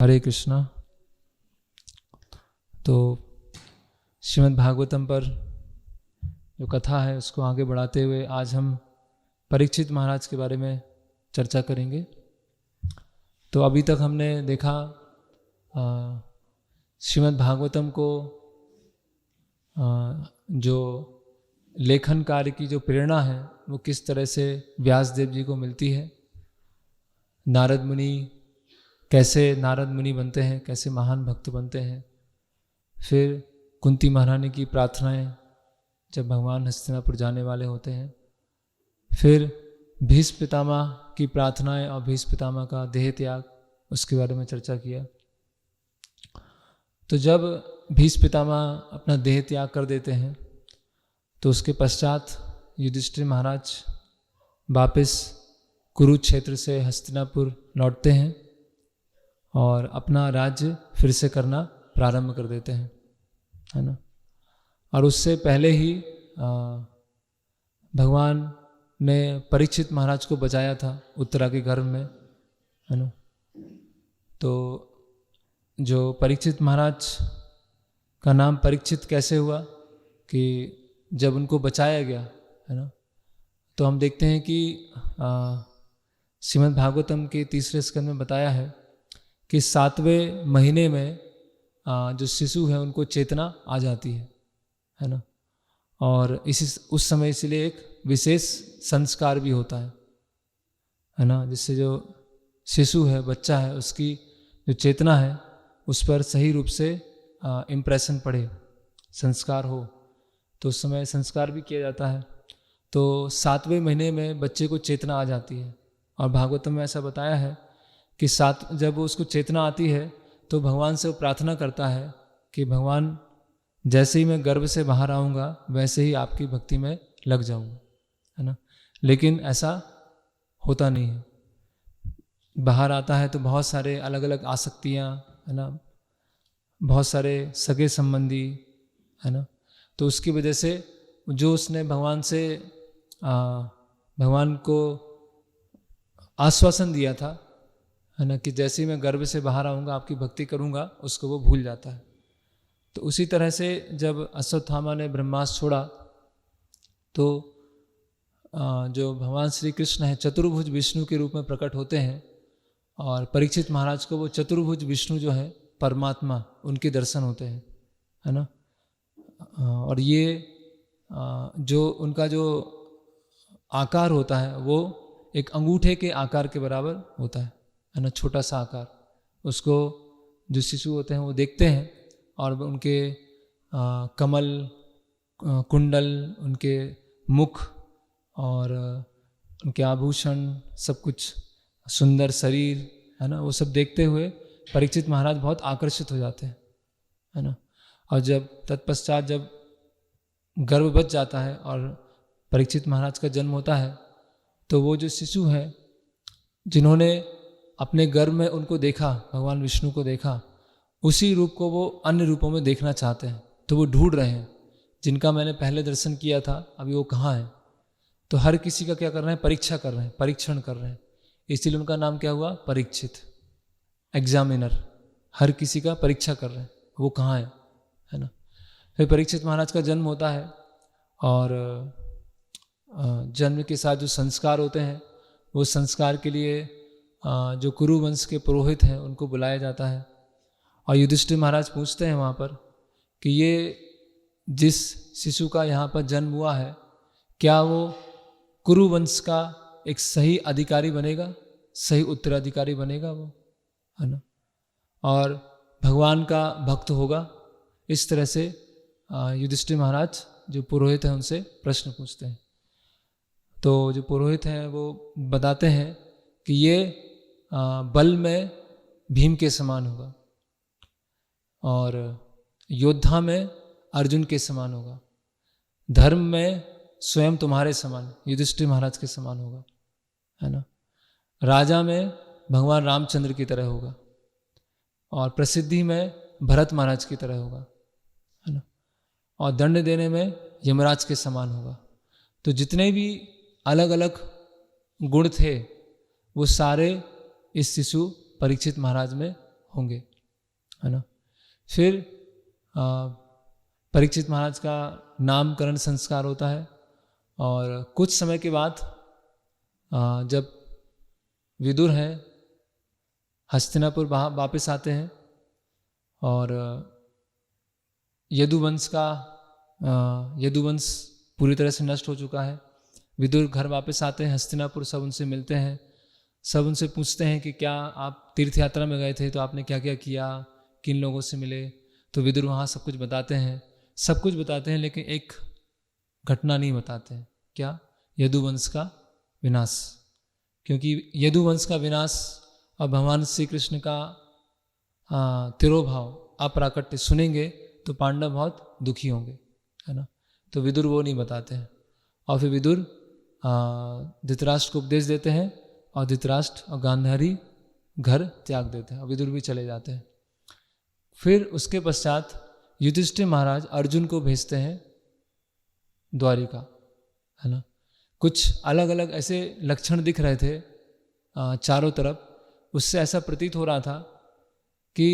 हरे कृष्णा। तो श्रीमद् भागवतम पर जो कथा है उसको आगे बढ़ाते हुए आज हम परीक्षित महाराज के बारे में चर्चा करेंगे। तो अभी तक हमने देखा श्रीमद् भागवतम को जो लेखन कार्य की जो प्रेरणा है वो किस तरह से व्यासदेव जी को मिलती है। नारद मुनि कैसे नारद मुनि बनते हैं, कैसे महान भक्त बनते हैं। फिर कुंती महारानी की प्रार्थनाएं जब भगवान हस्तिनापुर जाने वाले होते हैं। फिर भीष्म पितामह की प्रार्थनाएं और भीष्म पितामह का देह त्याग, उसके बारे में चर्चा किया। तो जब भीष्म पितामह अपना देह त्याग कर देते हैं तो उसके पश्चात युधिष्ठिर महाराज वापस कुरुक्षेत्र से हस्तिनापुर लौटते हैं और अपना राज्य फिर से करना प्रारंभ कर देते हैं, है ना। और उससे पहले ही भगवान ने परीक्षित महाराज को बचाया था उत्तरा के गर्भ में, है ना। तो जो परीक्षित महाराज का नाम परीक्षित कैसे हुआ कि जब उनको बचाया गया, है ना। तो हम देखते हैं कि श्रीमद् भागवतम के तीसरे स्कंद में बताया है कि 7वें महीने में जो शिशु है उनको चेतना आ जाती है ना। और उस समय इसलिए एक विशेष संस्कार भी होता है ना, जिससे जो शिशु है, बच्चा है, उसकी जो चेतना है उस पर सही रूप से इम्प्रेशन पड़े, संस्कार हो, तो उस समय संस्कार भी किया जाता है। तो 7वें महीने में बच्चे को चेतना आ जाती है। और भागवतम में ऐसा बताया है कि जब उसको चेतना आती है तो भगवान से वो प्रार्थना करता है कि भगवान जैसे ही मैं गर्भ से बाहर आऊँगा वैसे ही आपकी भक्ति में लग जाऊँगा, है ना। लेकिन ऐसा होता नहीं है। बाहर आता है तो बहुत सारे अलग अलग आसक्तियाँ, है ना, बहुत सारे सगे संबंधी, है ना। तो उसकी वजह से जो उसने भगवान को आश्वासन दिया था, है ना, कि जैसे ही मैं गर्भ से बाहर आऊँगा आपकी भक्ति करूँगा, उसको वो भूल जाता है। तो उसी तरह से जब अश्वत्थामा ने ब्रह्मास्त्र छोड़ा तो जो भगवान श्री कृष्ण है चतुर्भुज विष्णु के रूप में प्रकट होते हैं और परीक्षित महाराज को वो चतुर्भुज विष्णु जो है परमात्मा, उनके दर्शन होते हैं, है ना। और ये जो उनका जो आकार होता है वो एक अंगूठे के आकार के बराबर होता है ना, छोटा सा आकार। उसको जो शिशु होते हैं वो देखते हैं और उनके कमल, कुंडल, उनके मुख और उनके आभूषण, सब कुछ सुंदर शरीर, है ना, वो सब देखते हुए परीक्षित महाराज बहुत आकर्षित हो जाते हैं, है ना। और जब तत्पश्चात जब गर्भ बच जाता है और परीक्षित महाराज का जन्म होता है तो वो जो शिशु है जिन्होंने अपने गर्भ में उनको देखा, भगवान विष्णु को देखा, उसी रूप को वो अन्य रूपों में देखना चाहते हैं। तो वो ढूंढ रहे हैं जिनका मैंने पहले दर्शन किया था, अभी वो कहाँ है। तो हर किसी का क्या कर रहे हैं, परीक्षा कर रहे हैं, परीक्षण कर रहे हैं। इसीलिए उनका नाम क्या हुआ, परीक्षित, एग्जामिनर। हर किसी का परीक्षा कर रहे हैं वो कहाँ है ना। फिर परीक्षित महाराज का जन्म होता है और जन्म के साथ जो संस्कार होते हैं वो संस्कार के लिए जो कुरु वंश के पुरोहित हैं उनको बुलाया जाता है। और युधिष्ठिर महाराज पूछते हैं वहाँ पर कि ये जिस शिशु का यहाँ पर जन्म हुआ है क्या वो कुरु वंश का एक सही अधिकारी बनेगा, सही उत्तराधिकारी बनेगा वो, है ना, और भगवान का भक्त होगा। इस तरह से युधिष्ठिर महाराज जो पुरोहित हैं उनसे प्रश्न पूछते हैं। तो जो पुरोहित हैं वो बताते हैं कि ये बल में भीम के समान होगा और योद्धा में अर्जुन के समान होगा, धर्म में स्वयं तुम्हारे समान युधिष्ठिर महाराज के समान होगा, है ना, राजा में भगवान रामचंद्र की तरह होगा और प्रसिद्धि में भरत महाराज की तरह होगा, है ना, और दंड देने में यमराज के समान होगा। तो जितने भी अलग अलग गुण थे वो सारे इस शिशु परीक्षित महाराज में होंगे, है ना। फिर परीक्षित महाराज का नामकरण संस्कार होता है और कुछ समय के बाद जब विदुर हैं हस्तिनापुर वापस आते हैं और यदुवंश पूरी तरह से नष्ट हो चुका है। विदुर घर वापस आते हैं हस्तिनापुर, सब उनसे मिलते हैं, सब उनसे पूछते हैं कि क्या आप तीर्थ यात्रा में गए थे तो आपने क्या क्या किया, किन लोगों से मिले। तो विदुर वहाँ सब कुछ बताते हैं, लेकिन एक घटना नहीं बताते हैं। क्या? यदुवंश का विनाश। क्योंकि यदुवंश का विनाश और भगवान श्री कृष्ण का तिरोभाव अप्राकट्य सुनेंगे तो पांडव बहुत दुखी होंगे, है ना। तो विदुर वो नहीं बताते हैं और फिर विदुर धृतराष्ट्र को उपदेश देते हैं और धृतराष्ट्र और गांधारी घर त्याग देते हैं और विदुर भी चले जाते हैं। फिर उसके पश्चात युधिष्ठिर महाराज अर्जुन को भेजते हैं द्वारिका, है ना। कुछ अलग अलग ऐसे लक्षण दिख रहे थे चारों तरफ, उससे ऐसा प्रतीत हो रहा था कि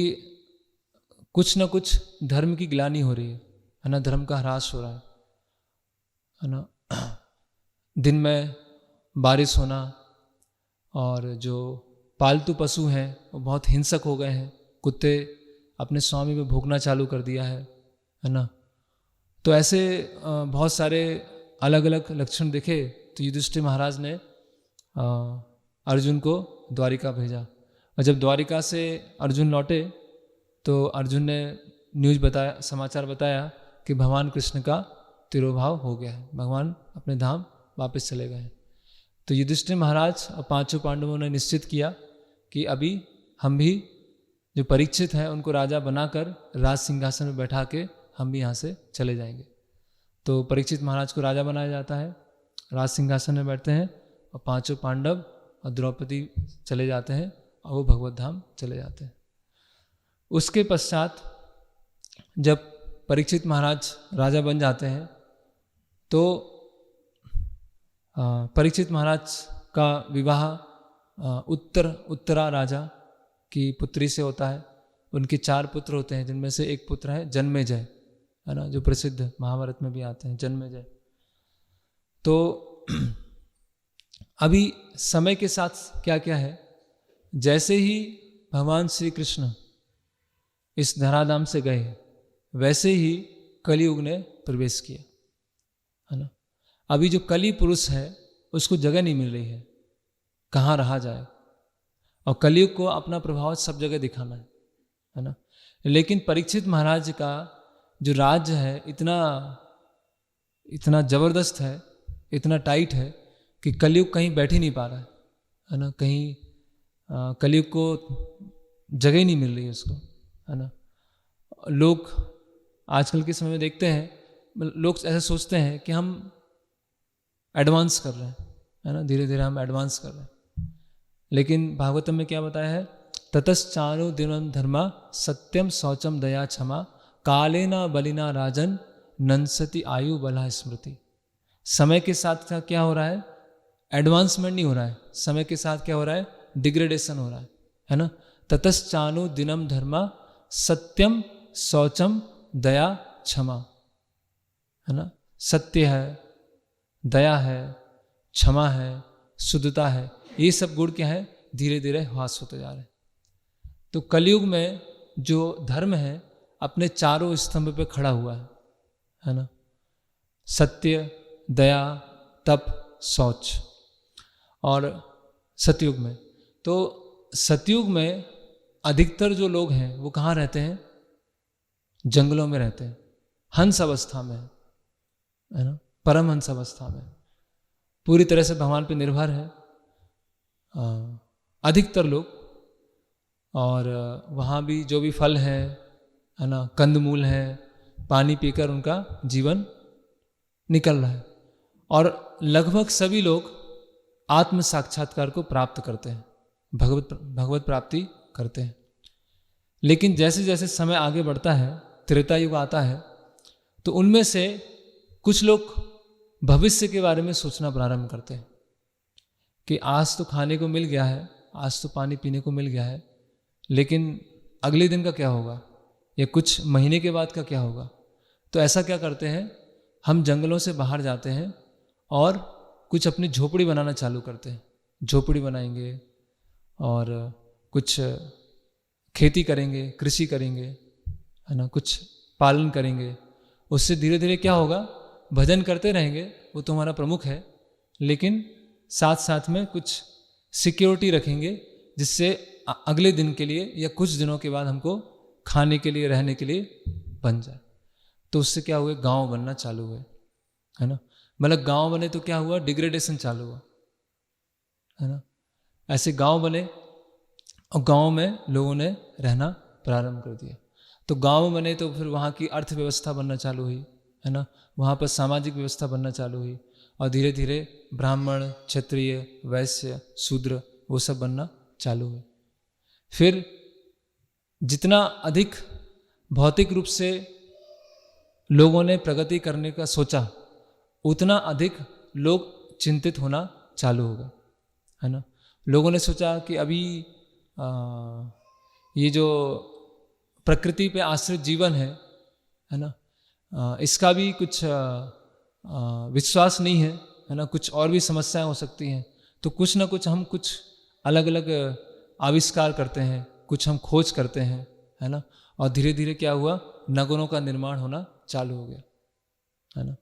कुछ न कुछ धर्म की ग्लानि हो रही है ना, धर्म का ह्रास हो रहा है ना। दिन में बारिश होना और जो पालतू पशु हैं वो बहुत हिंसक हो गए हैं, कुत्ते अपने स्वामी में भौंकना चालू कर दिया है ना। तो ऐसे बहुत सारे अलग अलग लक्षण दिखे तो युधिष्ठिर महाराज ने अर्जुन को द्वारिका भेजा और जब द्वारिका से अर्जुन लौटे तो अर्जुन ने समाचार बताया कि भगवान कृष्ण का तिरोभाव हो गया है, भगवान अपने धाम वापस चले गए हैं। तो युधिष्ठिर महाराज और पांचों पांडवों ने निश्चित किया कि अभी हम भी जो परीक्षित हैं उनको राजा बनाकर राज सिंहासन में बैठा के हम भी यहाँ से चले जाएंगे। तो परीक्षित महाराज को राजा बनाया जाता है, राज सिंहासन में बैठते हैं और पांचों पांडव और द्रौपदी चले जाते हैं और वो भगवत धाम चले जाते हैं। उसके पश्चात जब परीक्षित महाराज राजा बन जाते हैं तो परीक्षित महाराज का विवाह उत्तरा राजा की पुत्री से होता है। उनके 4 पुत्र होते हैं जिनमें से एक पुत्र है जन्मेजय, है ना, जो प्रसिद्ध महाभारत में भी आते हैं जन्मेजय। तो अभी समय के साथ क्या क्या है, जैसे ही भगवान श्री कृष्ण इस धराधाम से गए वैसे ही कलियुग ने प्रवेश किया, है ना। अभी जो कली पुरुष है उसको जगह नहीं मिल रही है, कहाँ रहा जाए, और कलियुग को अपना प्रभाव सब जगह दिखाना है ना। लेकिन परीक्षित महाराज का जो राज्य है इतना जबरदस्त है, इतना टाइट है कि कलियुग कहीं बैठ ही नहीं पा रहा है ना। कहीं कलियुग को जगह ही नहीं मिल रही है उसको, है ना। लोग आजकल के समय में देखते हैं, लोग ऐसा सोचते हैं कि हम एडवांस कर रहे हैं, है ना, धीरे धीरे हम एडवांस कर रहे हैं। लेकिन भागवतम में क्या बताया है, ततश्चानु दिनं धर्मा सत्यम शौचम दया क्षमा कालेना बलिना राजन नंसति आयु बला स्मृति। समय के साथ क्या हो रहा है, एडवांसमेंट नहीं हो रहा है, समय के साथ क्या हो रहा है, डिग्रेडेशन हो रहा है ना। ततश्चानु दिनम धर्मा सत्यम शौचम दया क्षमा, है ना। सत्य है, दया है, क्षमा है, शुद्धता है, ये सब गुण क्या है, धीरे धीरे ह्रास होते जा रहे हैं। तो कलयुग में जो धर्म है अपने चारों स्तंभ पे खड़ा हुआ है ना। सत्य, दया, तप, शौच। और सतयुग में, तो सतयुग में अधिकतर जो लोग हैं वो कहाँ रहते हैं, जंगलों में रहते हैं, हंस अवस्था में, है ना, परमहंस अवस्था में, पूरी तरह से भगवान पे निर्भर है अधिकतर लोग। और वहाँ भी जो भी फल है ना, कंदमूल है, पानी पीकर उनका जीवन निकल रहा है। और लगभग सभी लोग आत्म साक्षात्कार को प्राप्त करते हैं, भगवत प्राप्ति करते हैं। लेकिन जैसे जैसे समय आगे बढ़ता है, त्रेता युग आता है, तो उनमें से कुछ लोग भविष्य के बारे में सोचना प्रारंभ करते हैं कि आज तो खाने को मिल गया है, आज तो पानी पीने को मिल गया है, लेकिन अगले दिन का क्या होगा, या कुछ महीने के बाद का क्या होगा। तो ऐसा क्या करते हैं, हम जंगलों से बाहर जाते हैं और कुछ अपनी झोपड़ी बनाना चालू करते हैं। झोपड़ी बनाएंगे और कुछ खेती करेंगे, कृषि करेंगे, है ना, कुछ पालन करेंगे। उससे धीरे धीरे क्या होगा, भजन करते रहेंगे, वो तो हमारा प्रमुख है, लेकिन साथ साथ में कुछ सिक्योरिटी रखेंगे जिससे अगले दिन के लिए या कुछ दिनों के बाद हमको खाने के लिए, रहने के लिए बन जाए। तो उससे क्या हुए, गांव बनना चालू हुए, है ना। मतलब गांव बने तो क्या हुआ, डिग्रेडेशन चालू हुआ, है ना। ऐसे गांव बने और गांव में लोगों ने रहना प्रारंभ कर दिया। तो गांव बने तो फिर वहाँ की अर्थव्यवस्था बनना चालू हुई, है ना। वहाँ पर सामाजिक व्यवस्था बनना चालू हुई और धीरे धीरे ब्राह्मण, क्षत्रिय, वैश्य, शूद्र वो सब बनना चालू हुए। फिर जितना अधिक भौतिक रूप से लोगों ने प्रगति करने का सोचा, उतना अधिक लोग चिंतित होना चालू होगा, है ना। लोगों ने सोचा कि अभी ये जो प्रकृति पे आश्रित जीवन है ना, इसका भी कुछ विश्वास नहीं है ना, कुछ और भी समस्याएं हो सकती हैं। तो कुछ ना कुछ हम कुछ अलग अलग आविष्कार करते हैं, कुछ हम खोज करते हैं, है ना। और धीरे धीरे क्या हुआ, नगरों का निर्माण होना चालू हो गया, है ना।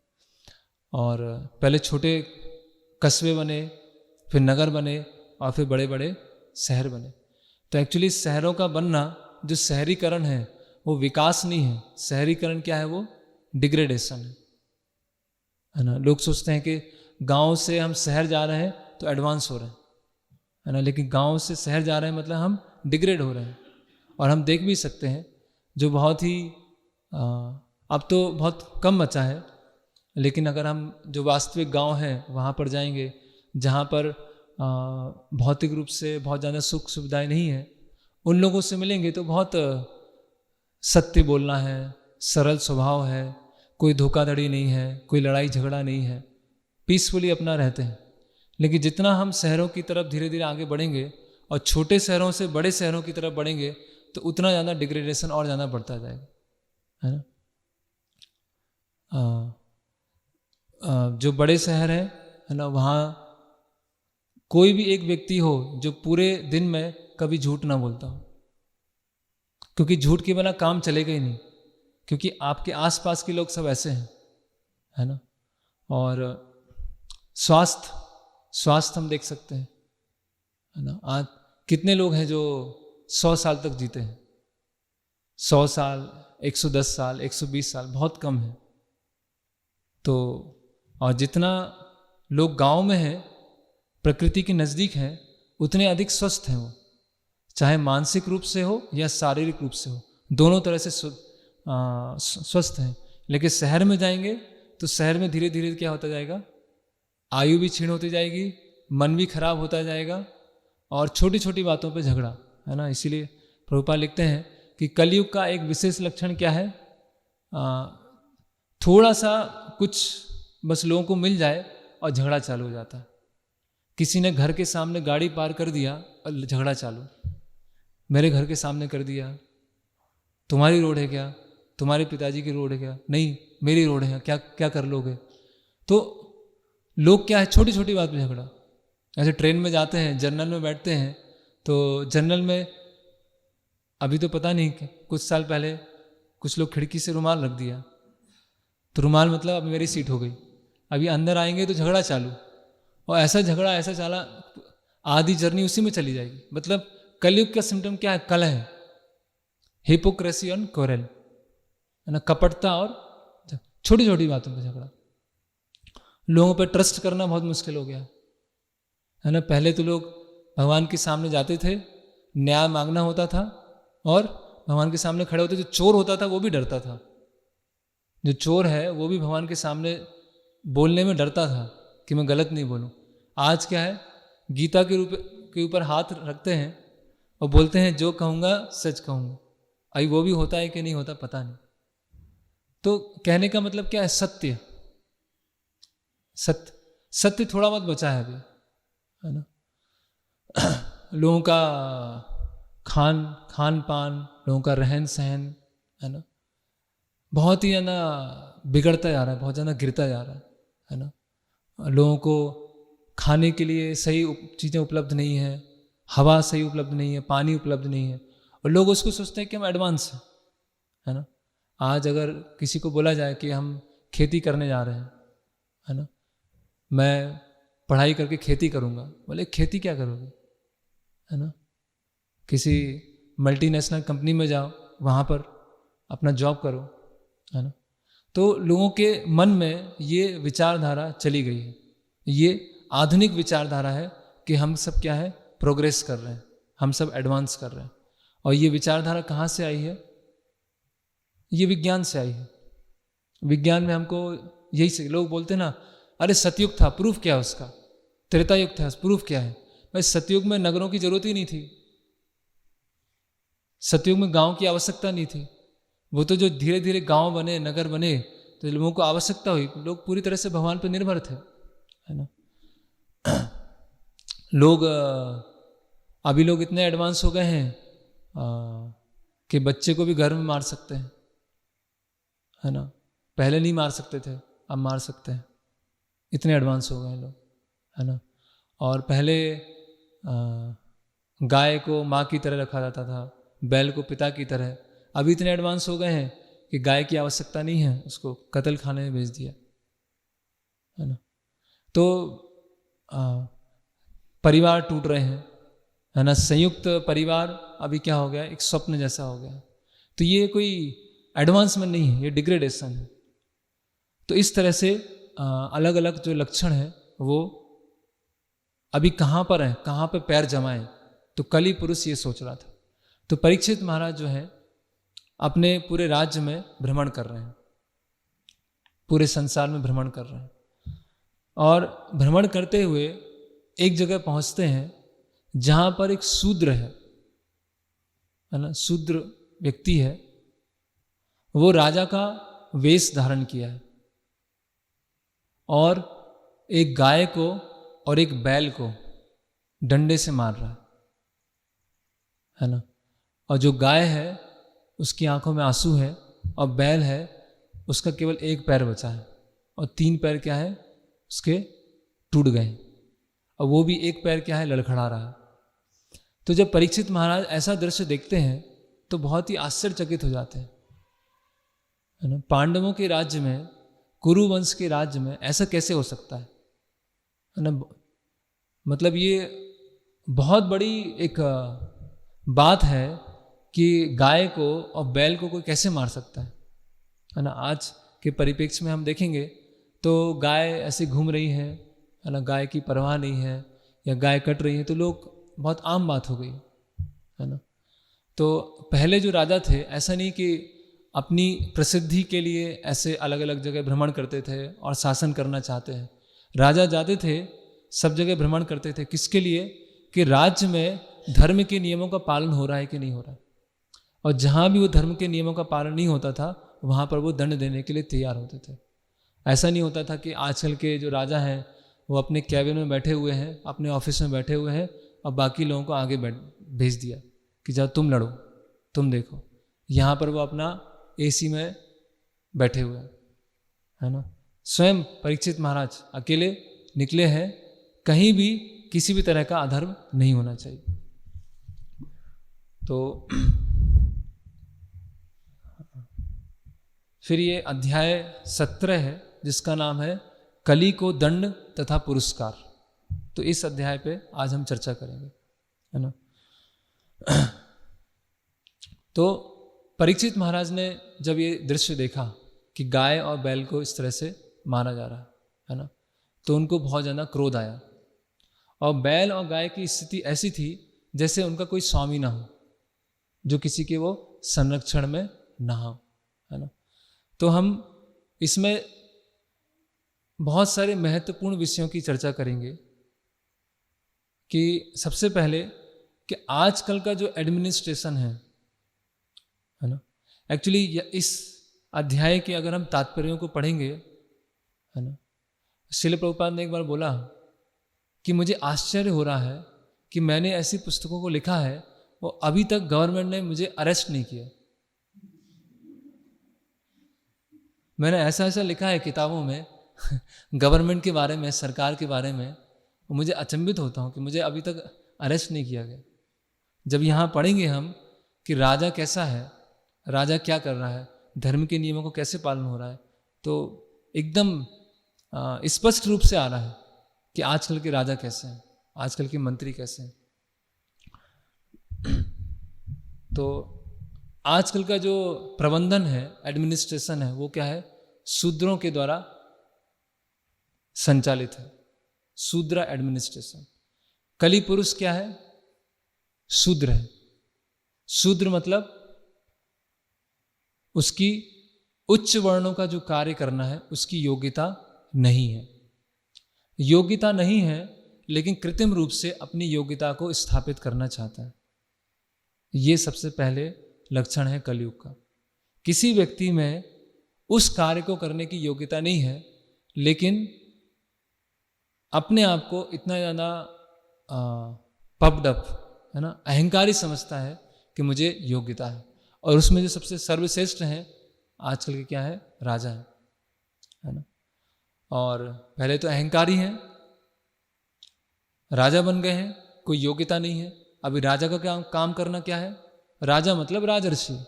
और पहले छोटे कस्बे बने, फिर नगर बने और फिर बड़े बड़े शहर बने। तो एक्चुअली शहरों का बनना, जो शहरीकरण है वो विकास नहीं है। शहरीकरण क्या है, वो डिग्रेडेशन है ना। लोग सोचते हैं कि गांव से हम शहर जा रहे हैं तो एडवांस हो रहे हैं, है ना, लेकिन गांव से शहर जा रहे हैं मतलब हम डिग्रेड हो रहे हैं। और हम देख भी सकते हैं जो बहुत ही अब तो बहुत कम बचा है, लेकिन अगर हम जो वास्तविक गांव हैं वहाँ पर जाएंगे जहाँ पर भौतिक रूप से बहुत ज़्यादा सुख सुविधाएं नहीं है, उन लोगों से मिलेंगे तो बहुत सत्य बोलना है, सरल स्वभाव है, कोई धोखाधड़ी नहीं है, कोई लड़ाई झगड़ा नहीं है, पीसफुली अपना रहते हैं। लेकिन जितना हम शहरों की तरफ धीरे धीरे आगे बढ़ेंगे और छोटे शहरों से बड़े शहरों की तरफ बढ़ेंगे तो उतना ज़्यादा डिग्रेडेशन और ज़्यादा बढ़ता जाएगा, है ना। जो बड़े शहर है ना, वहाँ कोई भी एक व्यक्ति हो जो पूरे दिन में कभी झूठ ना बोलता हो, क्योंकि झूठ के बिना काम चलेगा ही नहीं, क्योंकि आपके आसपास के लोग सब ऐसे हैं, है ना। और स्वास्थ्य हम देख सकते हैं, है ना। आज कितने लोग हैं जो 100 साल तक जीते हैं, 100 साल, 110 साल, 120 साल, बहुत कम है। तो और जितना लोग गांव में हैं, प्रकृति के नज़दीक हैं, उतने अधिक स्वस्थ हैं वो, चाहे मानसिक रूप से हो या शारीरिक रूप से हो, दोनों तरह से स्वस्थ हैं। लेकिन शहर में जाएंगे तो शहर में धीरे धीरे क्या होता जाएगा, आयु भी क्षीण होती जाएगी, मन भी खराब होता जाएगा और छोटी छोटी बातों पे झगड़ा, है ना। इसीलिए प्रभुपाद लिखते हैं कि कलयुग का एक विशेष लक्षण क्या है, थोड़ा सा कुछ बस लोगों को मिल जाए और झगड़ा चालू हो जाता है। किसी ने घर के सामने गाड़ी पार कर दिया और झगड़ा चालू, मेरे घर के सामने कर दिया, तुम्हारी रोड है क्या, तुम्हारे पिताजी की रोड है क्या, नहीं मेरी रोड है, क्या क्या कर लोगे। तो लोग क्या है, छोटी छोटी बात पे झगड़ा। ऐसे ट्रेन में जाते हैं, जनरल में बैठते हैं, तो जनरल में अभी तो पता नहीं, कुछ साल पहले कुछ लोग खिड़की से रुमाल रख दिया, तो रुमाल मतलब अब मेरी सीट हो गई, अभी अंदर आएंगे तो झगड़ा चालू, और ऐसा झगड़ा ऐसा चला, आधी जर्नी उसी में चली जाएगी। मतलब कलयुग का सिम्टम क्या है, कलह है, हिपोक्रेसी और क्वारल, है ना, कपटता और छोटी छोटी बातों पर झगड़ा। लोगों पर ट्रस्ट करना बहुत मुश्किल हो गया, है ना। पहले तो लोग भगवान के सामने जाते थे, न्याय मांगना होता था, और भगवान के सामने खड़े होते, जो चोर होता था वो भी डरता था, जो चोर है वो भी भगवान के सामने बोलने में डरता था कि मैं गलत नहीं बोलूं। आज क्या है, गीता के रूप के ऊपर हाथ रखते हैं और बोलते हैं जो कहूँगा सच कहूँगा। अभी वो भी होता है कि नहीं होता पता नहीं। तो कहने का मतलब क्या है, सत्य, सत्य, सत्य थोड़ा बहुत बचा है अभी, है ना। लोगों का खान पान, लोगों का रहन सहन, है ना, बहुत ही है ना बिगड़ता जा रहा है, बहुत ज़्यादा गिरता जा रहा है ना। लोगों को खाने के लिए सही चीज़ें उपलब्ध नहीं है, हवा सही उपलब्ध नहीं है, पानी उपलब्ध नहीं है, और लोग उसको सोचते हैं कि हम एडवांस हैं, है ना। आज अगर किसी को बोला जाए कि हम खेती करने जा रहे हैं, है ना, मैं पढ़ाई करके खेती करूँगा, बोले खेती क्या करोगे, है ना, किसी मल्टीनेशनल कंपनी में जाओ, वहाँ पर अपना जॉब करो, है ना। तो लोगों के मन में ये विचारधारा चली गई है, ये आधुनिक विचारधारा है कि हम सब क्या है, प्रोग्रेस कर रहे हैं, हम सब एडवांस कर रहे हैं। और ये विचारधारा कहाँ से आई है? ये विज्ञान से आई है। विज्ञान में हमको यही से लोग बोलते हैं ना, अरे सतयुग था, प्रूफ क्या है उसका, त्रेता युग था, प्रूफ क्या है। भाई सतयुग में नगरों की जरूरत ही नहीं थी, सतयुग में गांव की आवश्यकता नहीं थी। वो तो जो धीरे धीरे गांव बने, नगर बने, तो लोगों को आवश्यकता हुई, लोग पूरी तरह से भगवान पर निर्भर थे, है ना। लोग अभी लोग इतने एडवांस हो गए हैं कि बच्चे को भी घर में मार सकते हैं, है ना। पहले नहीं मार सकते थे, अब मार सकते हैं, इतने एडवांस हो गए लोग, है ना। और पहले गाय को माँ की तरह रखा जाता था, बैल को पिता की तरह। अभी इतने एडवांस हो गए हैं कि गाय की आवश्यकता नहीं है, उसको कत्ल खाने में भेज दिया, है ना। तो परिवार टूट रहे हैं, है ना। संयुक्त परिवार अभी क्या हो गया, एक स्वप्न जैसा हो गया। तो ये कोई एडवांसमेंट नहीं है, ये डिग्रेडेशन है। तो इस तरह से अलग अलग जो लक्षण है वो अभी कहाँ पर है, कहाँ पे पैर जमाएं। तो कली पुरुष ये सोच रहा था। तो परीक्षित महाराज जो है अपने पूरे राज्य में भ्रमण कर रहे हैं, पूरे संसार में भ्रमण कर रहे हैं, और भ्रमण करते हुए एक जगह पहुंचते हैं जहां पर एक शूद्र है ना, शूद्र व्यक्ति है, वो राजा का वेश धारण किया है और एक गाय को और एक बैल को डंडे से मार रहा है ना। और जो गाय है उसकी आंखों में आंसू है, और बैल है उसका केवल एक पैर बचा है, और 3 पैर क्या है उसके टूट गए, और वो भी एक पैर क्या है लड़खड़ा रहा है। तो जब परीक्षित महाराज ऐसा दृश्य देखते हैं तो बहुत ही आश्चर्यचकित हो जाते हैं, है ना। पांडवों के राज्य में, कुरु वंश के राज्य में ऐसा कैसे हो सकता है ना। मतलब ये बहुत बड़ी एक बात है कि गाय को और बैल को कोई कैसे मार सकता है ना। आज के परिप्रेक्ष्य में हम देखेंगे तो गाय ऐसे घूम रही है ना, गाय की परवाह नहीं है, या गाय कट रही है तो लोग बहुत आम बात हो गई, है ना। तो पहले जो राजा थे ऐसा नहीं कि अपनी प्रसिद्धि के लिए ऐसे अलग अलग जगह भ्रमण करते थे और शासन करना चाहते हैं। राजा जाते थे, सब जगह भ्रमण करते थे, किसके लिए, कि राज्य में धर्म के नियमों का पालन हो रहा है कि नहीं हो रहा है। और जहाँ भी वो धर्म के नियमों का पालन नहीं होता था वहाँ पर वो दंड देने के लिए तैयार होते थे। ऐसा नहीं होता था कि आजकल के जो राजा हैं वो अपने कैबिन में बैठे हुए हैं, अपने ऑफिस में बैठे हुए हैं, और बाकी लोगों को आगे भेज दिया कि जाओ तुम लड़ो, तुम देखो। यहाँ पर वो अपना एसी में बैठे हुए हैं, है ना। स्वयं परीक्षित महाराज अकेले निकले हैं, कहीं भी किसी भी तरह का अधर्म नहीं होना चाहिए। तो फिर ये अध्याय 17 है जिसका नाम है कली को दंड तथा पुरस्कार। तो इस अध्याय पे आज हम चर्चा करेंगे, है ना। तो परीक्षित महाराज ने जब ये दृश्य देखा कि गाय और बैल को इस तरह से मारा जा रहा है ना, तो उनको बहुत ज़्यादा क्रोध आया। और बैल और गाय की स्थिति ऐसी थी जैसे उनका कोई स्वामी ना हो, जो किसी के वो संरक्षण में ना हो, है ना। तो हम इसमें बहुत सारे महत्वपूर्ण विषयों की चर्चा करेंगे कि सबसे पहले कि आजकल का जो एडमिनिस्ट्रेशन है ना, एक्चुअली इस अध्याय के अगर हम तात्पर्यों को पढ़ेंगे, है ना, श्रील प्रभुपाद ने एक बार बोला कि मुझे आश्चर्य हो रहा है कि मैंने ऐसी पुस्तकों को लिखा है वो अभी तक गवर्नमेंट ने मुझे अरेस्ट नहीं किया। मैंने ऐसा ऐसा लिखा है किताबों में गवर्नमेंट के बारे में, सरकार के बारे में, मुझे अचंभित होता हूँ कि मुझे अभी तक अरेस्ट नहीं किया गया। जब यहाँ पढ़ेंगे हम कि राजा कैसा है, राजा क्या कर रहा है, धर्म के नियमों को कैसे पालन हो रहा है, तो एकदम स्पष्ट रूप से आ रहा है कि आजकल के राजा कैसे हैं, आजकल के मंत्री कैसे हैं। तो आजकल का जो प्रबंधन है, एडमिनिस्ट्रेशन है, वो क्या है, शूद्रों के द्वारा संचालित है, शूद्र एडमिनिस्ट्रेशन। कली पुरुष क्या है, शूद्र है। शूद्र मतलब उसकी उच्च वर्णों का जो कार्य करना है उसकी योग्यता नहीं है, योग्यता नहीं है, लेकिन कृत्रिम रूप से अपनी योग्यता को स्थापित करना चाहता है। ये सबसे पहले लक्षण है कलयुग का। किसी व्यक्ति में उस कार्य को करने की योग्यता नहीं है, लेकिन अपने आप को इतना ज़्यादा पफ्ड अप है ना, अहंकारी समझता है कि मुझे योग्यता है। और उसमें जो सबसे सर्वश्रेष्ठ हैं आजकल के क्या है, राजा है ना। और पहले तो अहंकारी हैं, राजा बन गए हैं, कोई योग्यता नहीं है। अभी राजा का क्या काम करना क्या है, राजा मतलब राजर्षि,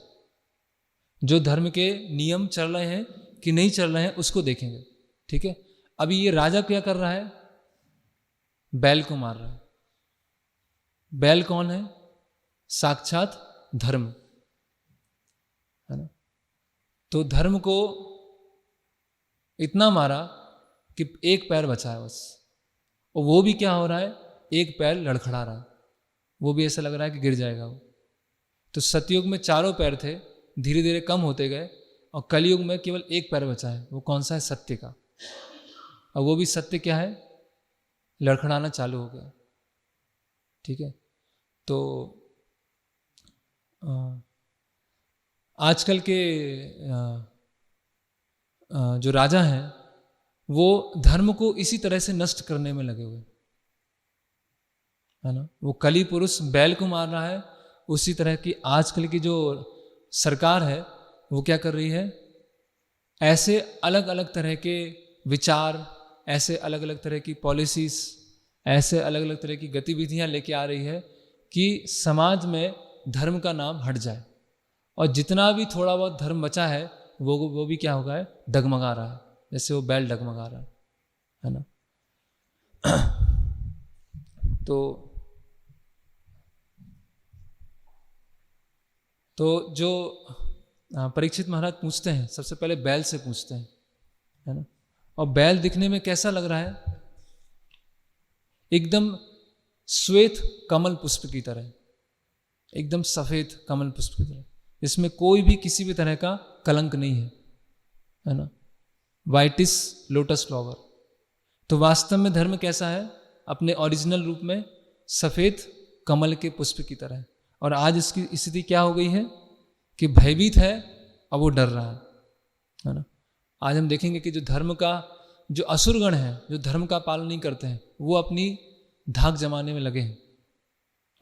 जो धर्म के नियम चल रहे हैं कि नहीं चल रहे हैं उसको देखेंगे, ठीक है। अभी ये राजा क्या कर रहा है, बैल को मार रहा है। बैल कौन है, साक्षात धर्म है ना। तो धर्म को इतना मारा कि एक पैर बचा है बस, और वो भी क्या हो रहा है, एक पैर लड़खड़ा रहा है, वो भी ऐसा लग रहा है कि गिर जाएगा वो। तो सतयुग में चारों पैर थे, धीरे धीरे कम होते गए, और कलयुग में केवल एक पैर बचा है। वो कौन सा है, सत्य का। और वो भी सत्य क्या है, लड़खड़ाना चालू हो गया, ठीक है। तो आजकल के जो राजा हैं वो धर्म को इसी तरह से नष्ट करने में लगे हुए है ना। वो कली पुरुष बैल को मार रहा है, उसी तरह की आजकल की जो सरकार है वो क्या कर रही है, ऐसे अलग अलग तरह के विचार, ऐसे अलग अलग तरह की पॉलिसीज, ऐसे अलग अलग तरह की गतिविधियां लेके आ रही है कि समाज में धर्म का नाम हट जाए, और जितना भी थोड़ा बहुत धर्म बचा है वो भी क्या हो गया है, डगमगा रहा है, जैसे वो बैल डगमगा रहा है ना। तो जो परीक्षित महाराज पूछते हैं, सबसे पहले बैल से पूछते हैं, है ना। और बैल दिखने में कैसा लग रहा है, एकदम श्वेत कमल पुष्प की तरह, एकदम सफेद कमल पुष्प की तरह, इसमें कोई भी किसी भी तरह का कलंक नहीं है ना, वाइटिस लोटस फ्लावर। तो वास्तव में धर्म कैसा है, अपने ओरिजिनल रूप में सफेद कमल के पुष्प की तरह। और आज इसकी स्थिति क्या हो गई है कि भयभीत है और वो डर रहा है ना। आज हम देखेंगे कि जो धर्म का, जो असुरगण है, जो धर्म का पालन नहीं करते हैं, वो अपनी धाक जमाने में लगे हैं,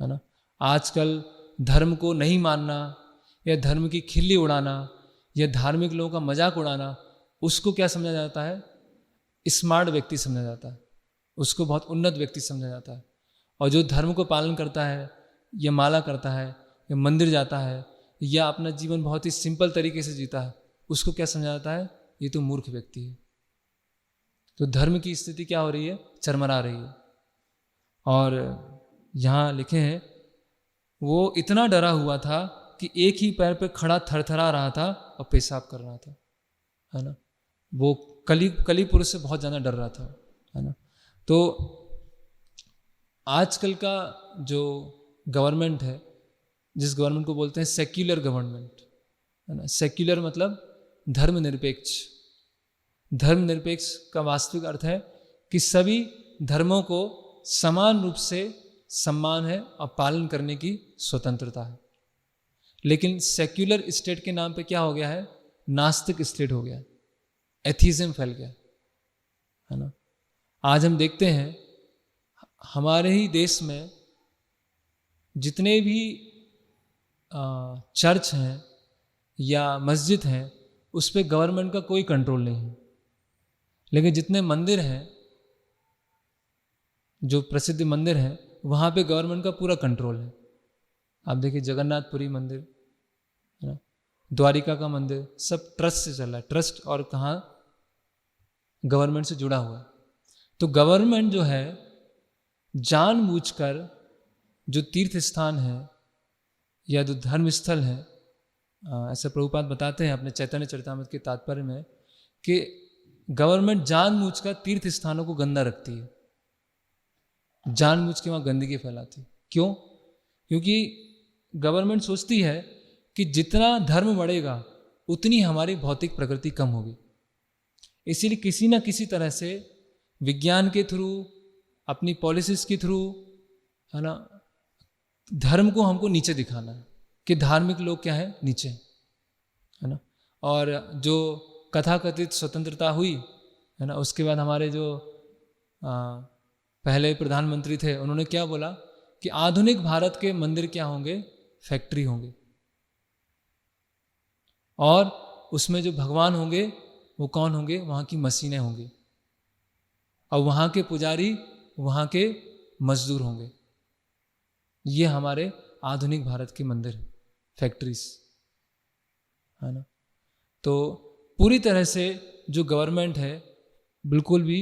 है ना। आजकल धर्म को नहीं मानना, या धर्म की खिल्ली उड़ाना, या धार्मिक लोगों का मजाक उड़ाना, उसको क्या समझा जाता है, स्मार्ट व्यक्ति समझा जाता है, उसको बहुत उन्नत व्यक्ति समझा जाता है। और जो धर्म को पालन करता है, या माला करता है, या मंदिर जाता है, या अपना जीवन बहुत ही सिंपल तरीके से जीता है, उसको क्या समझा जाता है, ये तो मूर्ख व्यक्ति है। तो धर्म की स्थिति क्या हो रही है, चरमरा रही है। और यहाँ लिखे हैं, वो इतना डरा हुआ था कि एक ही पैर पे खड़ा थरथरा रहा था और पेशाब कर रहा था, है ना। वो कली पुरुष से बहुत ज़्यादा डर रहा था, है ना। तो आजकल का जो गवर्नमेंट है, जिस गवर्नमेंट को बोलते हैं सेक्युलर गवर्नमेंट, है ना। सेक्युलर मतलब धर्मनिरपेक्ष। धर्मनिरपेक्ष का वास्तविक अर्थ है कि सभी धर्मों को समान रूप से सम्मान है और पालन करने की स्वतंत्रता है। लेकिन सेक्युलर स्टेट के नाम पे क्या हो गया है, नास्तिक स्टेट हो गया, एथीज्म फैल गया, है ना। आज हम देखते हैं हमारे ही देश में जितने भी चर्च हैं या मस्जिद हैं उस पर गवर्नमेंट का कोई कंट्रोल नहीं है, लेकिन जितने मंदिर हैं, जो प्रसिद्ध मंदिर हैं, वहाँ पे गवर्नमेंट का पूरा कंट्रोल है। आप देखिए जगन्नाथपुरी मंदिर है ना, द्वारिका का मंदिर, सब ट्रस्ट से चल रहा है, ट्रस्ट और कहाँ गवर्नमेंट से जुड़ा हुआ है। तो गवर्नमेंट जो है जानबूझकर जो तीर्थ स्थान है या जो धर्म स्थल है, ऐसा प्रभुपाद बताते हैं अपने चैतन्य चरितामृत के तात्पर्य में कि गवर्नमेंट जानबूझकर तीर्थ स्थानों को गंदा रखती है, जानबूझ के वहाँ गंदगी फैलाती है। क्यों? क्योंकि गवर्नमेंट सोचती है कि जितना धर्म बढ़ेगा उतनी हमारी भौतिक प्रकृति कम होगी, इसीलिए किसी न किसी तरह से विज्ञान के थ्रू, अपनी पॉलिसीज के थ्रू, है ना, धर्म को हमको नीचे दिखाना है कि धार्मिक लोग क्या है, नीचे, है ना। और जो कथाकथित स्वतंत्रता हुई है ना, उसके बाद हमारे जो पहले प्रधानमंत्री थे उन्होंने क्या बोला कि आधुनिक भारत के मंदिर क्या होंगे, फैक्ट्री होंगे, और उसमें जो भगवान होंगे वो कौन होंगे, वहाँ की मशीनें होंगी, और वहाँ के पुजारी वहाँ के मजदूर होंगे। ये हमारे आधुनिक भारत के मंदिर हैं, फैक्ट्रीज, है ना। तो पूरी तरह से जो गवर्नमेंट है बिल्कुल भी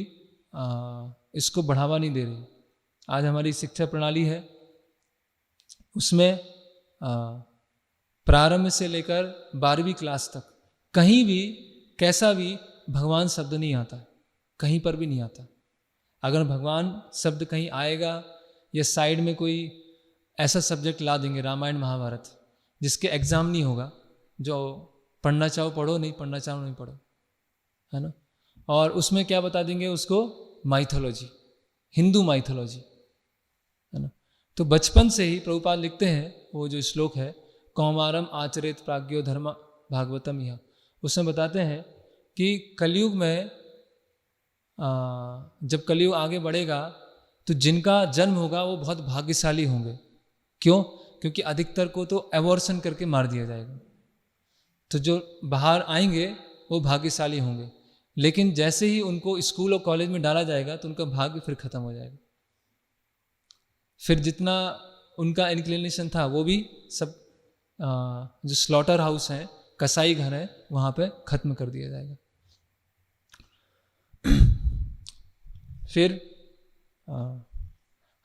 इसको बढ़ावा नहीं दे रही। आज हमारी शिक्षा प्रणाली है उसमें प्रारंभ से लेकर 12वीं क्लास तक कहीं भी कैसा भी भगवान शब्द नहीं आता, कहीं पर भी नहीं आता। अगर भगवान शब्द कहीं आएगा या साइड में कोई ऐसा सब्जेक्ट ला देंगे, रामायण महाभारत, जिसके एग्ज़ाम नहीं होगा, जो पढ़ना चाहो पढ़ो, नहीं पढ़ना चाहो नहीं पढ़ो, है ना। और उसमें क्या बता देंगे उसको, माइथोलॉजी, हिंदू माइथोलॉजी, है ना। तो बचपन से ही प्रभुपाद लिखते हैं, वो जो श्लोक है, कौमारम आचरित प्राज्ञो धर्म भागवतम, यह उसमें बताते हैं कि कलयुग में जब कलयुग आगे बढ़ेगा तो जिनका जन्म होगा वो बहुत भाग्यशाली होंगे। क्यों? क्योंकि अधिकतर को तो एबॉर्शन करके मार दिया जाएगा, तो जो बाहर आएंगे वो भाग्यशाली होंगे, लेकिन जैसे ही उनको स्कूल और कॉलेज में डाला जाएगा तो उनका भाग्य फिर खत्म हो जाएगा, फिर जितना उनका इंक्लिनेशन था वो भी सब जो स्लॉटर हाउस हैं, कसाई घर है, वहाँ पे खत्म कर दिया जाएगा। फिर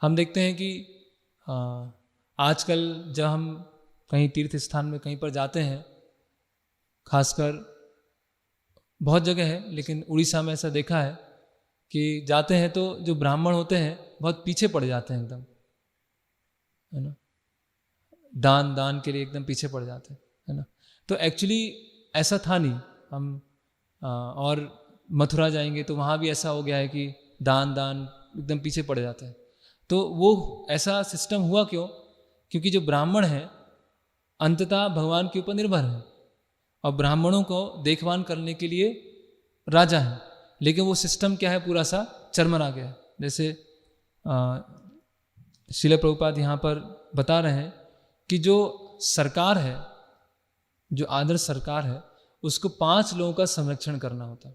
हम देखते हैं कि आजकल जब हम कहीं तीर्थ स्थान में कहीं पर जाते हैं, खासकर बहुत जगह है लेकिन उड़ीसा में ऐसा देखा है कि जाते हैं तो जो ब्राह्मण होते हैं बहुत पीछे पड़ जाते हैं एकदम, है ना, दान के लिए एकदम पीछे पड़ जाते हैं, है ना। तो एक्चुअली ऐसा था नहीं। हम और मथुरा जाएंगे तो वहाँ भी ऐसा हो गया है कि दान एकदम पीछे पड़ जाता है। तो वो ऐसा सिस्टम हुआ क्यों? क्योंकि जो ब्राह्मण हैं अंततः भगवान के ऊपर निर्भर हैं और ब्राह्मणों को देखभाल करने के लिए राजा हैं, लेकिन वो सिस्टम क्या है, पूरा सा चरमरा गया है। जैसे श्रील प्रभुपाद यहाँ पर बता रहे हैं कि जो सरकार है, जो आदर्श सरकार है, उसको 5 लोगों का संरक्षण करना होता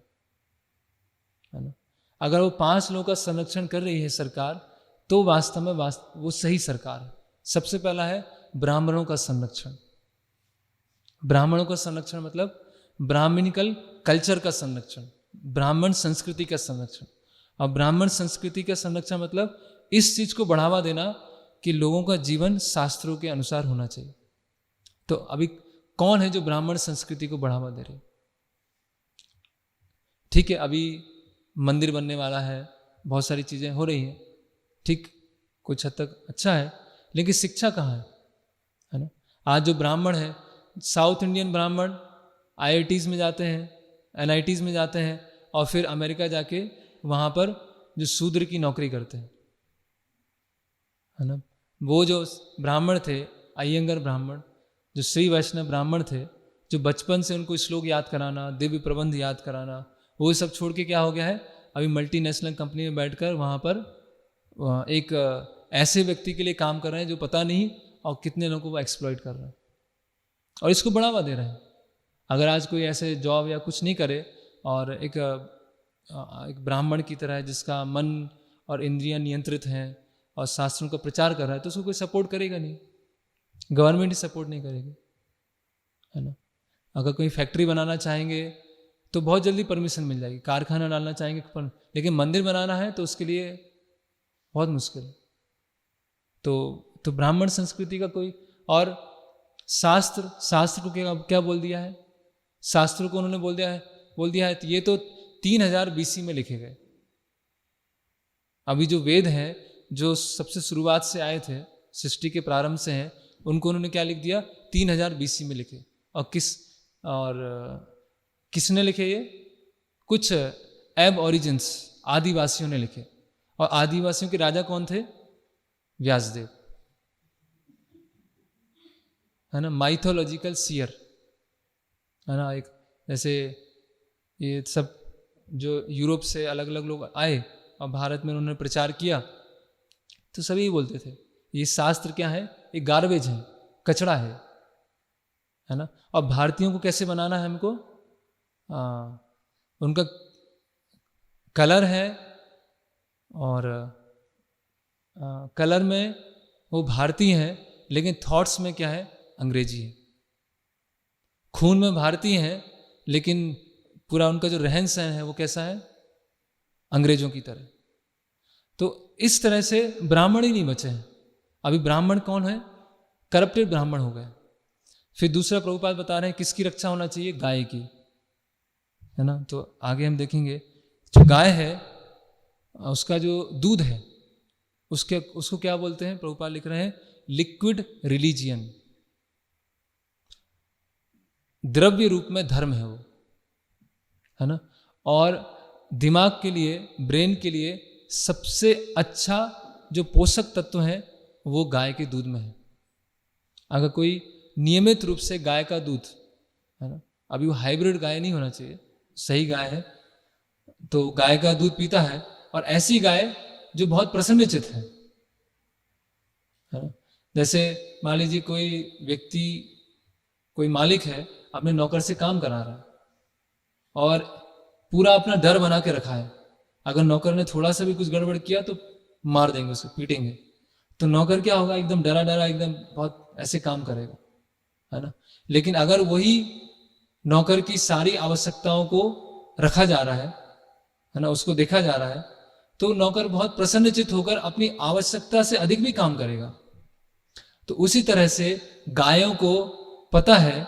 है ना। अगर वो 5 लोगों का संरक्षण कर रही है सरकार, तो वास्तव में वो सही सरकार है। सबसे पहला है ब्राह्मणों का संरक्षण। ब्राह्मणों का संरक्षण मतलब ब्राह्मणिकल कल्चर का संरक्षण, ब्राह्मण संस्कृति का संरक्षण। और ब्राह्मण संस्कृति का संरक्षण मतलब इस चीज को बढ़ावा देना कि लोगों का जीवन शास्त्रों के अनुसार होना चाहिए। तो अभी कौन है जो ब्राह्मण संस्कृति को बढ़ावा दे रहे? ठीक है, अभी मंदिर बनने वाला है, बहुत सारी चीजें हो रही हैं, ठीक, कुछ हद तक अच्छा है, लेकिन शिक्षा कहाँ है ना। आज जो ब्राह्मण है, साउथ इंडियन ब्राह्मण IITs में जाते हैं, NITs में जाते हैं, और फिर अमेरिका जाके वहाँ पर जो शूद्र की नौकरी करते हैं, है ना। वो जो ब्राह्मण थे, अयंगर ब्राह्मण, जो श्री वैष्णव ब्राह्मण थे, जो बचपन से उनको श्लोक याद कराना, दिव्य प्रबंध याद कराना, वो सब छोड़ के क्या हो गया है, अभी मल्टीनेशनल कंपनी में बैठकर वहाँ पर एक ऐसे व्यक्ति के लिए काम कर रहे हैं जो पता नहीं और कितने लोगों को वो एक्सप्लॉइट कर रहे हैं। और इसको बढ़ावा दे रहे हैं। अगर आज कोई ऐसे जॉब या कुछ नहीं करे और एक ब्राह्मण की तरह है जिसका मन और इंद्रियां नियंत्रित हैं और शास्त्रों का प्रचार कर रहा है, तो उसको कोई सपोर्ट करेगा नहीं, गवर्नमेंट ही सपोर्ट नहीं करेगी, है ना। अगर कोई फैक्ट्री बनाना चाहेंगे तो बहुत जल्दी परमिशन मिल जाएगी, कारखाना डालना चाहेंगे लेकिन मंदिर बनाना है तो उसके लिए बहुत मुश्किल। तो ब्राह्मण संस्कृति का कोई और शास्त्र को क्या बोल दिया है, शास्त्रों को उन्होंने बोल दिया है ये तो 3000 BC में लिखे गए। अभी जो वेद हैं जो सबसे शुरुआत से आए थे, सृष्टि के प्रारंभ से हैं, उनको उन्होंने क्या लिख दिया, 3000 BC में लिखे। और किसने लिखे ये, कुछ एब ओरिजिन्स आदिवासियों ने लिखे। और आदिवासियों के राजा कौन थे, व्यासदेव, है ना, माइथोलॉजिकल सीयर, है ना। एक जैसे ये सब जो यूरोप से अलग अलग लोग आए और भारत में उन्होंने प्रचार किया, तो सभी बोलते थे ये शास्त्र क्या है, ये गार्बेज है, कचरा है ना। और भारतीयों को कैसे बनाना है हमको, उनका कलर है और कलर में वो भारतीय है, लेकिन थॉट्स में क्या है, अंग्रेजी है। खून में भारतीय है, लेकिन पूरा उनका जो रहन सहन है वो कैसा है, अंग्रेजों की तरह। तो इस तरह से ब्राह्मण ही नहीं बचे हैं। अभी ब्राह्मण कौन है, करप्टेड ब्राह्मण हो गए। फिर दूसरा प्रभुपाद बता रहे हैं किसकी रक्षा होना चाहिए, गाय की, है ना। तो आगे हम देखेंगे जो गाय है उसका जो दूध है उसको क्या बोलते हैं, प्रभुपाद लिख रहे हैं लिक्विड रिलीजियन, द्रव्य रूप में धर्म है वो, है ना। और दिमाग के लिए, ब्रेन के लिए सबसे अच्छा जो पोषक तत्व है वो गाय के दूध में है। अगर कोई नियमित रूप से गाय का दूध, है ना, अभी वो हाइब्रिड गाय नहीं होना चाहिए, सही गाय है तो गाय का दूध पीता है, और ऐसी गाय जो बहुत प्रसन्नचित है ना। जैसे मान लीजिए कोई व्यक्ति, कोई मालिक है, अपने नौकर से काम करा रहा है और पूरा अपना डर बना के रखा है, अगर नौकर ने थोड़ा सा भी कुछ गड़बड़ किया तो मार देंगे उसको, पीटेंगे। तो नौकर क्या होगा, एकदम डरा डरा, एकदम बहुत ऐसे काम करेगा, है ना। लेकिन अगर वही नौकर की सारी आवश्यकताओं को रखा जा रहा है ना, उसको देखा जा रहा है, तो नौकर बहुत प्रसन्नचित होकर अपनी आवश्यकता से अधिक भी काम करेगा। तो उसी तरह से गायों को पता है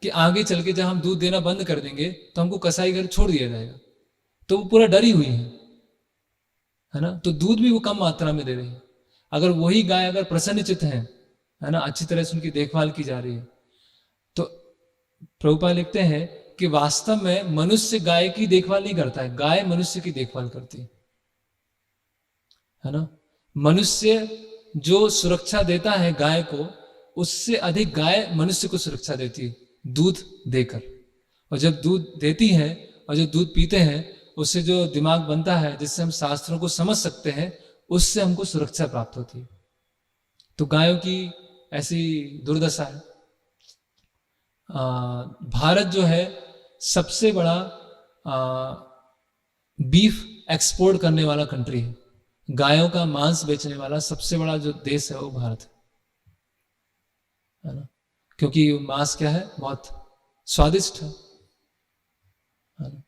कि आगे चल के जब हम दूध देना बंद कर देंगे तो हमको कसाई घर छोड़ दिया जाएगा, तो वो पूरा डरी हुई है ना। तो दूध भी वो कम मात्रा में दे रही है। अगर वही गाय अगर प्रसन्नचित है ना, अच्छी तरह से उनकी देखभाल की जा रही है, तो प्रभुपाद लिखते हैं कि वास्तव में मनुष्य गाय की देखभाल नहीं करता है, गाय मनुष्य की देखभाल करती है ना। मनुष्य जो सुरक्षा देता है गाय को, उससे अधिक गाय मनुष्य को सुरक्षा देती है दूध देकर। और जब दूध देती है और जो दूध पीते हैं, उससे जो दिमाग बनता है, जिससे हम शास्त्रों को समझ सकते हैं, उससे हमको सुरक्षा प्राप्त होती है। तो गायों की ऐसी दुर्दशा है। भारत जो है सबसे बड़ा बीफ एक्सपोर्ट करने वाला कंट्री है, गायों का मांस बेचने वाला सबसे बड़ा जो देश है वो भारत है ना। क्योंकि मांस क्या है, बहुत स्वादिष्ट है ना।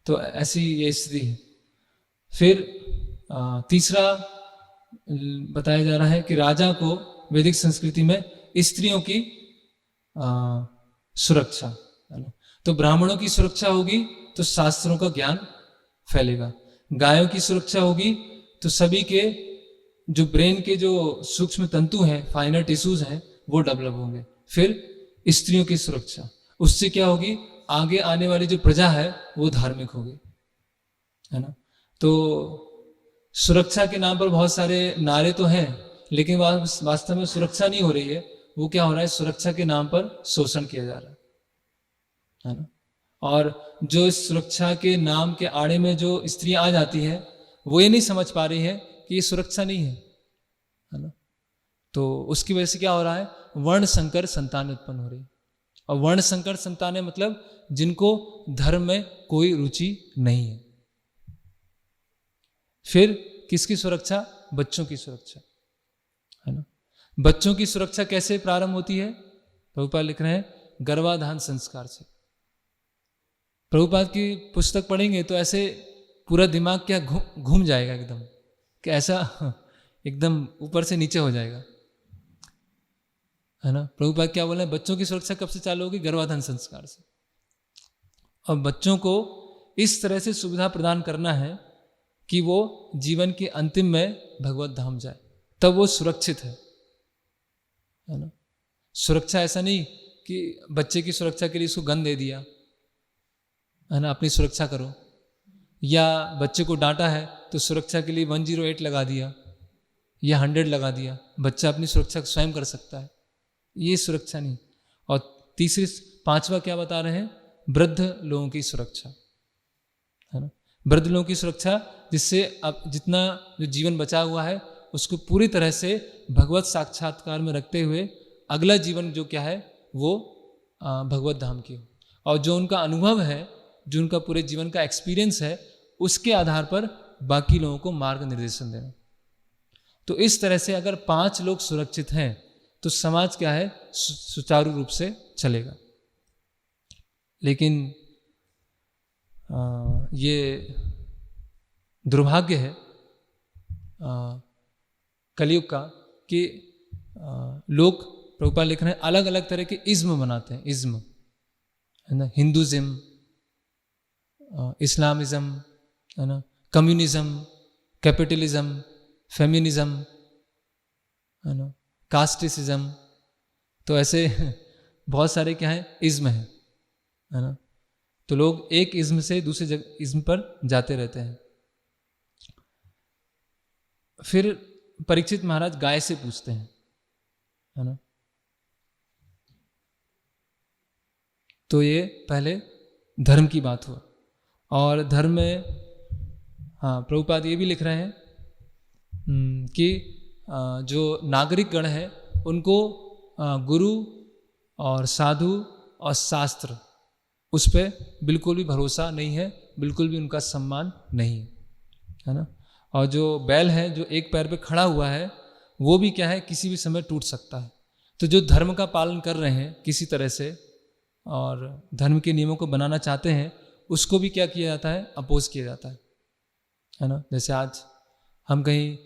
तो ऐसी ये स्थिति है। फिर तीसरा बताया जा रहा है कि राजा को वैदिक संस्कृति में स्त्रियों की सुरक्षा, है ना। तो ब्राह्मणों की सुरक्षा होगी तो शास्त्रों का ज्ञान फैलेगा, गायों की सुरक्षा होगी तो सभी के जो ब्रेन के जो सूक्ष्म तंतु हैं, फाइनर टिश्यूज हैं, वो डेवलप होंगे। फिर स्त्रियों की सुरक्षा, उससे क्या होगी, आगे आने वाली जो प्रजा है वो धार्मिक होगी, है ना। तो सुरक्षा के नाम पर बहुत सारे नारे तो हैं, लेकिन वास्तव में सुरक्षा नहीं हो रही है। वो क्या हो रहा है, सुरक्षा के नाम पर शोषण किया जा रहा है ना। और जो इस सुरक्षा के नाम के आड़े में जो स्त्रियां आ जाती हैं, वो ये नहीं समझ पा रही है कि ये सुरक्षा नहीं है ना। तो उसकी वजह से क्या हो रहा है, वर्ण संकर संतान उत्पन्न हो रही है। और वर्ण संकर संतानें मतलब जिनको धर्म में कोई रुचि नहीं है। फिर किसकी सुरक्षा? बच्चों की सुरक्षा, है ना। बच्चों की सुरक्षा कैसे प्रारंभ होती है? प्रभुपाद लिख रहे हैं गर्भाधान संस्कार से। प्रभुपाद की पुस्तक पढ़ेंगे तो ऐसे पूरा दिमाग क्या घूम जाएगा एकदम, कि ऐसा एकदम ऊपर से नीचे हो जाएगा, है ना। प्रभुपाद क्या बोले? बच्चों की सुरक्षा कब से चालू होगी? गर्भाधान संस्कार से। और बच्चों को इस तरह से सुविधा प्रदान करना है कि वो जीवन के अंतिम में भगवत धाम जाए, तब वो सुरक्षित है ना। सुरक्षा ऐसा नहीं कि बच्चे की सुरक्षा के लिए उसको गन दे दिया, है ना, अपनी सुरक्षा करो, या बच्चे को डांटा है तो सुरक्षा के लिए 108 लगा दिया या 100 लगा दिया। बच्चा अपनी सुरक्षा स्वयं कर सकता है, ये सुरक्षा नहीं। और पांचवा क्या बता रहे हैं? वृद्ध लोगों की सुरक्षा, है ना। वृद्ध लोगों की सुरक्षा, जिससे अब जितना जो जीवन बचा हुआ है उसको पूरी तरह से भगवत साक्षात्कार में रखते हुए अगला जीवन जो क्या है वो भगवत धाम की हो। और जो उनका अनुभव है, जो उनका पूरे जीवन का एक्सपीरियंस है, उसके आधार पर बाकी लोगों को मार्ग निर्देशन देना। तो इस तरह से अगर 5 लोग सुरक्षित हैं तो समाज क्या है? सुचारू रूप से चलेगा। लेकिन ये दुर्भाग्य है कलयुग का कि लोग, प्रभुपाद लिख रहे हैं, अलग अलग तरह के इज्म बनाते हैं। इज्म, है ना, हिंदुइज्म, इस्लामिज्म, है ना, कम्युनिज्म, कैपिटलिज्म, फेमिनिज्म, है ना, कास्टिसिज्म। तो ऐसे बहुत सारे क्या है? इज्म है ना। तो लोग एक इज्म से दूसरे इज्म पर जाते रहते हैं। फिर परीक्षित महाराज गाय से पूछते हैं, है ना। तो ये पहले धर्म की बात हुआ। और धर्म में प्रभुपाद ये भी लिख रहे हैं कि जो नागरिक गण है उनको गुरु और साधु और शास्त्र, उस पर बिल्कुल भी भरोसा नहीं है, बिल्कुल भी उनका सम्मान नहीं है ना। और जो बैल है, जो एक पैर पे खड़ा हुआ है, वो भी क्या है? किसी भी समय टूट सकता है। तो जो धर्म का पालन कर रहे हैं किसी तरह से और धर्म के नियमों को बनाना चाहते हैं, उसको भी क्या किया जाता है? अपोज किया जाता है ना। जैसे आज हम कहीं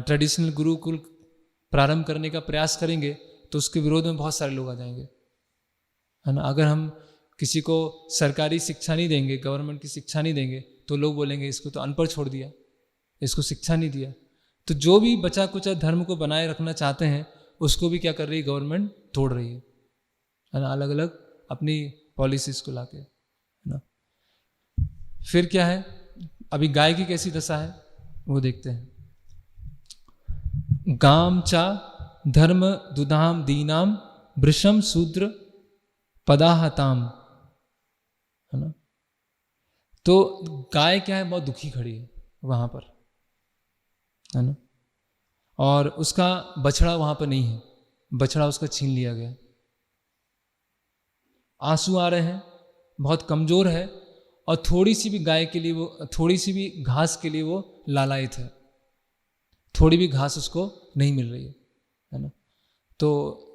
ट्रेडिशनल गुरुकुल प्रारंभ करने का प्रयास करेंगे तो उसके विरोध में बहुत सारे लोग आ जाएंगे, है ना। अगर हम किसी को सरकारी शिक्षा नहीं देंगे, गवर्नमेंट की शिक्षा नहीं देंगे, तो लोग बोलेंगे इसको तो अनपढ़ छोड़ दिया, इसको शिक्षा नहीं दिया। तो जो भी बचा कुचा धर्म को बनाए रखना चाहते हैं उसको भी क्या कर रही है? गवर्नमेंट तोड़ रही है ना, अलग अलग अपनी पॉलिसीज को लाके, है ना। फिर क्या है? अभी गाय की कैसी दशा है वो देखते हैं। गाम चा धर्म दुधाम दीनाम वृषम शूद्र पदाहताम, है ना। तो गाय क्या है? बहुत दुखी खड़ी है वहां पर, है ना। और उसका बछड़ा वहां पर नहीं है, बछड़ा उसका छीन लिया गया। आंसू आ रहे हैं, बहुत कमजोर है, और थोड़ी सी भी गाय के लिए वो, थोड़ी सी भी घास के लिए वो लालायित है, थोड़ी भी घास उसको नहीं मिल रही है ना। तो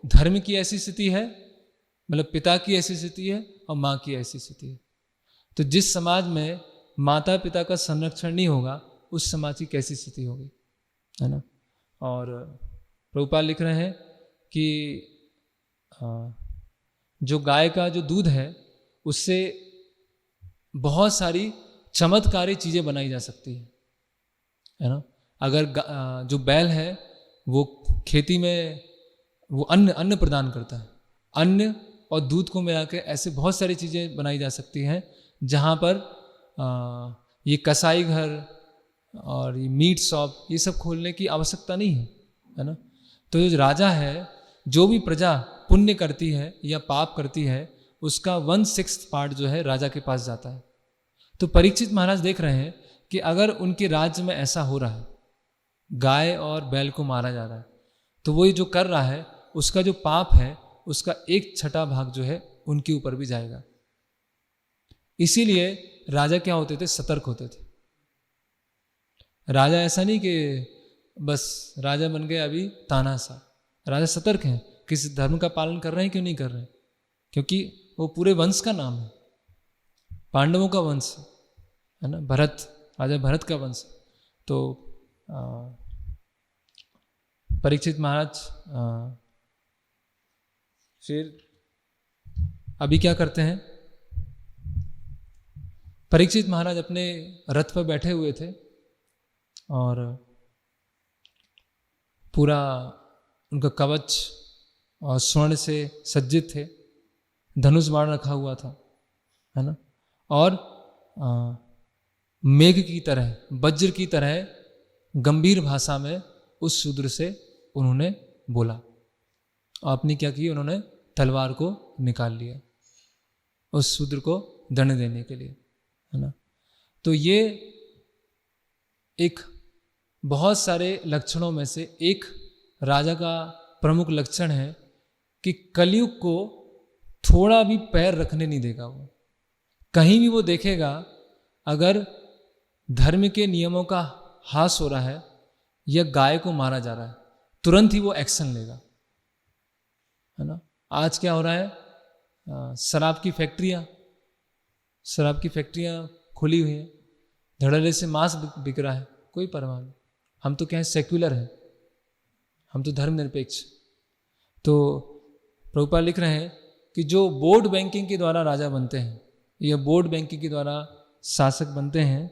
धर्म की ऐसी स्थिति है, मतलब पिता की ऐसी स्थिति है और माँ की ऐसी स्थिति है। तो जिस समाज में माता पिता का संरक्षण नहीं होगा उस समाज की कैसी स्थिति होगी, है ना। और प्रभुपाद लिख रहे हैं कि जो गाय का जो दूध है उससे बहुत सारी चमत्कारी चीज़ें बनाई जा सकती है ना। अगर जो बैल है वो खेती में वो अन्न प्रदान करता है, अन्न और दूध को मिला के ऐसे बहुत सारी चीज़ें बनाई जा सकती हैं जहाँ पर ये कसाई घर और ये मीट शॉप ये सब खोलने की आवश्यकता नहीं है ना। तो जो राजा है, जो भी प्रजा पुण्य करती है या पाप करती है, उसका 1/6 पार्ट जो है राजा के पास जाता है। तो परीक्षित महाराज देख रहे हैं कि अगर उनके राज्य में ऐसा हो रहा है, गाय और बैल को मारा जा रहा है, तो वो ये जो कर रहा है उसका जो पाप है उसका 1/6 भाग जो है उनके ऊपर भी जाएगा। इसीलिए राजा क्या होते थे, सतर्क होते थे। राजा ऐसा नहीं कि बस राजा बन गए अभी तानाशाह, राजा सतर्क हैं, किस धर्म का पालन कर रहे हैं क्यों नहीं कर रहे हैं, क्योंकि वो पूरे वंश का नाम है, पांडवों का वंश है ना, भरत, राजा भरत का वंश। तो परीक्षित महाराज फिर अभी क्या करते हैं, परीक्षित महाराज अपने रथ पर बैठे हुए थे और पूरा उनका कवच और स्वर्ण से सज्जित थे, धनुष बाण रखा हुआ था, है ना, और मेघ की तरह, वज्र की तरह गंभीर भाषा में उस शूद्र से उन्होंने बोला। आपने क्या किया, उन्होंने तलवार को निकाल लिया उस शूद्र को दंड देने के लिए, है ना। तो ये एक बहुत सारे लक्षणों में से एक राजा का प्रमुख लक्षण है कि कलयुग को थोड़ा भी पैर रखने नहीं देगा। वो कहीं भी वो देखेगा अगर धर्म के नियमों का हास हो रहा है या गाय को मारा जा रहा है, तुरंत ही वो एक्शन लेगा, है ना। आज क्या हो रहा है, शराब की फैक्ट्रियाँ खुली हुई हैं, धड़ल्ले से मांस बिक रहा है, कोई परवाह नहीं। हम तो क्या है, सेक्युलर हैं, हम तो धर्मनिरपेक्ष। तो प्रभुपाद लिख रहे हैं कि जो बोर्ड बैंकिंग के द्वारा राजा बनते हैं या बोर्ड बैंकिंग के द्वारा शासक बनते हैं,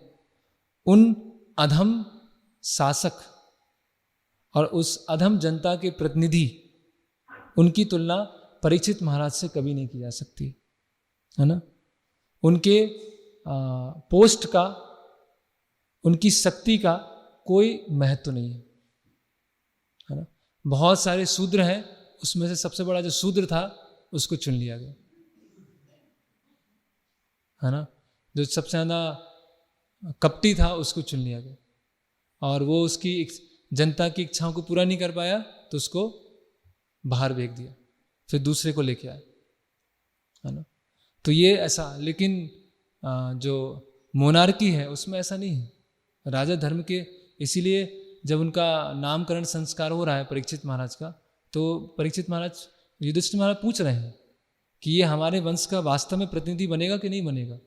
उन अधम शासक और उस अधम जनता के प्रतिनिधि, उनकी तुलना परीक्षित महाराज से कभी नहीं की जा सकती, है ना। उनके पोस्ट का, उनकी शक्ति का कोई महत्व नहीं है ना। बहुत सारे शूद्र हैं, उसमें से सबसे बड़ा जो शूद्र था उसको चुन लिया गया, है ना। जो सबसे ज़्यादा कपटी था उसको चुन लिया गया, और वो उसकी जनता की इच्छाओं को पूरा नहीं कर पाया तो उसको बाहर फेंक दिया, फिर दूसरे को लेके आए, है ना। तो ये ऐसा, लेकिन जो मोनार्की है उसमें ऐसा नहीं है, राजा धर्म के। इसीलिए जब उनका नामकरण संस्कार हो रहा है परीक्षित महाराज का, तो परीक्षित महाराज, युधिष्ठिर महाराज पूछ रहे हैं कि ये हमारे वंश का वास्तव में प्रतिनिधि बनेगा कि नहीं बनेगा,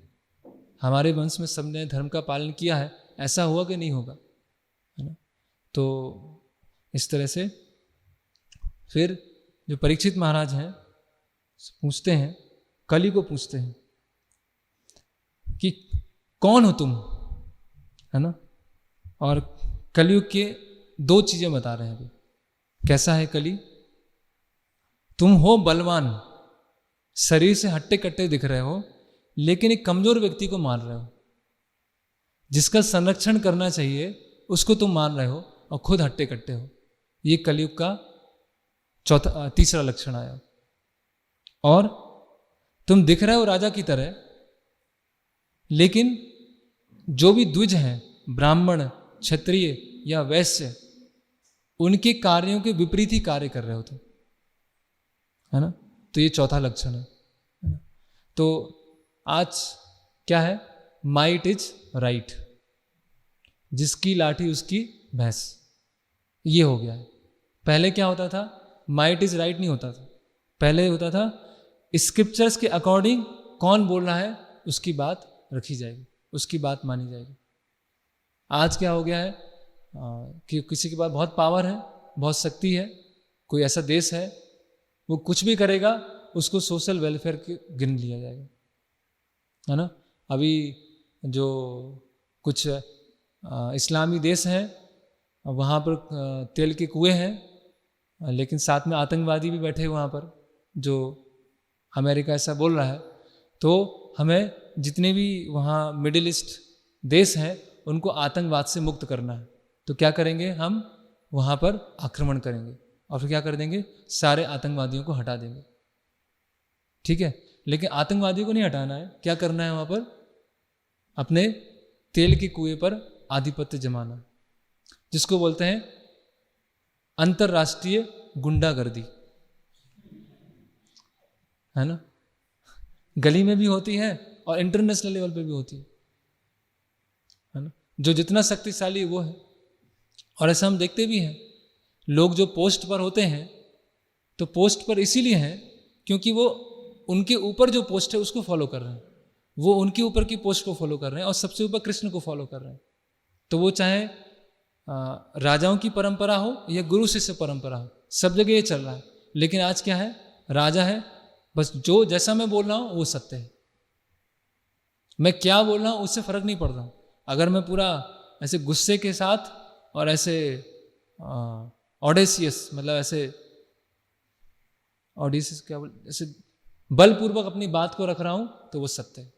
हमारे वंश में सबने धर्म का पालन किया है, ऐसा हुआ कि नहीं होगा, है ना। तो इस तरह से फिर जो परीक्षित महाराज हैं पूछते हैं, कली को पूछते हैं कि कौन हो तुम, है ना। और कलयुग के दो चीजें बता रहे हैं अभी। कैसा है कली, तुम हो बलवान, शरीर से हट्टे कट्टे दिख रहे हो, लेकिन एक कमजोर व्यक्ति को मार रहे हो, जिसका संरक्षण करना चाहिए उसको तुम मार रहे हो और खुद हट्टे कट्टे हो। ये कलयुग का तीसरा लक्षण आया। और तुम दिख रहे हो राजा की तरह, लेकिन जो भी द्विज हैं, ब्राह्मण, क्षत्रिय या वैश्य, उनके कार्यों के विपरीत ही कार्य कर रहे हो तुम, है ना। तो ये चौथा लक्षण है ना। तो आज क्या है, माइट इज राइट, जिसकी लाठी उसकी भैंस, ये हो गया है। पहले क्या होता था, माइट इज राइट नहीं होता था, पहले होता था स्क्रिप्चर्स के अकॉर्डिंग कौन बोल रहा है उसकी बात रखी जाएगी, उसकी बात मानी जाएगी। आज क्या हो गया है कि किसी के पास बहुत पावर है, बहुत शक्ति है, कोई ऐसा देश है, वो कुछ भी करेगा उसको सोशल वेलफेयर के गिन लिया जाएगा, है ना। अभी जो कुछ इस्लामी देश हैं वहाँ पर तेल के कुएं हैं, लेकिन साथ में आतंकवादी भी बैठे वहाँ पर, जो अमेरिका ऐसा बोल रहा है। तो हमें जितने भी वहाँ मिडिल ईस्ट देश हैं उनको आतंकवाद से मुक्त करना है। तो क्या करेंगे, हम वहाँ पर आक्रमण करेंगे और फिर क्या कर देंगे, सारे आतंकवादियों को हटा देंगे, ठीक है। लेकिन आतंकवादियों को नहीं हटाना है, क्या करना है, वहाँ पर अपने तेल के कुएं पर आधिपत्य जमाना, जिसको बोलते हैं अंतरराष्ट्रीय गुंडागर्दी, है ना। गली में भी होती है और इंटरनेशनल लेवल पे भी होती है ना। जो जितना शक्तिशाली वो है। और ऐसा हम देखते भी हैं, लोग जो पोस्ट पर होते हैं तो पोस्ट पर इसीलिए हैं क्योंकि वो उनके ऊपर जो पोस्ट है उसको फॉलो कर रहे हैं, वो उनके ऊपर की पोस्ट को फॉलो कर रहे हैं और सबसे ऊपर कृष्ण को फॉलो कर रहे हैं। तो वो चाहे राजाओं की परंपरा हो या गुरु शिष्य परंपरा हो, सब जगह ये चल रहा है। लेकिन आज क्या है, राजा है, बस जो जैसा मैं बोल रहा हूँ वो सत्य है, मैं क्या बोल रहा हूँ उससे फर्क नहीं पड़ रहा। अगर मैं पूरा ऐसे गुस्से के साथ और ऐसे ऑडेसियस, मतलब ऐसे ऑडेसियस क्या बोल, ऐसे बलपूर्वक अपनी बात को रख रहा हूं तो वो सत्य है,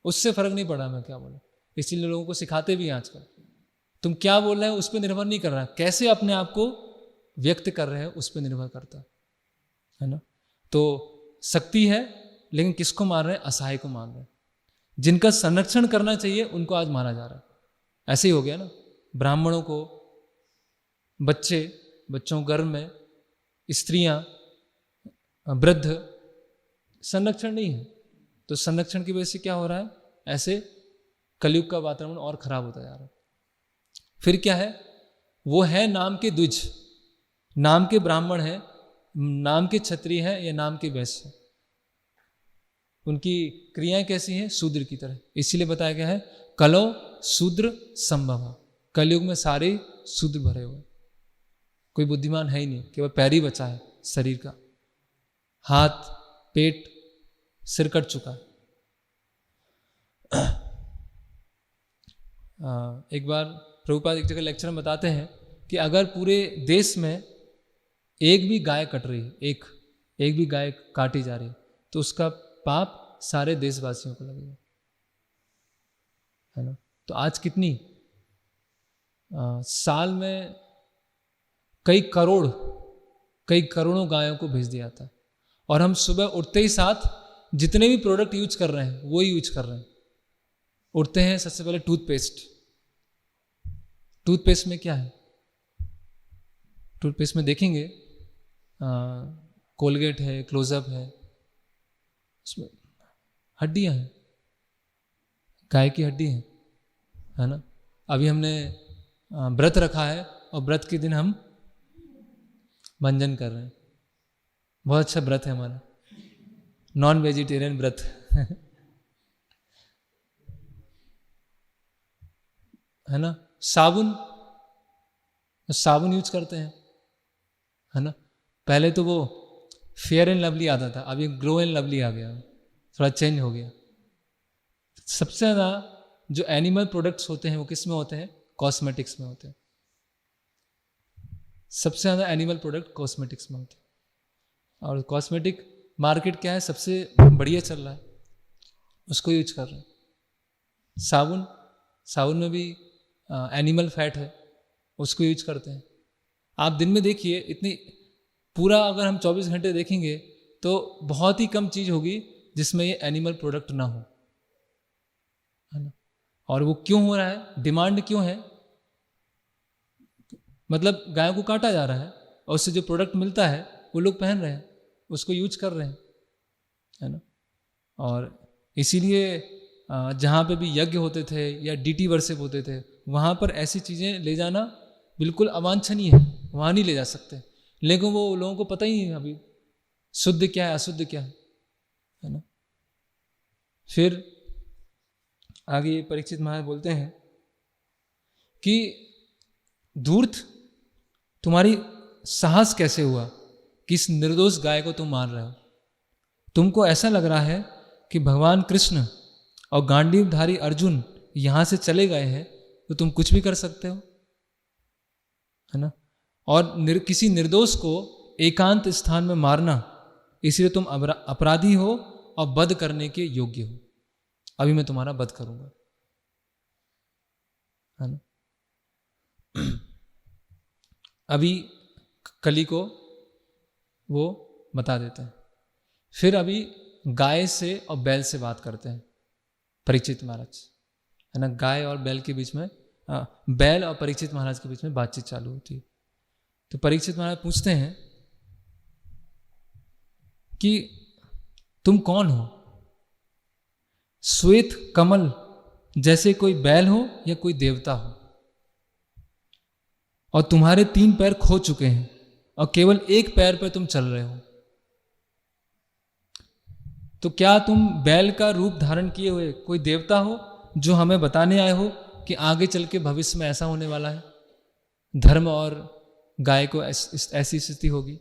उससे फर्क नहीं पड़ा मैं क्या बोला। इसीलिए लोगों को सिखाते भी हैं आजकल, तुम क्या बोल रहे हो उस पर निर्भर नहीं कर रहा, कैसे अपने आप को व्यक्त कर रहे हैं उस पर निर्भर करता है ना। तो शक्ति है, लेकिन किसको मार रहे हैं, असहाय को मार रहे हैं। जिनका संरक्षण करना चाहिए उनको आज मारा जा रहा है। ऐसे ही हो गया ना, ब्राह्मणों को, बच्चों गर्भ में, स्त्रियां, वृद्ध, संरक्षण नहीं है। तो संरक्षण की वजह से क्या हो रहा है, ऐसे कलयुग का वातावरण और खराब होता जा रहा है। फिर क्या है, वो है नाम के द्विज, नाम के ब्राह्मण है, नाम के क्षत्रिय है या नाम के वैश्य है, उनकी क्रियाएं कैसी हैं, शूद्र की तरह। इसीलिए बताया गया है कलो शूद्र संभव। कलयुग में सारे शूद्र भरे हुए, कोई बुद्धिमान है ही नहीं, केवल पैर ही बचा है, शरीर का हाथ पेट सिर कट चुका है। एक बार प्रभुपाद एक जगह लेक्चर में बताते हैं कि अगर पूरे देश में एक भी गाय कट रही है, एक भी गाय काटी जा रही है, तो उसका पाप सारे देशवासियों को लगेगा, है ना। तो आज कितनी साल में कई करोड़ों गायों को भेज दिया था, और हम सुबह उठते ही साथ जितने भी प्रोडक्ट यूज कर रहे हैं वो ही यूज कर रहे हैं। उठते हैं सबसे पहले टूथपेस्ट में क्या है, टूथपेस्ट में देखेंगे कोलगेट है, क्लोजअप है, उसमें हड्डियां हैं, गाय की हड्डी है ना। अभी हमने व्रत रखा है और व्रत के दिन हम मंजन कर रहे हैं, बहुत अच्छा व्रत है हमारा, नॉन वेजिटेरियन व्रत है ना। साबुन यूज करते हैं, है ना। पहले तो वो फेयर एंड लवली आता था, अभी ग्लो एंड लवली आ गया, थोड़ा चेंज हो गया। सबसे ज़्यादा जो एनिमल प्रोडक्ट्स होते हैं वो किस में होते हैं, कॉस्मेटिक्स में होते हैं। सबसे ज़्यादा एनिमल प्रोडक्ट कॉस्मेटिक्स में होते हैं, और कॉस्मेटिक मार्केट क्या है, सबसे बढ़िया चल रहा है, उसको यूज कर रहे हैं। साबुन में भी एनिमल फैट है, उसको यूज करते हैं। आप दिन में देखिए, इतनी पूरा अगर हम 24 घंटे देखेंगे तो बहुत ही कम चीज़ होगी जिसमें ये एनिमल प्रोडक्ट ना हो, है ना। और वो क्यों हो रहा है, डिमांड क्यों है, मतलब गायों को काटा जा रहा है और उससे जो प्रोडक्ट मिलता है वो लोग पहन रहे हैं, उसको यूज कर रहे हैं, है ना। और इसीलिए जहाँ पे भी यज्ञ होते थे या डीटी वर्शिप होते थे, वहाँ पर ऐसी चीज़ें ले जाना बिल्कुल अवांछनीय है, वहाँ नहीं ले जा सकते। लेकिन वो लोगों को पता ही नहीं अभी शुद्ध क्या है अशुद्ध क्या है ना। फिर आगे परीक्षित महाराज बोलते हैं कि धूर्त, तुम्हारी साहस कैसे हुआ कि इस निर्दोष गाय को तुम मार रहे हो। तुमको ऐसा लग रहा है कि भगवान कृष्ण और गांडीवधारी अर्जुन यहाँ से चले गए हैं तो तुम कुछ भी कर सकते हो, है ना। और किसी निर्दोष को एकांत स्थान में मारना, इसलिए तुम अपराधी हो और वध करने के योग्य हो। अभी मैं तुम्हारा वध करूंगा, है ना। अभी कली को वो बता देते हैं। फिर अभी गाय से और बैल से बात करते हैं परीक्षित महाराज, है ना। गाय और बैल के बीच में, बैल और परीक्षित महाराज के बीच में बातचीत चालू होती है। तो परीक्षित महाराज पूछते हैं कि तुम कौन हो, श्वेत कमल जैसे कोई बैल हो या कोई देवता हो, और तुम्हारे 3 पैर खो चुके हैं और केवल 1 पैर पर तुम चल रहे हो, तो क्या तुम बैल का रूप धारण किए हुए कोई देवता हो जो हमें बताने आए हो कि आगे चल के भविष्य में ऐसा होने वाला है, धर्म और गाय को ऐसी स्थिति होगी,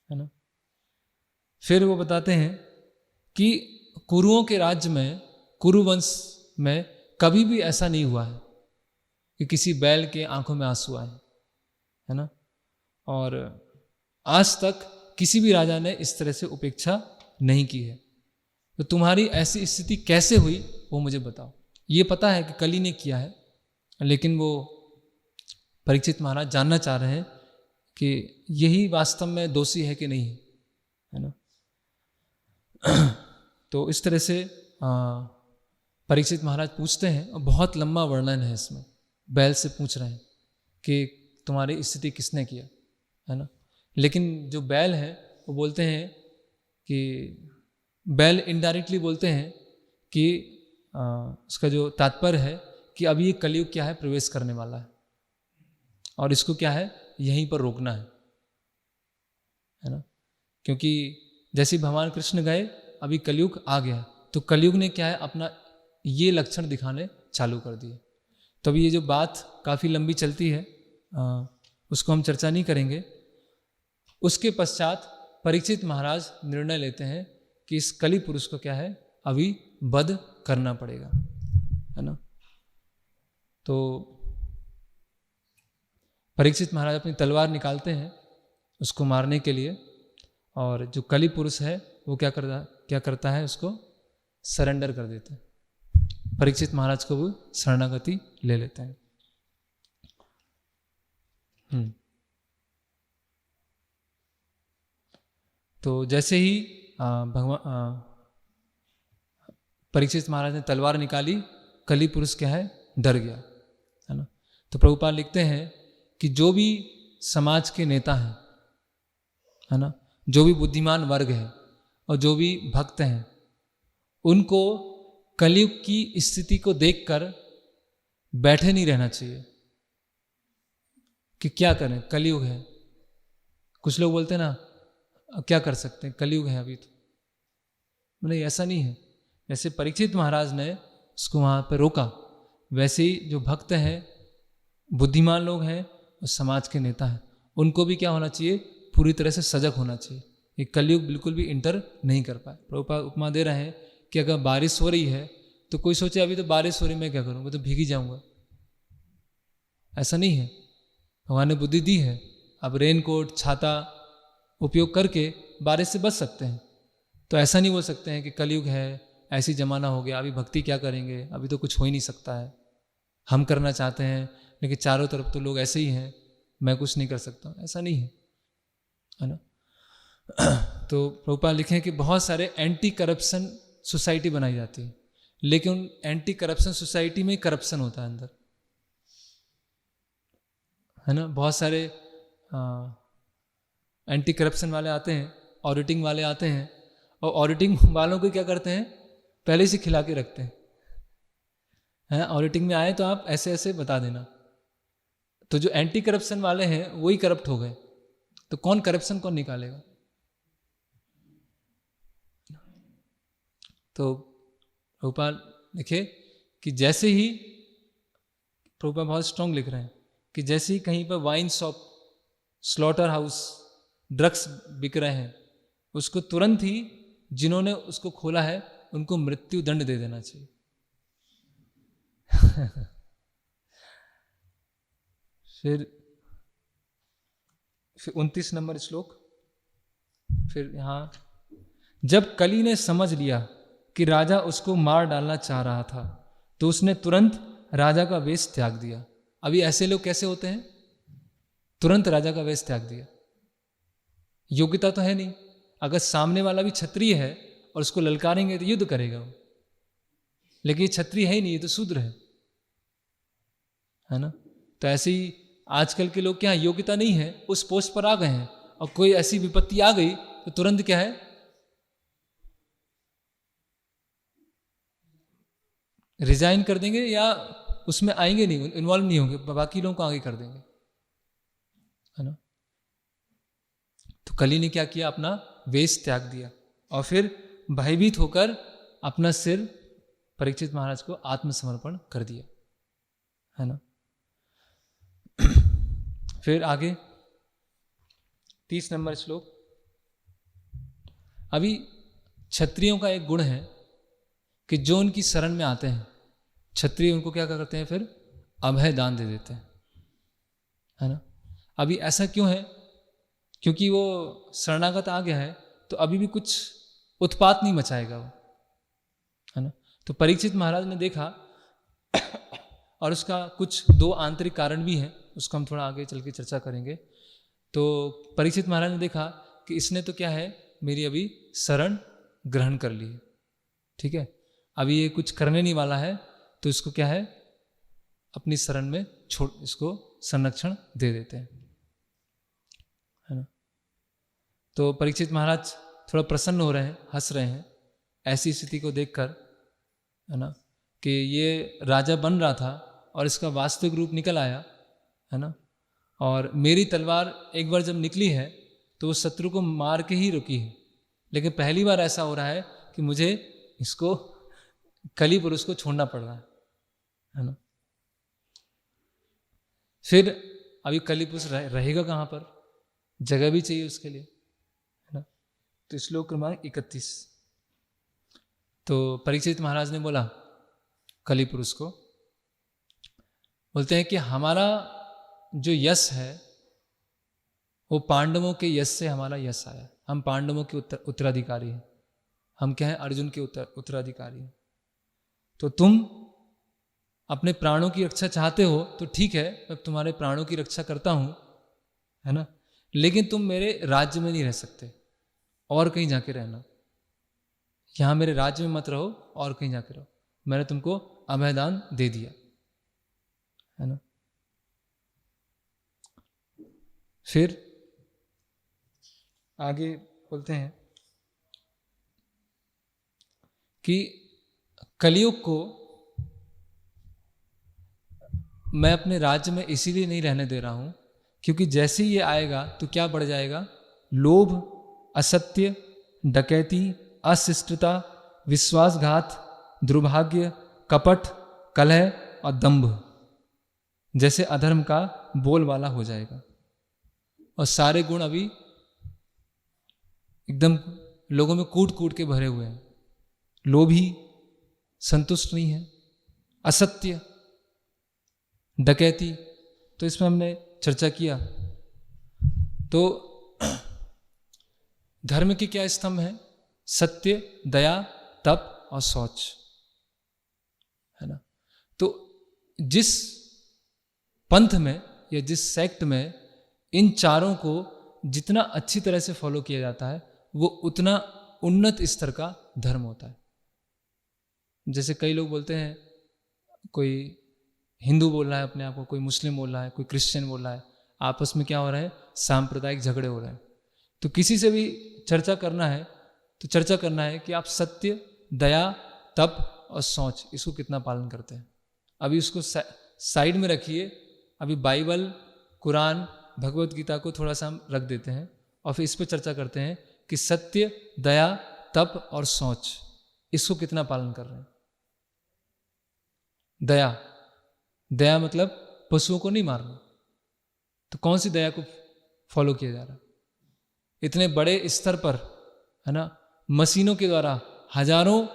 है ना। फिर वो बताते हैं कि कुरुओं के राज्य में, कुरु वंश में कभी भी ऐसा नहीं हुआ है कि किसी बैल के आंखों में आंसू आए, है ना। और आज तक किसी भी राजा ने इस तरह से उपेक्षा नहीं की है। तो तुम्हारी ऐसी स्थिति कैसे हुई वो मुझे बताओ। ये पता है कि कली ने किया है, लेकिन वो परीक्षित महाराज जानना चाह रहे हैं कि यही वास्तव में दोषी है कि नहीं, है ना। तो इस तरह से परीक्षित महाराज पूछते हैं, और बहुत लंबा वर्णन है इसमें। बैल से पूछ रहे हैं कि तुम्हारी स्थिति किसने किया, है ना। लेकिन जो बैल है वो बोलते हैं कि बैल इनडायरेक्टली बोलते हैं कि उसका जो तात्पर्य है कि अभी ये कलयुग क्या है, प्रवेश करने वाला है, और इसको क्या है, यहीं पर रोकना है ना। क्योंकि जैसे भगवान कृष्ण गए, अभी कलयुग आ गया, तो कलयुग ने क्या है, अपना ये लक्षण दिखाने चालू कर दिए। तो अभी ये जो बात काफ़ी लंबी चलती है, उसको हम चर्चा नहीं करेंगे। उसके पश्चात परीक्षित महाराज निर्णय लेते हैं कि इस कली पुरुष को क्या है, अभी वध करना पड़ेगा, है ना। तो परीक्षित महाराज अपनी तलवार निकालते हैं उसको मारने के लिए, और जो कली पुरुष है वो क्या करता है, उसको सरेंडर कर देते हैं। परीक्षित महाराज को वो शरणागति ले लेते हैं। तो जैसे ही भगवान परीक्षित महाराज ने तलवार निकाली, कली पुरुष क्या है, डर गया, है ना। तो प्रभुपाद लिखते हैं कि जो भी समाज के नेता हैं, है ना, जो भी बुद्धिमान वर्ग है और जो भी भक्त हैं, उनको कलयुग की स्थिति को देखकर बैठे नहीं रहना चाहिए कि क्या करें, कलयुग है। कुछ लोग बोलते हैं ना, क्या कर सकते हैं, कलयुग है अभी तो। नहीं, ऐसा नहीं है। जैसे परीक्षित महाराज ने उसको वहाँ पर रोका, वैसे ही जो भक्त हैं, बुद्धिमान लोग हैं और समाज के नेता हैं, उनको भी क्या होना चाहिए, पूरी तरह से सजग होना चाहिए। ये कलयुग बिल्कुल भी इंटर नहीं कर पाए। प्रभुपाद उपमा दे रहे हैं कि अगर बारिश हो रही है तो कोई सोचे अभी तो बारिश हो रही, मैं क्या करूँ, मैं तो भीग ही जाऊँगा। ऐसा नहीं है, भगवान ने बुद्धि दी है। अब रेनकोट, छाता उपयोग करके बारिश से बच सकते हैं। तो ऐसा नहीं बोल सकते हैं कि कलयुग है, ऐसी जमाना हो गया, अभी भक्ति क्या करेंगे, अभी तो कुछ हो ही नहीं सकता है। हम करना चाहते हैं लेकिन चारों तरफ तो लोग ऐसे ही हैं, मैं कुछ नहीं कर सकता। ऐसा नहीं है ना। तो प्रभुपाद लिखे कि बहुत सारे एंटी करप्शन सोसाइटी बनाई जाती है, लेकिन उन एंटी करप्शन सोसाइटी में करप्शन होता है अंदर, है ना। बहुत सारे एंटी करप्शन वाले आते हैं, ऑडिटिंग वाले आते हैं, और ऑडिटिंग वालों को क्या करते हैं, पहले से खिला के रखते हैं। ऑडिटिंग में आए तो आप ऐसे ऐसे बता देना। तो जो एंटी करप्शन वाले हैं वही करप्ट हो गए, तो कौन करप्शन कौन निकालेगा। तो प्रभुपाद लिखे कि जैसे ही, प्रभुपाद बहुत स्ट्रॉन्ग लिख रहे हैं कि जैसे ही कहीं पर wine shop, slaughter house, drugs बिक रहे हैं, उसको तुरंत ही जिन्होंने उसको खोला है उनको मृत्यु दंड दे देना चाहिए। फिर 29 नंबर श्लोक, फिर यहाँ, जब कली ने समझ लिया कि राजा उसको मार डालना चाह रहा था तो उसने तुरंत राजा का वेश त्याग दिया। अभी ऐसे लोग कैसे होते हैं, तुरंत राजा का वेश त्याग दिया। योग्यता तो है नहीं, अगर सामने वाला भी क्षत्रिय है और उसको ललकारेंगे तो युद्ध करेगा वो, लेकिन ये क्षत्रिय है ही नहीं, ये तो शूद्र है ना। तो ऐसे ही आजकल के लोग क्या, योग्यता नहीं है, उस पोस्ट पर आ गए हैं, और कोई ऐसी विपत्ति आ गई तो तुरंत क्या है, रिजाइन कर देंगे या उसमें आएंगे नहीं, इन्वॉल्व नहीं होंगे, बाकी लोगों को आगे कर देंगे, है ना। तो कली ने क्या किया, अपना वेश त्याग दिया और फिर भयभीत होकर अपना सिर परीक्षित महाराज को आत्मसमर्पण कर दिया, है ना। फिर आगे 30 नंबर श्लोक। अभी क्षत्रियों का एक गुण है कि जो उनकी शरण में आते हैं, क्षत्रिय उनको क्या करते हैं, फिर अभय दान दे देते हैं, है ना। अभी ऐसा क्यों है, क्योंकि वो शरणागत आ गया है तो अभी भी कुछ उत्पात नहीं मचाएगा वो, है ना। तो परीक्षित महाराज ने देखा और उसका कुछ 2 आंतरिक कारण भी हैं, उसको हम थोड़ा आगे चल के चर्चा करेंगे। तो परीक्षित महाराज ने देखा कि इसने तो क्या है, मेरी अभी शरण ग्रहण कर ली है, ठीक है, अभी ये कुछ करने नहीं वाला है, तो इसको क्या है, अपनी शरण में छोड़, इसको संरक्षण दे देते हैं, है ना। तो परीक्षित महाराज थोड़ा प्रसन्न हो रहे हैं, हंस रहे हैं ऐसी स्थिति को देखकर, है ना, कि ये राजा बन रहा था और इसका वास्तविक रूप निकल आया, है ना। और मेरी तलवार एक बार जब निकली है तो वो शत्रु को मार के ही रुकी है, लेकिन पहली बार ऐसा हो रहा है कि मुझे इसको कली पुरुष को छोड़ना पड़ रहा है ना। फिर अभी कली पुरुष रहेगा कहाँ पर, जगह भी चाहिए उसके लिए, है ना। तो श्लोक क्रमांक 31। तो परीक्षित महाराज ने बोला कली पुरुष को, बोलते हैं कि हमारा जो यश है वो पांडवों के यश से हमारा यश आया, हम पांडवों के उत्तराधिकारी हैं, हम क्या हैं, अर्जुन के उत्तराधिकारी हैं। तो तुम अपने प्राणों की रक्षा चाहते हो तो ठीक है, मैं तुम्हारे प्राणों की रक्षा करता हूं, है ना, लेकिन तुम मेरे राज्य में नहीं रह सकते, और कहीं जाके रहना, यहां मेरे राज्य में मत रहो, और कहीं जाके रहो, मैंने तुमको अभयदान दे दिया, है ना। फिर आगे बोलते हैं कि कलियुग को मैं अपने राज्य में इसीलिए नहीं रहने दे रहा हूं क्योंकि जैसे ही ये आएगा तो क्या बढ़ जाएगा, लोभ, असत्य, डकैती, अशिष्टता, विश्वासघात, दुर्भाग्य, कपट, कलह और दंभ जैसे अधर्म का बोलबाला हो जाएगा। और सारे गुण अभी एकदम लोगों में कूट कूट के भरे हुए हैं। लोभी, संतुष्ट नहीं है, असत्य, डकैती, तो इसमें हमने चर्चा किया। तो धर्म के क्या स्तंभ हैं? सत्य, दया, तप और शौच, है ना। तो जिस पंथ में या जिस सेक्ट में इन चारों को जितना अच्छी तरह से फॉलो किया जाता है वो उतना उन्नत स्तर का धर्म होता है। जैसे कई लोग बोलते हैं, कोई हिंदू बोल रहा है अपने आप को, कोई मुस्लिम बोल रहा है, कोई क्रिश्चियन बोल रहा है, आपस में क्या हो रहा है, सांप्रदायिक झगड़े हो रहे हैं। तो किसी से भी चर्चा करना है तो चर्चा करना है कि आप सत्य, दया, तप और शौच इसको कितना पालन करते हैं। अभी उसको साइड में रखिए, अभी बाइबल, कुरान, भगवत गीता को थोड़ा सा हम रख देते हैं और फिर इस पर चर्चा करते हैं कि सत्य, दया, तप और शौच इसको कितना पालन कर रहे हैं। दया, दया मतलब पशुओं को नहीं मारना, तो कौन सी दया को फॉलो किया जा रहा है? इतने बड़े स्तर पर, है ना, मशीनों के द्वारा हजारों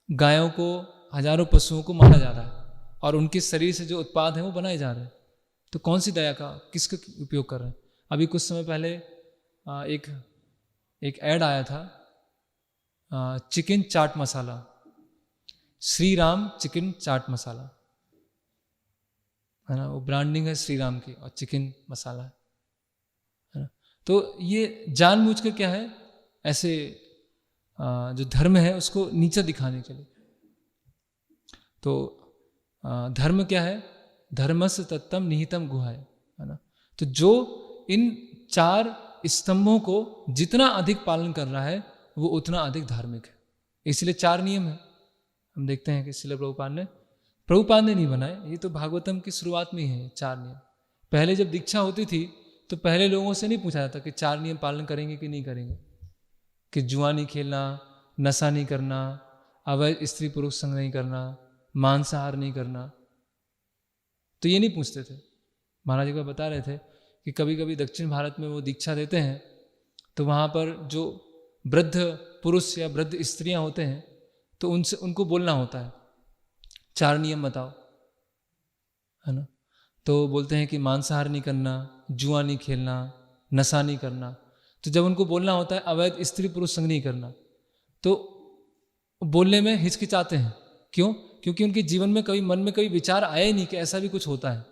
गायों को, हजारों पशुओं को मारा जा रहा है और उनके शरीर से जो उत्पाद हैं वो बनाए जा रहे हैं। तो कौन सी दया का, किसका उपयोग कर रहे हैं? अभी कुछ समय पहले एक ऐड आया था, चिकन चाट मसाला, श्री राम चिकन चाट मसाला, है ना, वो ब्रांडिंग है श्री राम की और चिकन मसाला है ना। तो ये जानबूझ के क्या है, ऐसे जो धर्म है उसको नीचा दिखाने के लिए। तो धर्म क्या है? धर्मस्य तत्तम निहितम गुहाय, है ना। तो जो इन 4 स्तंभों को जितना अधिक पालन कर रहा है वो उतना अधिक धार्मिक है। इसलिए 4 नियम है, हम देखते हैं कि श्रील प्रभुपाद ने नहीं बनाए, ये तो भागवतम की शुरुआत में ही है 4 नियम। पहले जब दीक्षा होती थी तो पहले लोगों से नहीं पूछा जाता कि 4 नियम पालन करेंगे कि नहीं करेंगे, कि जुआ नहीं खेलना, नशा नहीं करना, अवैध स्त्री पुरुष संग नहीं करना, मांसाहार नहीं करना, तो ये नहीं पूछते थे। महाराज जी को बता रहे थे कि कभी कभी दक्षिण भारत में वो दीक्षा देते हैं तो वहाँ पर जो वृद्ध पुरुष या वृद्ध स्त्रियाँ होते हैं तो उनसे उनको बोलना होता है 4 नियम बताओ, है ना। तो बोलते हैं कि मांसाहार नहीं करना, जुआ नहीं खेलना, नशा नहीं करना। तो जब उनको बोलना होता है अवैध स्त्री पुरुष संग नहीं करना, तो बोलने में हिचकिचाते हैं। क्यों? क्योंकि उनके जीवन में कभी मन में कभी विचार आया ही नहीं कि ऐसा भी कुछ होता है।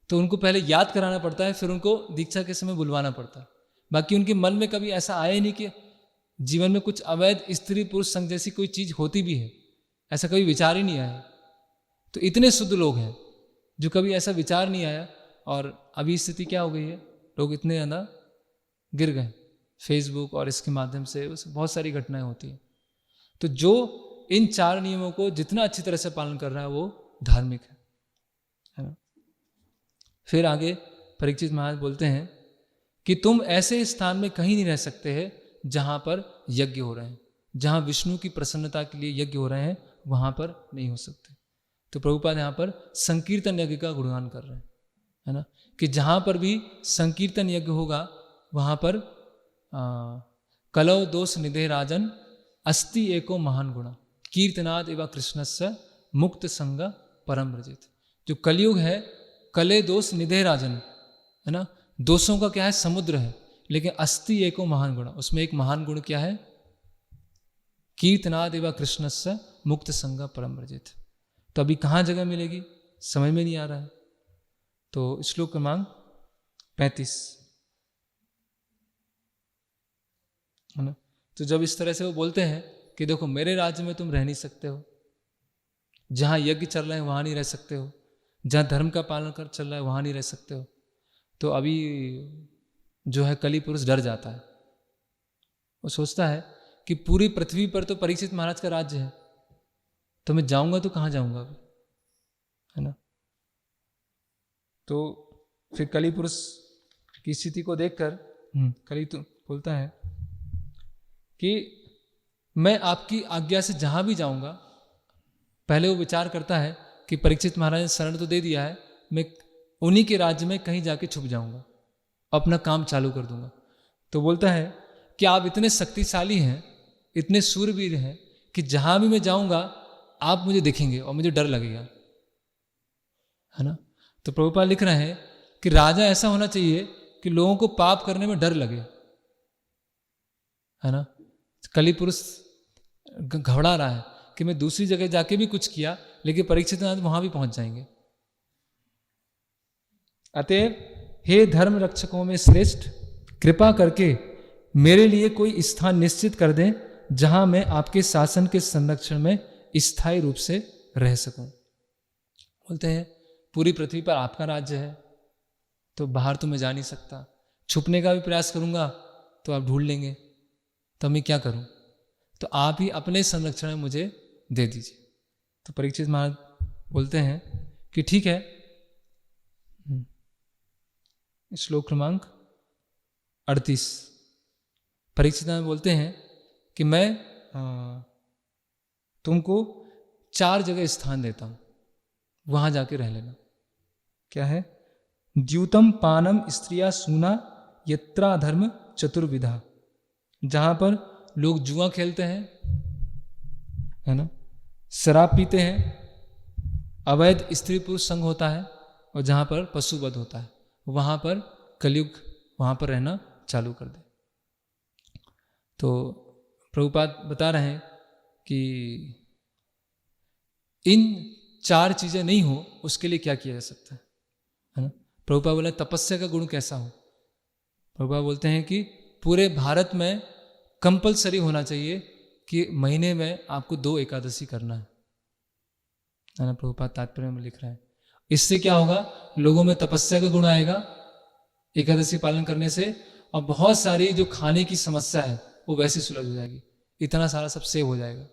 तो उनको पहले याद कराना पड़ता है, फिर उनको दीक्षा के समय बुलवाना पड़ता है। बाकी उनके मन में कभी ऐसा आया ही नहीं कि जीवन में कुछ अवैध स्त्री पुरुष संग जैसी कोई चीज होती भी है, ऐसा कभी विचार ही नहीं आया। तो इतने शुद्ध लोग हैं जो कभी ऐसा विचार नहीं आया, और अभी स्थिति क्या हो गई है, लोग इतने ज़्यादा गिर गए फेसबुक और इसके माध्यम से बहुत सारी घटनाएं होती हैं। तो जो इन 4 नियमों को जितना अच्छी तरह से पालन कर रहा है वो धार्मिक है ना। फिर आगे परीक्षित महाराज बोलते हैं कि तुम ऐसे स्थान में कहीं नहीं रह सकते हैं जहां पर यज्ञ हो रहे हैं, जहां विष्णु की प्रसन्नता के लिए यज्ञ हो रहे हैं वहां पर नहीं हो सकते। तो प्रभुपाद यहाँ पर संकीर्तन यज्ञ का गुणगान कर रहे हैं, है ना, कि जहां पर भी संकीर्तन यज्ञ होगा वहां पर कलौ दोष निधे राजन अस्ति एको महान गुणा कीर्तनाद एवं कृष्णस्य मुक्त संग परम व्रजित। जो कलयुग है, कले दोष निधे राजन, है ना, दोषों का क्या है, समुद्र है, लेकिन अस्ति एको महान गुणा, उसमें एक महान गुण क्या है, कीर्तनाद एवं कृष्णस्य मुक्त संग परम व्रजित। तो अभी कहाँ जगह मिलेगी समझ में नहीं आ रहा है। तो श्लोक क्रमांक 35, है ना। तो जब इस तरह से वो बोलते हैं कि देखो मेरे राज्य में तुम रह नहीं सकते हो, जहाँ यज्ञ चल रहे हैं वहाँ नहीं रह सकते हो, जहाँ धर्म का पालन कर चल रहा है वहाँ नहीं रह सकते हो, तो अभी जो है कली पुरुष डर जाता है। वो सोचता है कि पूरी पृथ्वी पर तो परीक्षित महाराज का राज्य है, तो मैं जाऊंगा तो कहाँ जाऊंगा अभी, है ना। तो फिर कली पुरुष की स्थिति को देखकर कली तो बोलता है कि मैं आपकी आज्ञा से जहां भी जाऊंगा, पहले वो विचार करता है कि परीक्षित महाराज ने शरण तो दे दिया है, मैं उन्हीं के राज्य में कहीं जाके छुप जाऊंगा, अपना काम चालू कर दूंगा। तो बोलता है कि आप इतने शक्तिशाली हैं, इतने सूरवीर हैं कि जहां भी मैं जाऊंगा आप मुझे देखेंगे और मुझे डर लगेगा, है ना। तो प्रभुपाद लिख रहे हैं कि राजा ऐसा होना चाहिए कि लोगों को पाप करने में डर लगे, है ना। कली पुरुष घबरा रहा है कि मैं दूसरी जगह जाके भी कुछ किया लेकिन परीक्षित वहां भी पहुंच जाएंगे। अतएव हे धर्म रक्षकों में श्रेष्ठ, कृपा करके मेरे लिए कोई स्थान निश्चित कर दें जहां मैं आपके शासन के संरक्षण में स्थायी रूप से रह सकूं। बोलते हैं पूरी पृथ्वी पर आपका राज्य है, तो बाहर तो मैं जा नहीं सकता, छुपने का भी प्रयास करूंगा तो आप ढूंढ लेंगे, तो मैं क्या करूं, तो आप ही अपने संरक्षण में मुझे दे दीजिए। तो परीक्षित महाराज बोलते हैं कि ठीक है। श्लोक क्रमांक 38, परीक्षित महाराज बोलते हैं कि मैं तुमको 4 जगह स्थान देता हूं, वहां जाके रह लेना। क्या है, द्यूतम पानम स्त्रिया सूना यत्रा धर्म चतुर्विधा, जहां पर लोग जुआ खेलते हैं, है ना, शराब पीते हैं, अवैध स्त्री पुरुष संग होता है, और जहां पर पशुवध होता है, वहां पर कलयुग वहां पर रहना चालू कर दे। तो प्रभुपाद बता रहे हैं कि इन 4 चीजें नहीं हो उसके लिए क्या किया जा सकता है ना। प्रभुपाद बोले तपस्या का गुण कैसा हो। प्रभुपाद बोलते हैं कि पूरे भारत में कंपलसरी होना चाहिए कि महीने में आपको 2 एकादशी करना है ना। प्रभुपाद तात्पर्य में लिख रहे हैं, इससे क्या होगा, लोगों में तपस्या का गुण आएगा एकादशी पालन करने से, और बहुत सारी जो खाने की समस्या है वो वैसे सुलझ हो जाएगी, इतना सारा सब सेव हो जाएगा।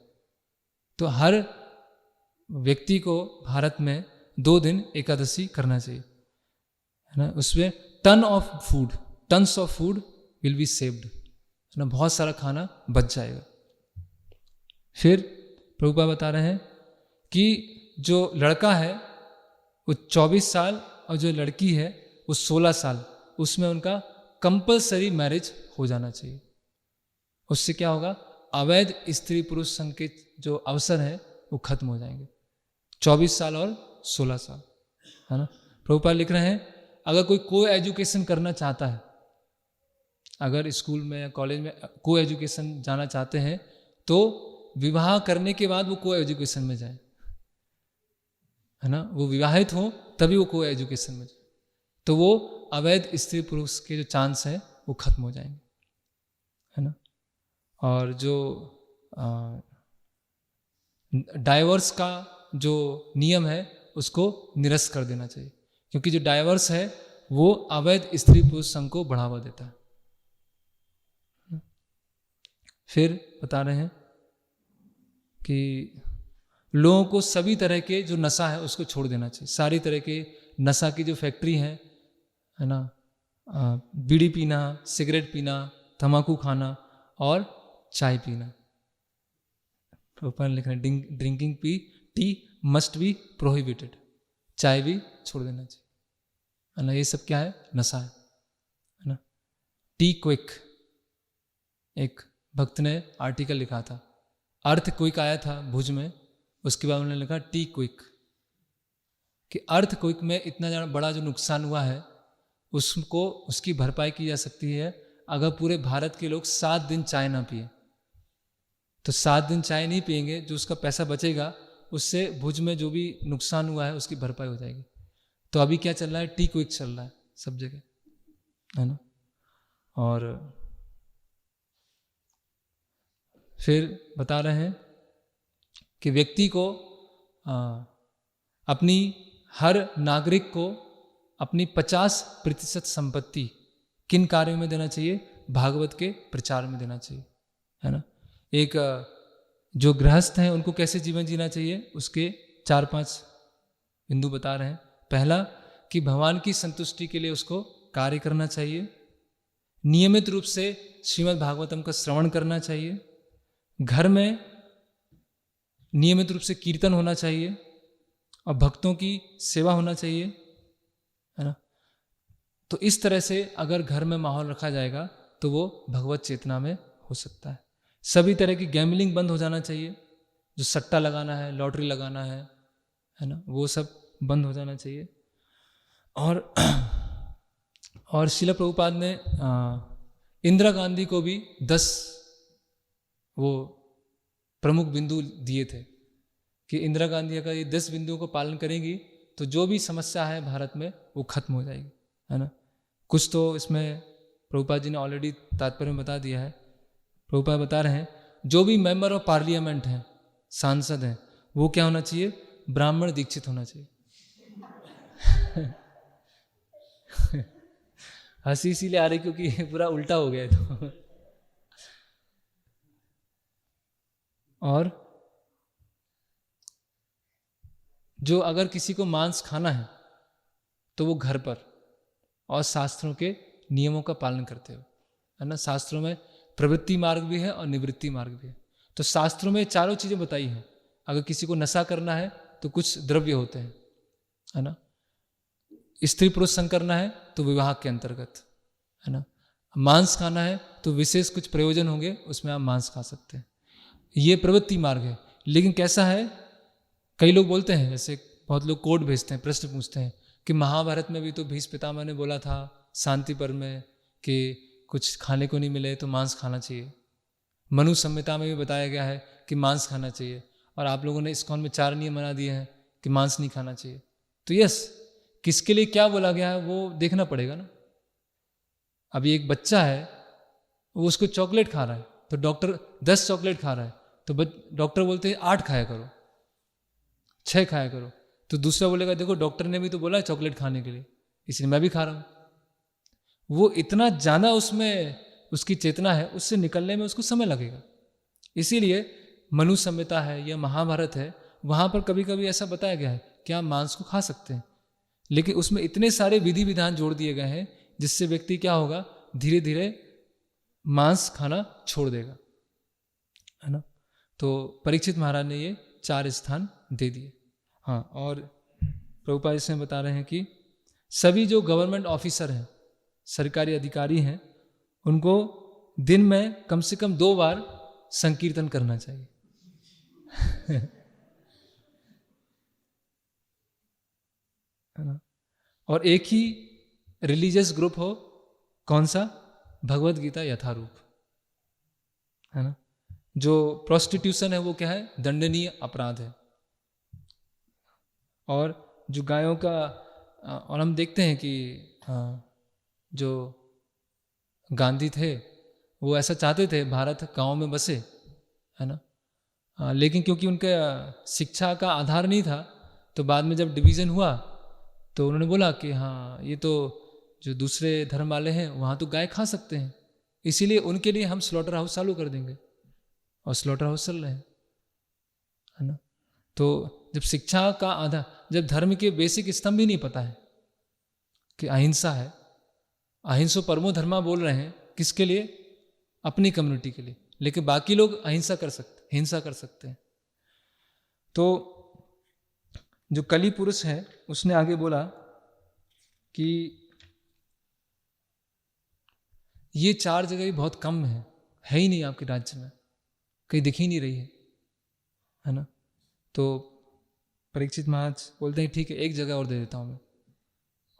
तो हर व्यक्ति को भारत में 2 दिन एकादशी करना चाहिए, है ना। उसमें tons of food will be saved, है ना, बहुत सारा खाना बच जाएगा। फिर प्रभुपाद बता रहे हैं कि जो लड़का है वो 24 साल और जो लड़की है वो 16 साल, उसमें उनका कंपलसरी मैरिज हो जाना चाहिए। उससे क्या होगा, अवैध स्त्री पुरुष संघ के जो अवसर है वो खत्म हो जाएंगे। 24 साल और 16 साल, है ना। प्रभुपाद लिख रहे हैं अगर कोई को एजुकेशन करना चाहता है, अगर स्कूल में या कॉलेज में को एजुकेशन जाना चाहते हैं तो विवाह करने के बाद वो को एजुकेशन में जाए, है ना। वो विवाहित हो तभी वो को एजुकेशन में जाए, तो वो अवैध स्त्री पुरुष के जो चांस है वो खत्म हो जाएंगे, है ना। और जो डाइवर्स का जो नियम है उसको निरस्त कर देना चाहिए, क्योंकि जो डाइवर्स है वो अवैध स्त्री पुरुष संघ को बढ़ावा देता है। फिर बता रहे हैं कि लोगों को सभी तरह के जो नशा है उसको छोड़ देना चाहिए। सारी तरह के नशा की जो फैक्ट्री है ना, बीड़ी पीना, सिगरेट पीना, तंबाकू खाना और चाय पीना। ऊपर लिख रहे हैं drinking tea must be prohibited, चाय भी छोड़ देना चाहिए, है ना। ये सब क्या है, नशा है ना। टी क्विक, एक भक्त ने आर्टिकल लिखा था, अर्थ क्विक आया था भुज में, उसके बाद उन्होंने लिखा टी क्विक, कि अर्थ क्विक में इतना बड़ा जो नुकसान हुआ है उसको उसकी भरपाई की जा सकती है अगर पूरे भारत के लोग 7 दिन चाय ना पिए। तो 7 दिन चाय नहीं पिएंगे, जो उसका पैसा बचेगा उससे भुज में जो भी नुकसान हुआ है उसकी भरपाई हो जाएगी। तो अभी क्या चल रहा है, टी क्विक चल रहा है सब जगह, है ना। और फिर बता रहे हैं कि व्यक्ति को अपनी हर नागरिक को अपनी 50% संपत्ति किन कार्यों में देना चाहिए, भागवत के प्रचार में देना चाहिए, है ना। एक जो गृहस्थ हैं उनको कैसे जीवन जीना चाहिए, उसके 4-5 बिंदु बता रहे हैं। पहला कि भगवान की संतुष्टि के लिए उसको कार्य करना चाहिए, नियमित रूप से श्रीमद् भागवतम का श्रवण करना चाहिए, घर में नियमित रूप से कीर्तन होना चाहिए और भक्तों की सेवा होना चाहिए, है ना। तो इस तरह से अगर घर में माहौल रखा जाएगा तो वो भगवत चेतना में हो सकता है। सभी तरह की गैम्बलिंग बंद हो जाना चाहिए, जो सट्टा लगाना है, लॉटरी लगाना है ना, वो सब बंद हो जाना चाहिए। और शिला प्रभुपाद ने इंदिरा गांधी को भी 10 वो प्रमुख बिंदु दिए थे कि इंदिरा गांधी अगर ये 10 बिंदुओं को पालन करेंगी तो जो भी समस्या है भारत में वो खत्म हो जाएगी, है ना। कुछ तो इसमें प्रभुपाद जी ने ऑलरेडी तात्पर्य में बता दिया है। प्रभुपाद बता रहे हैं जो भी मेंबर ऑफ पार्लियामेंट हैं, सांसद हैं, वो क्या होना चाहिए, ब्राह्मण दीक्षित होना चाहिए। हंसी इसीलिए आ रही क्योंकि पूरा उल्टा हो गया है तो। और जो अगर किसी को मांस खाना है तो वो घर पर और शास्त्रों के नियमों का पालन करते हो, है ना। शास्त्रों में प्रवृत्ति मार्ग भी है और निवृत्ति मार्ग भी है। तो शास्त्रों में चारों चीजें बताई हैं। अगर किसी को नशा करना है तो कुछ द्रव्य होते हैं, है ना। स्त्री पुरुष संग करना है तो विवाह के अंतर्गत, है ना। मांस खाना है तो विशेष कुछ प्रयोजन होंगे, उसमें आप मांस खा सकते हैं। ये प्रवृत्ति मार्ग है। लेकिन कैसा है, कई लोग बोलते हैं, जैसे बहुत लोग कोड भेजते हैं, प्रश्न पूछते हैं कि महाभारत में भी तो भीष्म पितामह ने बोला था शांति पर्व में कि कुछ खाने को नहीं मिले तो मांस खाना चाहिए। मनु संहिता में भी बताया गया है कि मांस खाना चाहिए, और आप लोगों ने इस्कॉन में 4 नियम बना दिए हैं कि मांस नहीं खाना चाहिए। तो यस, किसके लिए क्या बोला गया है वो देखना पड़ेगा ना। अभी एक बच्चा है, वो उसको चॉकलेट खा रहा है तो डॉक्टर 10 चॉकलेट खा रहा है तो डॉक्टर बोलते हैं 8 खाया करो, 6 खाया करो। तो दूसरा बोलेगा देखो डॉक्टर ने भी तो बोला है चॉकलेट खाने के लिए, इसलिए मैं भी खा रहा हूँ। वो इतना ज़्यादा उसमें उसकी चेतना है, उससे निकलने में उसको समय लगेगा। इसीलिए मनु संहिता है या महाभारत है, वहाँ पर कभी कभी ऐसा बताया गया है कि आप मांस को खा सकते हैं, लेकिन उसमें इतने सारे विधि विधान जोड़ दिए गए हैं जिससे व्यक्ति क्या होगा, धीरे धीरे मांस खाना छोड़ देगा, है ना। तो परीक्षित महाराज ने ये 4 स्थान दे दिए। हाँ, और प्रभुपाद इसमें बता रहे हैं कि सभी जो गवर्नमेंट ऑफिसर हैं, सरकारी अधिकारी हैं, उनको दिन में कम से कम 2 बार संकीर्तन करना चाहिए। है ना। और एक ही रिलीजियस ग्रुप हो, कौन सा, भगवत गीता यथारूप, है ना। जो प्रोस्टिट्यूशन है वो क्या है, दंडनीय अपराध है। और जो गायों का, और हम देखते हैं कि जो गांधी थे वो ऐसा चाहते थे भारत गांव में बसे, है ना। लेकिन क्योंकि उनका शिक्षा का आधार नहीं था, तो बाद में जब डिवीज़न हुआ तो उन्होंने बोला कि हाँ, ये तो जो दूसरे धर्म वाले हैं वहाँ तो गाय खा सकते हैं, इसीलिए उनके लिए हम स्लॉटर हाउस चालू कर देंगे, और स्लॉटर हाउस चल रहे हैं, है ना। तो जब शिक्षा का आधार, जब धर्म के बेसिक स्तंभ ही नहीं पता है कि अहिंसा है, अहिंसो परमो धर्मा बोल रहे हैं, किसके लिए, अपनी कम्युनिटी के लिए, लेकिन बाकी लोग अहिंसा कर सकते, हिंसा कर सकते हैं। तो जो कली पुरुष है उसने आगे बोला कि ये 4 जगह भी बहुत कम है ही नहीं आपके राज्य में, कहीं दिख ही नहीं रही है ना। तो परीक्षित महाराज बोलते हैं ठीक है, एक जगह और दे देता हूं मैं,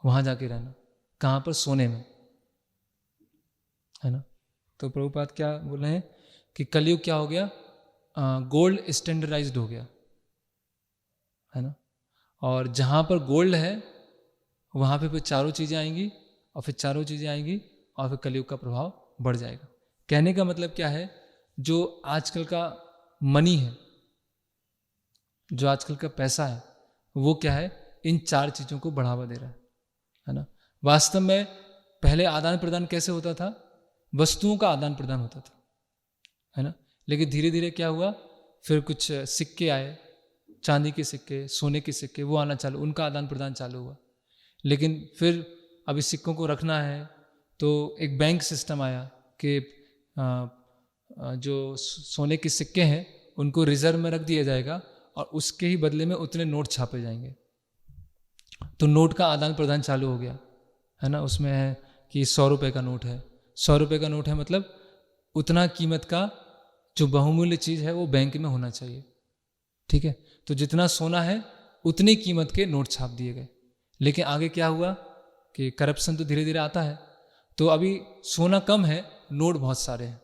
वहां जाके रहना। कहाँ पर, सोने में, है ना। तो प्रभुपाद क्या बोल रहे हैं कि कलयुग क्या हो गया, गोल्ड स्टैंडर्डाइज्ड हो गया, है ना। और जहाँ पर गोल्ड है वहाँ पे फिर 4 चीज़ें आएंगी, और फिर 4 चीज़ें आएंगी, और फिर कलयुग का प्रभाव बढ़ जाएगा। कहने का मतलब क्या है, जो आजकल का मनी है, जो आजकल का पैसा है, वो क्या है, इन 4 चीज़ों को बढ़ावा दे रहा है ना। वास्तव में पहले आदान प्रदान कैसे होता था, वस्तुओं का आदान प्रदान होता था, है ना। लेकिन धीरे धीरे क्या हुआ, फिर कुछ सिक्के आए, चांदी के सिक्के, सोने के सिक्के, वो आना चालू, उनका आदान प्रदान चालू हुआ। लेकिन फिर अभी सिक्कों को रखना है तो एक बैंक सिस्टम आया कि जो सोने के सिक्के हैं उनको रिजर्व में रख दिया जाएगा, और उसके ही बदले में उतने नोट छापे जाएंगे। तो नोट का आदान प्रदान चालू हो गया, है ना। उसमें है कि 100 रुपये का नोट है, 100 रुपये का नोट है, मतलब उतना कीमत का जो बहुमूल्य चीज़ है वो बैंक में होना चाहिए, ठीक है। तो जितना सोना है उतनी कीमत के नोट छाप दिए गए। लेकिन आगे क्या हुआ कि करप्शन तो धीरे धीरे आता है, तो अभी सोना कम है, नोट बहुत सारे हैं,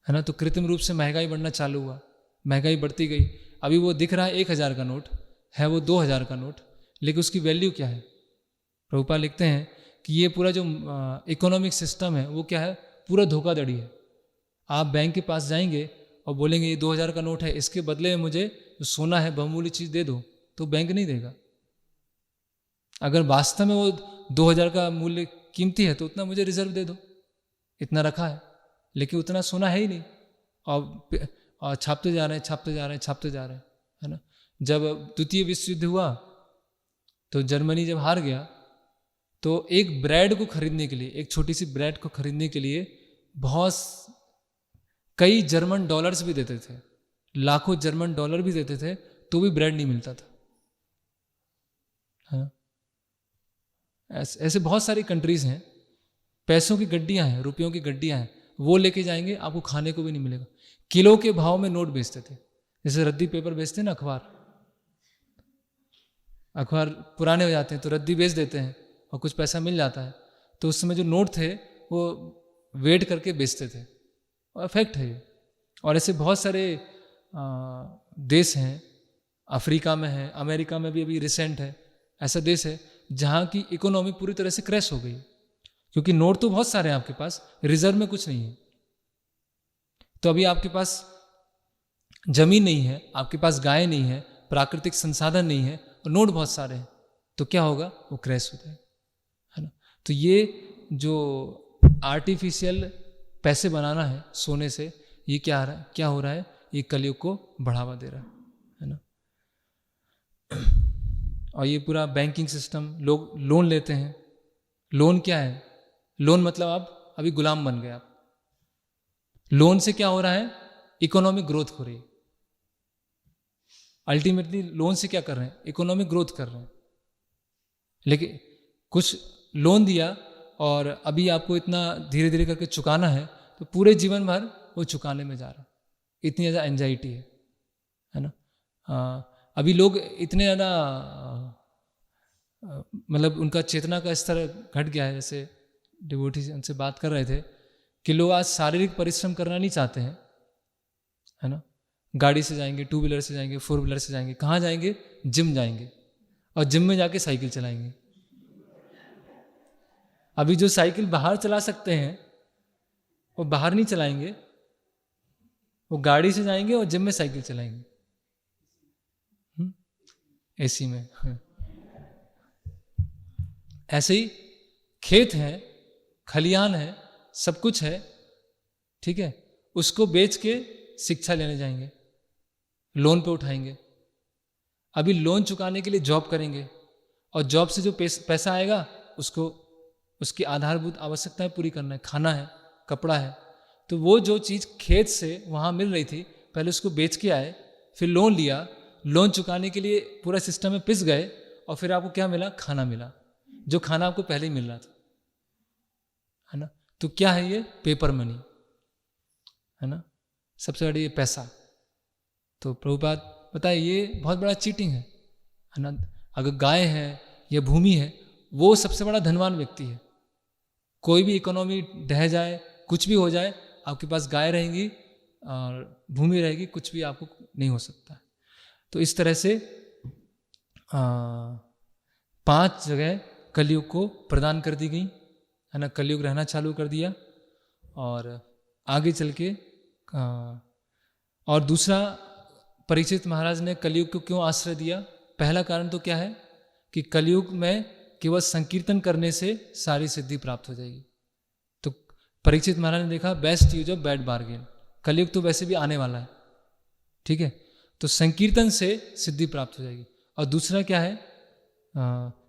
है ना। तो कृत्रिम रूप से महंगाई बढ़ना चालू हुआ, महंगाई बढ़ती गई। अभी वो दिख रहा है 1000 का नोट है, वो 2000 का नोट, लेकिन उसकी वैल्यू क्या है। प्रभुपाद लिखते हैं कि ये पूरा जो इकोनॉमिक सिस्टम है वो क्या है, पूरा धोखाधड़ी है। आप बैंक के पास जाएंगे और बोलेंगे ये 2000 का नोट है, इसके बदले में मुझे जो सोना है बहुमूल्य चीज़ दे दो, तो बैंक नहीं देगा। अगर वास्तव में वो 2000 का मूल्य कीमती है तो उतना मुझे रिजर्व दे दो, इतना रखा है, लेकिन उतना सोना है ही नहीं, और छापते जा रहे हैं, छापते जा रहे हैं, छापते जा रहे हैं, है ना। जब द्वितीय विश्व युद्ध हुआ तो जर्मनी जब हार गया, तो एक ब्रेड को खरीदने के लिए, एक छोटी सी ब्रेड को खरीदने के लिए बहुत कई जर्मन डॉलर्स भी देते थे, लाखों जर्मन डॉलर भी देते थे, तो भी ब्रेड नहीं मिलता था, है। ऐसे बहुत सारी कंट्रीज हैं, पैसों की गड्डियां हैं, रुपयों की गड्डियां हैं, वो लेके जाएंगे, आपको खाने को भी नहीं मिलेगा। किलो के भाव में नोट बेचते थे, जैसे रद्दी पेपर बेचते हैं ना, अखबार पुराने हो जाते हैं तो रद्दी बेच देते हैं और कुछ पैसा मिल जाता है। तो उस समय जो नोट थे वो वेट करके बेचते थे, और इफेक्ट है ये। और ऐसे बहुत सारे देश हैं, अफ्रीका में है, अमेरिका में भी अभी रिसेंट है, ऐसा देश है जहाँ की इकोनॉमी पूरी तरह से क्रैश हो गई, क्योंकि नोट तो बहुत सारे हैं आपके पास, रिजर्व में कुछ नहीं है। तो अभी आपके पास जमीन नहीं है, आपके पास गाय नहीं है, प्राकृतिक संसाधन नहीं है, और नोट बहुत सारे हैं, तो क्या होगा, वो क्रैश होता है ना। तो ये जो आर्टिफिशियल पैसे बनाना है सोने से, ये क्या हो रहा है, ये कलयुग को बढ़ावा दे रहा है ना। और ये पूरा बैंकिंग सिस्टम, लोग लोन लेते हैं। लोन क्या है? लोन मतलब आप अभी गुलाम बन गए आप। लोन से क्या हो रहा है? इकोनॉमिक ग्रोथ हो रही है। अल्टीमेटली लोन से क्या कर रहे हैं? इकोनॉमिक ग्रोथ कर रहे हैं। लेकिन कुछ लोन दिया और अभी आपको इतना धीरे धीरे करके चुकाना है, तो पूरे जीवन भर वो चुकाने में जा रहा है। इतनी ज़्यादा एंजाइटी है ना। अभी लोग इतने ज़्यादा मतलब उनका चेतना का स्तर घट गया है। जैसे डिवोटी उनसे बात कर रहे थे कि लोग आज शारीरिक परिश्रम करना नहीं चाहते हैं, है ना। गाड़ी से जाएंगे, 2 व्हीलर से जाएंगे, 4 व्हीलर से जाएंगे। कहाँ जाएंगे? जिम जाएंगे, और जिम में जाके साइकिल चलाएंगे। अभी जो साइकिल बाहर चला सकते हैं वो बाहर नहीं चलाएंगे, वो गाड़ी से जाएंगे और जिम में साइकिल चलाएंगे, एसी में। ऐसे ही खेत है, खलियान है, सब कुछ है, ठीक है, उसको बेच के शिक्षा लेने जाएंगे, लोन पे उठाएंगे। अभी लोन चुकाने के लिए जॉब करेंगे, और जॉब से जो पैसा आएगा उसको उसकी आधारभूत आवश्यकताएं पूरी करना है, खाना है, कपड़ा है। तो वो जो चीज़ खेत से वहाँ मिल रही थी, पहले उसको बेच के आए, फिर लोन लिया, लोन चुकाने के लिए पूरा सिस्टम में पिस गए, और फिर आपको क्या मिला? खाना मिला, जो खाना आपको पहले ही मिल रहा था, है ना। तो क्या है ये? पेपर मनी, है ना, सबसे बड़ी ये पैसा। तो प्रभुपाद बताए ये बहुत बड़ा चीटिंग है ना। अगर गाय है या भूमि है, वो सबसे बड़ा धनवान व्यक्ति है। कोई भी इकोनॉमी ढह जाए, कुछ भी हो जाए, आपके पास गाय रहेंगी और भूमि रहेगी, कुछ भी आपको नहीं हो सकता। तो इस तरह से 5 जगह कलयुग को प्रदान कर दी गई, है ना। कलयुग रहना चालू कर दिया, और आगे चल के और दूसरा, परीक्षित महाराज ने कलयुग को क्यों आश्रय दिया? पहला कारण तो क्या है कि कलयुग में केवल संकीर्तन करने से सारी सिद्धि प्राप्त हो जाएगी। तो परीक्षित महाराज ने देखा best use of bad bargain, कलयुग तो वैसे भी आने वाला है, ठीक है, तो संकीर्तन से सिद्धि प्राप्त हो जाएगी। और दूसरा क्या है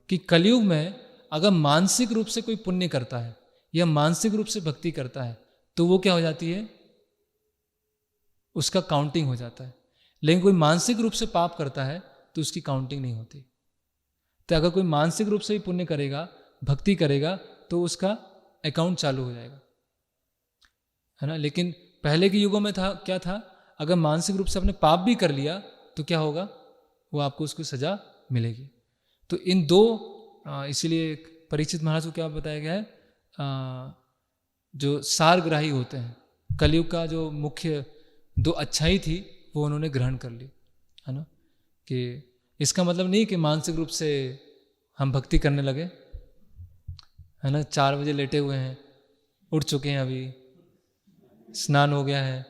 कि कलयुग में अगर मानसिक रूप से कोई पुण्य करता है या मानसिक रूप से भक्ति करता है, तो वो क्या हो जाती है? उसका काउंटिंग हो जाता है। लेकिन कोई मानसिक रूप से पाप करता है तो उसकी काउंटिंग नहीं होती। तो अगर कोई मानसिक रूप से ही पुण्य करेगा, भक्ति करेगा, तो उसका अकाउंट चालू हो जाएगा, है ना। लेकिन पहले के युगों में था क्या था? अगर मानसिक रूप से आपने पाप भी कर लिया तो क्या होगा? वो आपको उसको सजा मिलेगी। तो इन दो, इसीलिए परीक्षित महाराज को क्या बताया गया है? जो सारग्राही होते हैं, कलयुग का जो मुख्य 2 अच्छाई थी वो उन्होंने ग्रहण कर ली, है ना। कि इसका मतलब नहीं कि मानसिक रूप से हम भक्ति करने लगे, है ना। 4 बजे लेटे हुए हैं, उठ चुके हैं, अभी स्नान हो गया है,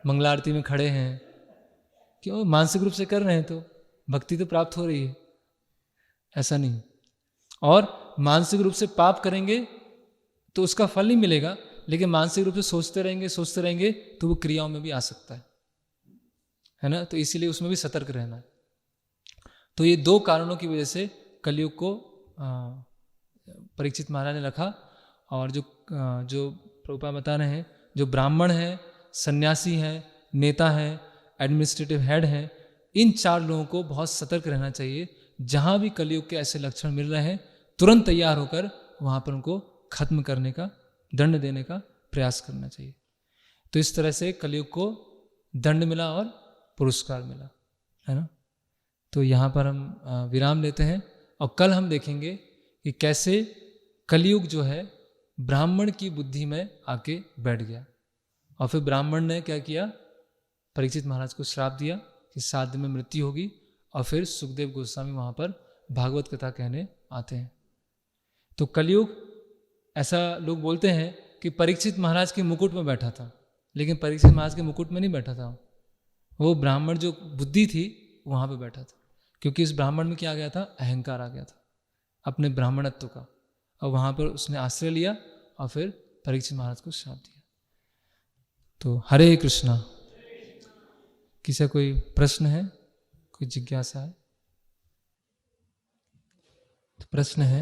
मंगला आरती में खड़े हैं, क्यों? मानसिक रूप से कर रहे हैं तो भक्ति तो प्राप्त हो रही है, ऐसा नहीं। और मानसिक रूप से पाप करेंगे तो उसका फल नहीं मिलेगा, लेकिन मानसिक रूप से सोचते रहेंगे तो वो क्रियाओं में भी आ सकता है ना। तो इसीलिए उसमें भी सतर्क रहना है। तो ये 2 कारणों की वजह से कलयुग को परीक्षित महाराज ने रखा। और जो प्रभुपाद बता रहे हैं, जो ब्राह्मण हैं, सन्यासी हैं, नेता हैं, एडमिनिस्ट्रेटिव हेड हैं, इन 4 लोगों को बहुत सतर्क रहना चाहिए। जहाँ भी कलयुग के ऐसे लक्षण मिल रहे हैं, तुरंत तैयार होकर वहाँ पर उनको खत्म करने का, दंड देने का प्रयास करना चाहिए। तो इस तरह से कलयुग को दंड मिला और पुरस्कार मिला, है ना। तो यहाँ पर हम विराम लेते हैं, और कल हम देखेंगे कि कैसे कलयुग जो है ब्राह्मण की बुद्धि में आके बैठ गया, और फिर ब्राह्मण ने क्या किया? परीक्षित महाराज को श्राप दिया कि 7 दिन में मृत्यु होगी, और फिर सुखदेव गोस्वामी वहाँ पर भागवत कथा कहने आते हैं। तो कलयुग, ऐसा लोग बोलते हैं कि परीक्षित महाराज के मुकुट में बैठा था, लेकिन परीक्षित महाराज के मुकुट में नहीं बैठा था, वो ब्राह्मण जो बुद्धि थी वहाँ पे बैठा था। क्योंकि इस ब्राह्मण में क्या आ गया था? अहंकार आ गया था अपने ब्राह्मणत्व का, और वहाँ पर उसने आश्रय लिया और फिर परीक्षित महाराज को श्राप दिया। तो हरे कृष्णा। किसी कोई प्रश्न है, कोई जिज्ञासा है? तो प्रश्न है,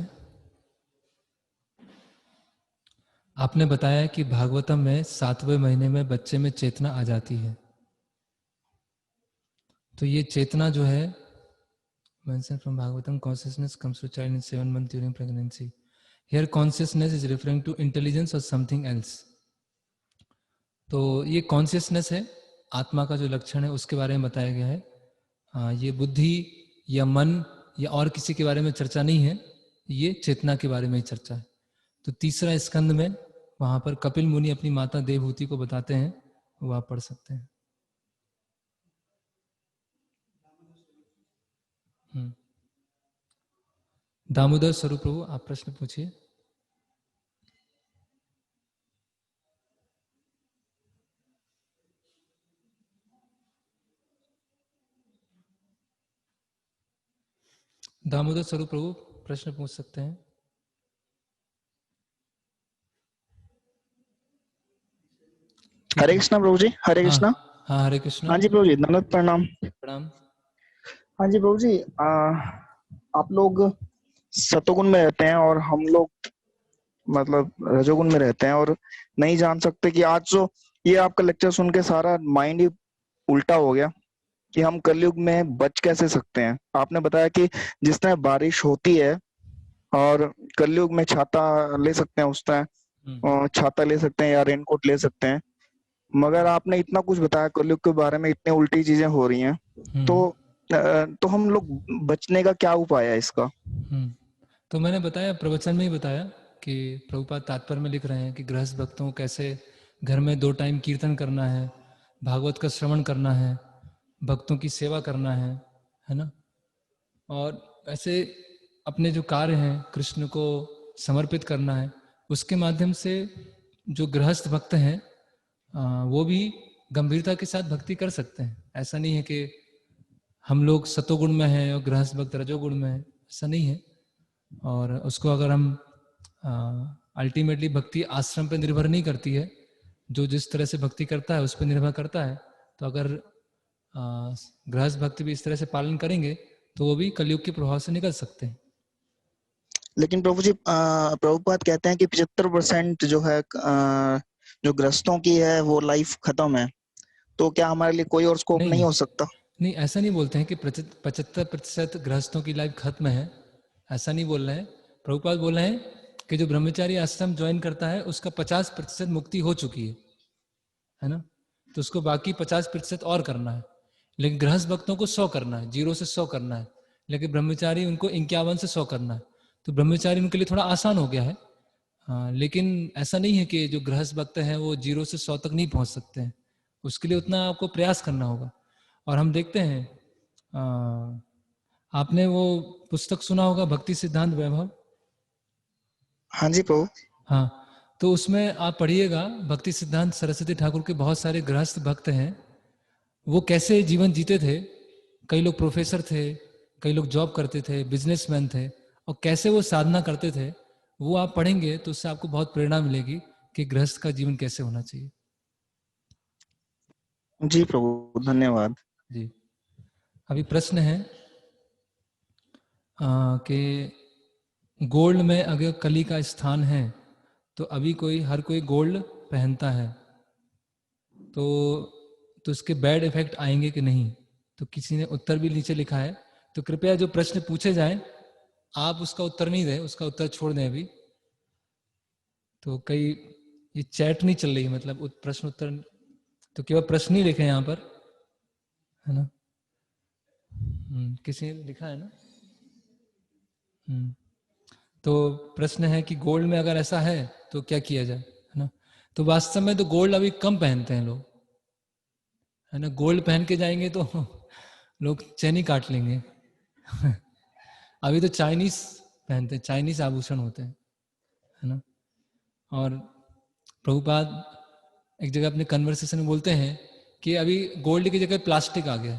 आपने बताया कि भागवतम में 7वें महीने में बच्चे में चेतना आ जाती है। तो ये चेतना जो है, mentioned from Bhagavatam, consciousness comes to child in 7 months during pregnancy. Here consciousness is referring to intelligence or something else. तो ये कॉन्शियसनेस है, आत्मा का जो लक्षण है उसके बारे में बताया गया है। ये बुद्धि या मन या और किसी के बारे में चर्चा नहीं है, ये चेतना के बारे में ही चर्चा है। तो तीसरा स्कंद में वहाँ पर कपिल मुनि अपनी माता देवहूति को बताते हैं, वो आप पढ़ सकते हैं। दामोदर स्वरूप प्रभु, आप प्रश्न पूछिए। दामोदर स्वरूप प्रभु प्रश्न पूछ सकते हैं। हरे कृष्णा प्रभु जी, हरे कृष्णा। हाँ हरे कृष्णा। हाँ जी प्रभु जी, दंडवत प्रणाम। प्रणाम। हाँ जी प्रभु जी, आप लोग सतोगुण में रहते हैं और हम लोग मतलब रजोगुण में रहते हैं, और नहीं जान सकते कि आज जो ये आपका लेक्चर सुन के सारा माइंड ही उल्टा हो गया कि हम कलयुग में बच कैसे सकते हैं। आपने बताया कि जिस तरह बारिश होती है और कलयुग में छाता ले सकते हैं, उस तरह छाता ले सकते हैं या रेनकोट ले सकते हैं, मगर आपने इतना कुछ बताया कलयुग के बारे में, इतनी उल्टी चीजें हो रही हैं, तो हम लोग बचने का क्या उपाय है इसका? तो मैंने बताया, प्रवचन में ही बताया कि प्रभुपाद तात्पर्य में लिख रहे हैं कि गृहस्थ भक्तों को कैसे घर में 2 टाइम कीर्तन करना है, भागवत का श्रवण करना है, भक्तों की सेवा करना है ना, और ऐसे अपने जो कार्य हैं कृष्ण को समर्पित करना है। उसके माध्यम से जो गृहस्थ भक्त हैं वो भी गंभीरता के साथ भक्ति कर सकते हैं। ऐसा नहीं है कि हम लोग सतोगुण में हैं और गृहस्थ भक्त रजोगुण में है, ऐसा नहीं है। और उसको अगर हम अल्टीमेटली भक्ति आश्रम पर निर्भर नहीं करती है, जो जिस तरह से भक्ति करता है उस पर निर्भर करता है। तो अगर गृहस्थ भक्ति भी इस तरह से पालन करेंगे तो वो भी कलयुग के प्रभाव से निकल सकते हैं। लेकिन प्रभु जी, प्रभुपाद कहते हैं कि 75% जो है जो ग्रस्तों की है वो लाइफ खत्म है, तो क्या हमारे लिए कोई और स्कोप नहीं हो सकता? नहीं, ऐसा नहीं बोलते हैं कि 75% गृहस्थों की लाइफ खत्म है, ऐसा नहीं बोल रहे हैं। प्रभुपाद बोल रहे हैं कि जो ब्रह्मचारी आश्रम ज्वाइन करता है उसका 50% मुक्ति हो चुकी है ना, तो उसको बाकी 50% और करना है। लेकिन गृहस्थ भक्तों को 100 करना है, 0 से 100 करना है, लेकिन ब्रह्मचारी उनको 51 से 100 करना है। तो ब्रह्मचारी उनके लिए थोड़ा आसान हो गया है। हाँ, लेकिन ऐसा नहीं है कि जो गृहस्थ भक्त हैं वो 0 से 100 तक नहीं पहुंच सकते हैं, उसके लिए उतना आपको प्रयास करना होगा। और हम देखते हैं, आपने वो पुस्तक सुना होगा भक्ति सिद्धांत वैभव? हाँ जी प्रभु। हाँ, तो उसमें आप पढ़िएगा, भक्ति सिद्धांत सरस्वती ठाकुर के बहुत सारे गृहस्थ भक्त हैं, वो कैसे जीवन जीते थे। कई लोग प्रोफेसर थे, कई लोग जॉब करते थे, बिजनेसमैन थे, और कैसे वो साधना करते थे, वो आप पढ़ेंगे तो उससे आपको बहुत प्रेरणा मिलेगी कि गृहस्थ का जीवन कैसे होना चाहिए। जी प्रभु, धन्यवाद जी। अभी प्रश्न है कि गोल्ड में अगर कली का स्थान है तो अभी हर कोई गोल्ड पहनता है, तो इसके बैड इफेक्ट आएंगे कि नहीं? तो किसी ने उत्तर भी नीचे लिखा है, तो कृपया जो प्रश्न पूछे जाएं आप उसका उत्तर नहीं दें, उसका उत्तर छोड़ दें अभी। तो कई ये चैट नहीं चल रही, मतलब प्रश्न उत्तर, तो केवल प्रश्न ही लिखे यहाँ पर, है ना। किसी ने लिखा है ना। तो प्रश्न है कि गोल्ड में अगर ऐसा है तो क्या किया जाए, है ना। तो वास्तव में तो गोल्ड अभी कम पहनते हैं लोग, है ना। गोल्ड पहन के जाएंगे तो लोग चैनी काट लेंगे अभी तो चाइनीज पहनते हैं, चाइनीज आभूषण होते हैं, है ना। और प्रभुपाद एक जगह अपने कन्वर्सेशन में बोलते हैं कि अभी गोल्ड की जगह प्लास्टिक आ गया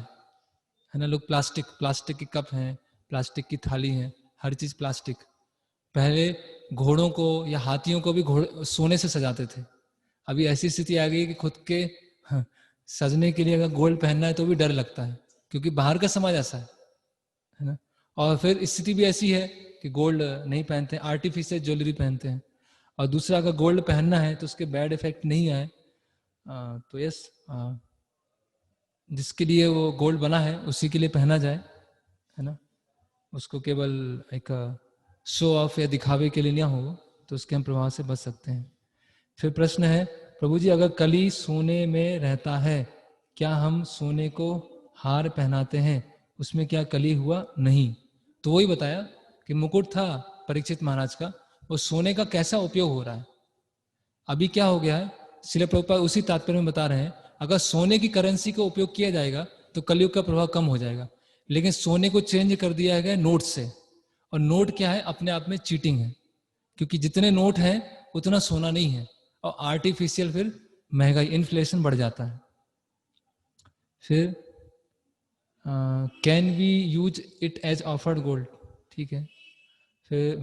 है ना। लोग प्लास्टिक के कप हैं, प्लास्टिक की थाली है, हर चीज प्लास्टिक। पहले घोड़ों को या हाथियों को भी सोने से सजाते थे, अभी ऐसी स्थिति आ गई कि खुद के सजने के लिए अगर गोल्ड पहनना है तो भी डर लगता है, क्योंकि बाहर का समाज ऐसा है ना। और फिर स्थिति भी ऐसी है कि गोल्ड नहीं पहनते, आर्टिफिशियल ज्वेलरी पहनते हैं। और दूसरा, अगर गोल्ड पहनना है तो उसके बैड इफेक्ट नहीं आए, तो यस, जिसके लिए वो गोल्ड बना है उसी के लिए पहना जाए, है ना। उसको केवल एक शो ऑफ या दिखावे के लिए ना हो, तो उसके हम प्रभाव से बच सकते हैं। फिर प्रश्न है, प्रभु जी, अगर कली सोने में रहता है, क्या हम सोने को हार पहनाते हैं, उसमें क्या कली हुआ? नहीं। तो वही बताया कि मुकुट था परीक्षित महाराज का, वो सोने का कैसा उपयोग हो रहा है। अभी क्या हो गया है, श्रील प्रभुपाद उसी तात्पर्य में बता रहे हैं, अगर सोने की करेंसी का उपयोग किया जाएगा तो कलयुग का प्रभाव कम हो जाएगा। लेकिन सोने को चेंज कर दिया गया नोट से, और नोट क्या है, अपने आप में चीटिंग है, क्योंकि जितने नोट हैं उतना सोना नहीं है, और आर्टिफिशियल फिर महंगाई, इन्फ्लेशन बढ़ जाता है। फिर can we use it as offered gold, ठीक है। फिर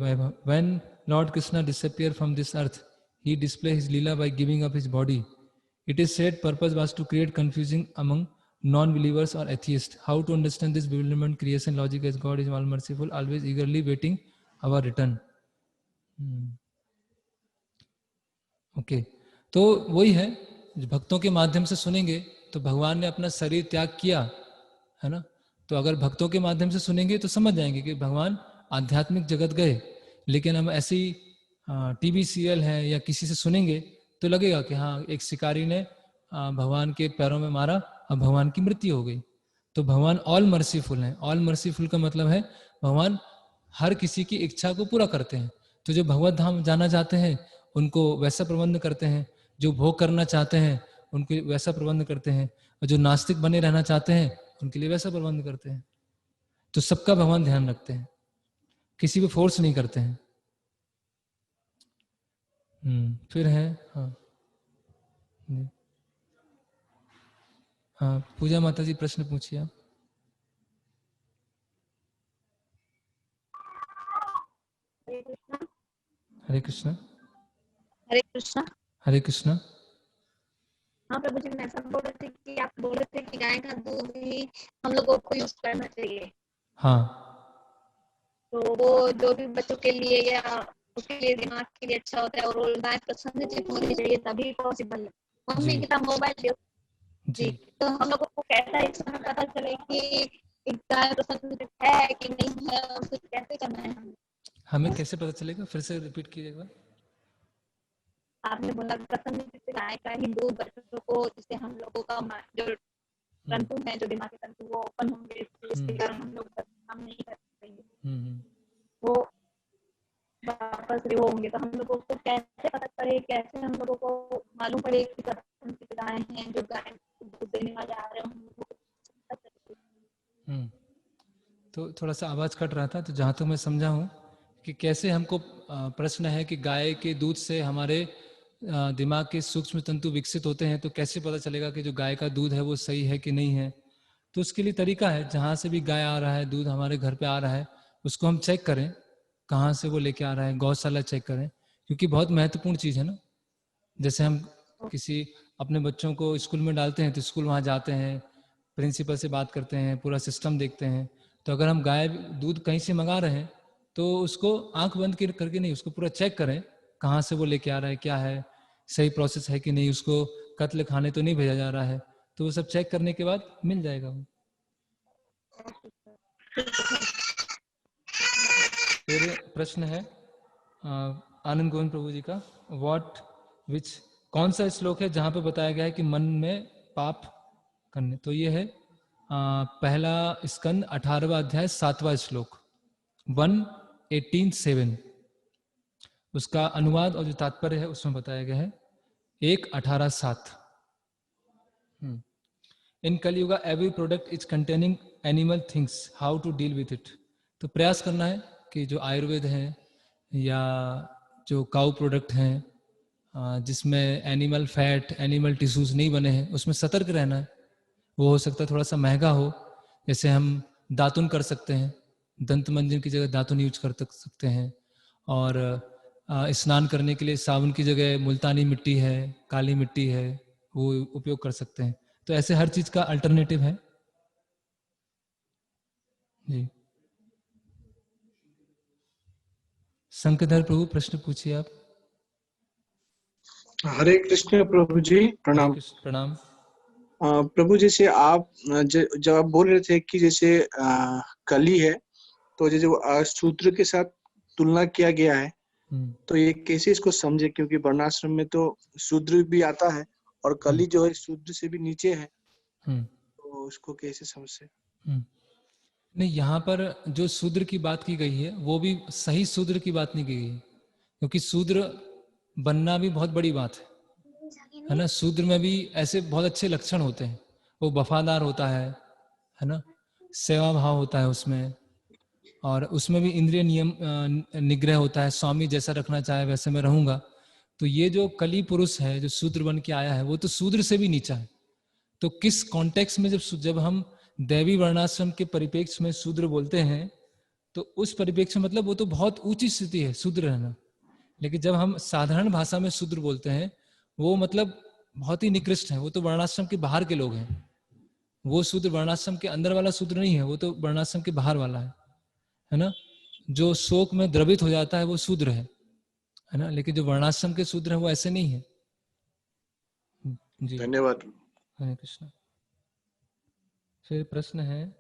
when Lord Krishna disappear from this earth, he display his leela by giving up his body. It is said purpose was to create confusion among non-believers or atheists. How to understand this bewilderment, creation logic, as God is all merciful, always eagerly waiting our return. Okay, तो वही है, भक्तों के माध्यम से सुनेंगे तो भगवान ने अपना शरीर त्याग किया, है ना। तो अगर भक्तों के माध्यम से सुनेंगे तो समझ जाएंगे कि भगवान आध्यात्मिक जगत गए। लेकिन हम ऐसी टीवी सीरियल है या किसी से सुनेंगे तो लगेगा कि हाँ, एक शिकारी ने भगवान के पैरों में मारा और भगवान की मृत्यु हो गई। तो भगवान ऑल मर्सीफुल हैं। ऑल मर्सीफुल का मतलब है भगवान हर किसी की इच्छा को पूरा करते हैं। तो जो भगवत धाम जाना चाहते हैं उनको वैसा प्रबंध करते हैं, जो भोग करना चाहते हैं उनके वैसा प्रबंध करते हैं, और जो नास्तिक बने रहना चाहते हैं उनके लिए वैसा प्रबंध करते हैं। तो सबका भगवान ध्यान रखते हैं, किसी पे फोर्स नहीं करते हैं। फिर है, हाँ हाँ, पूजा माता जी प्रश्न पूछिए आप। हरे कृष्णा। हरे कृष्णा। हरे कृष्णा। हरे कृष्णा। हाँ प्रभु जी, मैं ऐसा बोल रही थी कि आप बोल रहे थे कि गाय का दूध ही हम लोगों को यूज करना चाहिए। हाँ, तो वो जो भी बच्चों के लिए या उसके लिए दिमाग के लिए अच्छा होता है, और वो गाय प्रसन्नचित्त होनी चाहिए तभी पॉसिबल है। मम्मी जी की तरह मोबाइल दो जी। जी, तो हम लोगों को कैसा इस समय पता चले कि एक गाय प्रसन्नचित्त है कि नहीं है, और उसे कैसे करना है हमें? हमें कैसे पता चलेगा, फिर से रिपीट कीजिएगा। आपने बोला प्रसन्नचित्त गाय का ही दूध बच्चों को, जिससे हम लोगों का जो तंतु है, जो दिमागी तंतु, वो ओपन होंगे, जिसके कारण हम लोग काम नहीं कर पाएंगे, वो वापस वो होंगे। तो हम लोगों को कैसे पता करे, कैसे हम लोगों को मालूम पड़े कि गाय हैं जो गाय दूध देने वाले आ रहे हैं? तो थोड़ा सा आवाज कट रहा था, तो जहां तक मैं समझा हूँ कि कैसे हमको प्रश्न है कि गाय के दूध से हमारे दिमाग के सूक्ष्म तंतु विकसित होते हैं, तो कैसे पता चलेगा कि जो गाय का दूध है वो सही है कि नहीं है। तो उसके लिए तरीका है, जहाँ से भी गाय आ रहा है, दूध हमारे घर पे आ रहा है, उसको हम चेक करें कहाँ से वो लेके आ रहा है, गौशाला चेक करें, क्योंकि बहुत महत्वपूर्ण चीज़ है ना। जैसे हम किसी अपने बच्चों को स्कूल में डालते हैं तो स्कूल वहाँ जाते हैं, प्रिंसिपल से बात करते हैं, पूरा सिस्टम देखते हैं। तो अगर हम गाय दूध कहीं से मंगा रहे हैं तो उसको आंख बंद करके नहीं, उसको पूरा चेक करें कहाँ से वो लेके आ रहा है, क्या है, सही प्रोसेस है कि नहीं, उसको कत्ल खाने तो नहीं भेजा जा रहा है। तो वो सब चेक करने के बाद मिल जाएगा वो। फिर प्रश्न है आनंद गोविंद प्रभु जी का, व्हाट विच, कौन सा श्लोक है जहां पे बताया गया है कि मन में पाप करने। तो ये है पहला स्कंद 18वां अध्याय 7वां श्लोक 1:18-7। उसका अनुवाद और जो तात्पर्य है उसमें बताया गया है 1:18-7। In Kalyuga every product is containing animal things, how to deal with it. तो प्रयास करना है कि जो आयुर्वेद है या जो काउ प्रोडक्ट हैं जिसमें एनिमल फैट, एनिमल टिश्यूज नहीं बने हैं, उसमें सतर्क रहना है। वो हो सकता है थोड़ा सा महंगा हो, जैसे हम दातुन कर सकते हैं, दंत मंजन की जगह दातुन यूज कर सकते हैं, और स्नान करने के लिए साबुन की जगह मुल्तानी मिट्टी है, काली मिट्टी है, वो उपयोग कर सकते हैं। तो ऐसे हर चीज का अल्टरनेटिव है जी। शंकरधर प्रभु प्रश्न पूछिए आप। हरे कृष्ण प्रभु जी, हरे प्रणाम। कृष्ण, प्रणाम। प्रभु जैसे आप जब आप बोल रहे थे कि जैसे कली है, तो जैसे वो शूद्र के साथ तुलना किया गया है, तो ये कैसे इसको समझे, क्योंकि वर्णाश्रम में तो शूद्र भी आता है और कली जो है शूद्र से भी नीचे है, तो उसको कैसे समझे? नहीं, यहाँ पर जो शूद्र की बात की गई है वो भी सही शूद्र की बात नहीं की गई है, क्योंकि शूद्र बनना भी बहुत बड़ी बात है ना। शूद्र में भी ऐसे बहुत अच्छे लक्षण होते हैं, वो वफादार होता है ना, सेवा भाव होता है उसमें, और उसमें भी इंद्रिय नियम निग्रह होता है, स्वामी जैसा रखना चाहे वैसे मैं रहूंगा। तो ये जो कली पुरुष है जो शूद्र बन के आया है वो तो शूद्र से भी नीचा है। तो किस कॉन्टेक्स्ट में जब हम दैवी वर्णाश्रम के परिप्रेक्ष्य में शूद्र बोलते हैं तो उस परिप्रेक्ष्य मतलब वो तो बहुत ऊंची स्थिति है शूद्र रहना। लेकिन जब हम साधारण भाषा में शूद्र बोलते हैं वो मतलब बहुत ही निकृष्ट है, वो तो वर्णाश्रम के बाहर के लोग हैं। वो शूद्र वर्णाश्रम के अंदर वाला शूद्र नहीं है, वो तो वर्णाश्रम के बाहर वाला है ना। जो शोक में द्रवित हो जाता है वो शूद्र है ना, लेकिन जो वर्णाश्रम के शूद्र है वो ऐसे नहीं है जी। धन्यवाद। हरे कृष्ण। फिर प्रश्न है,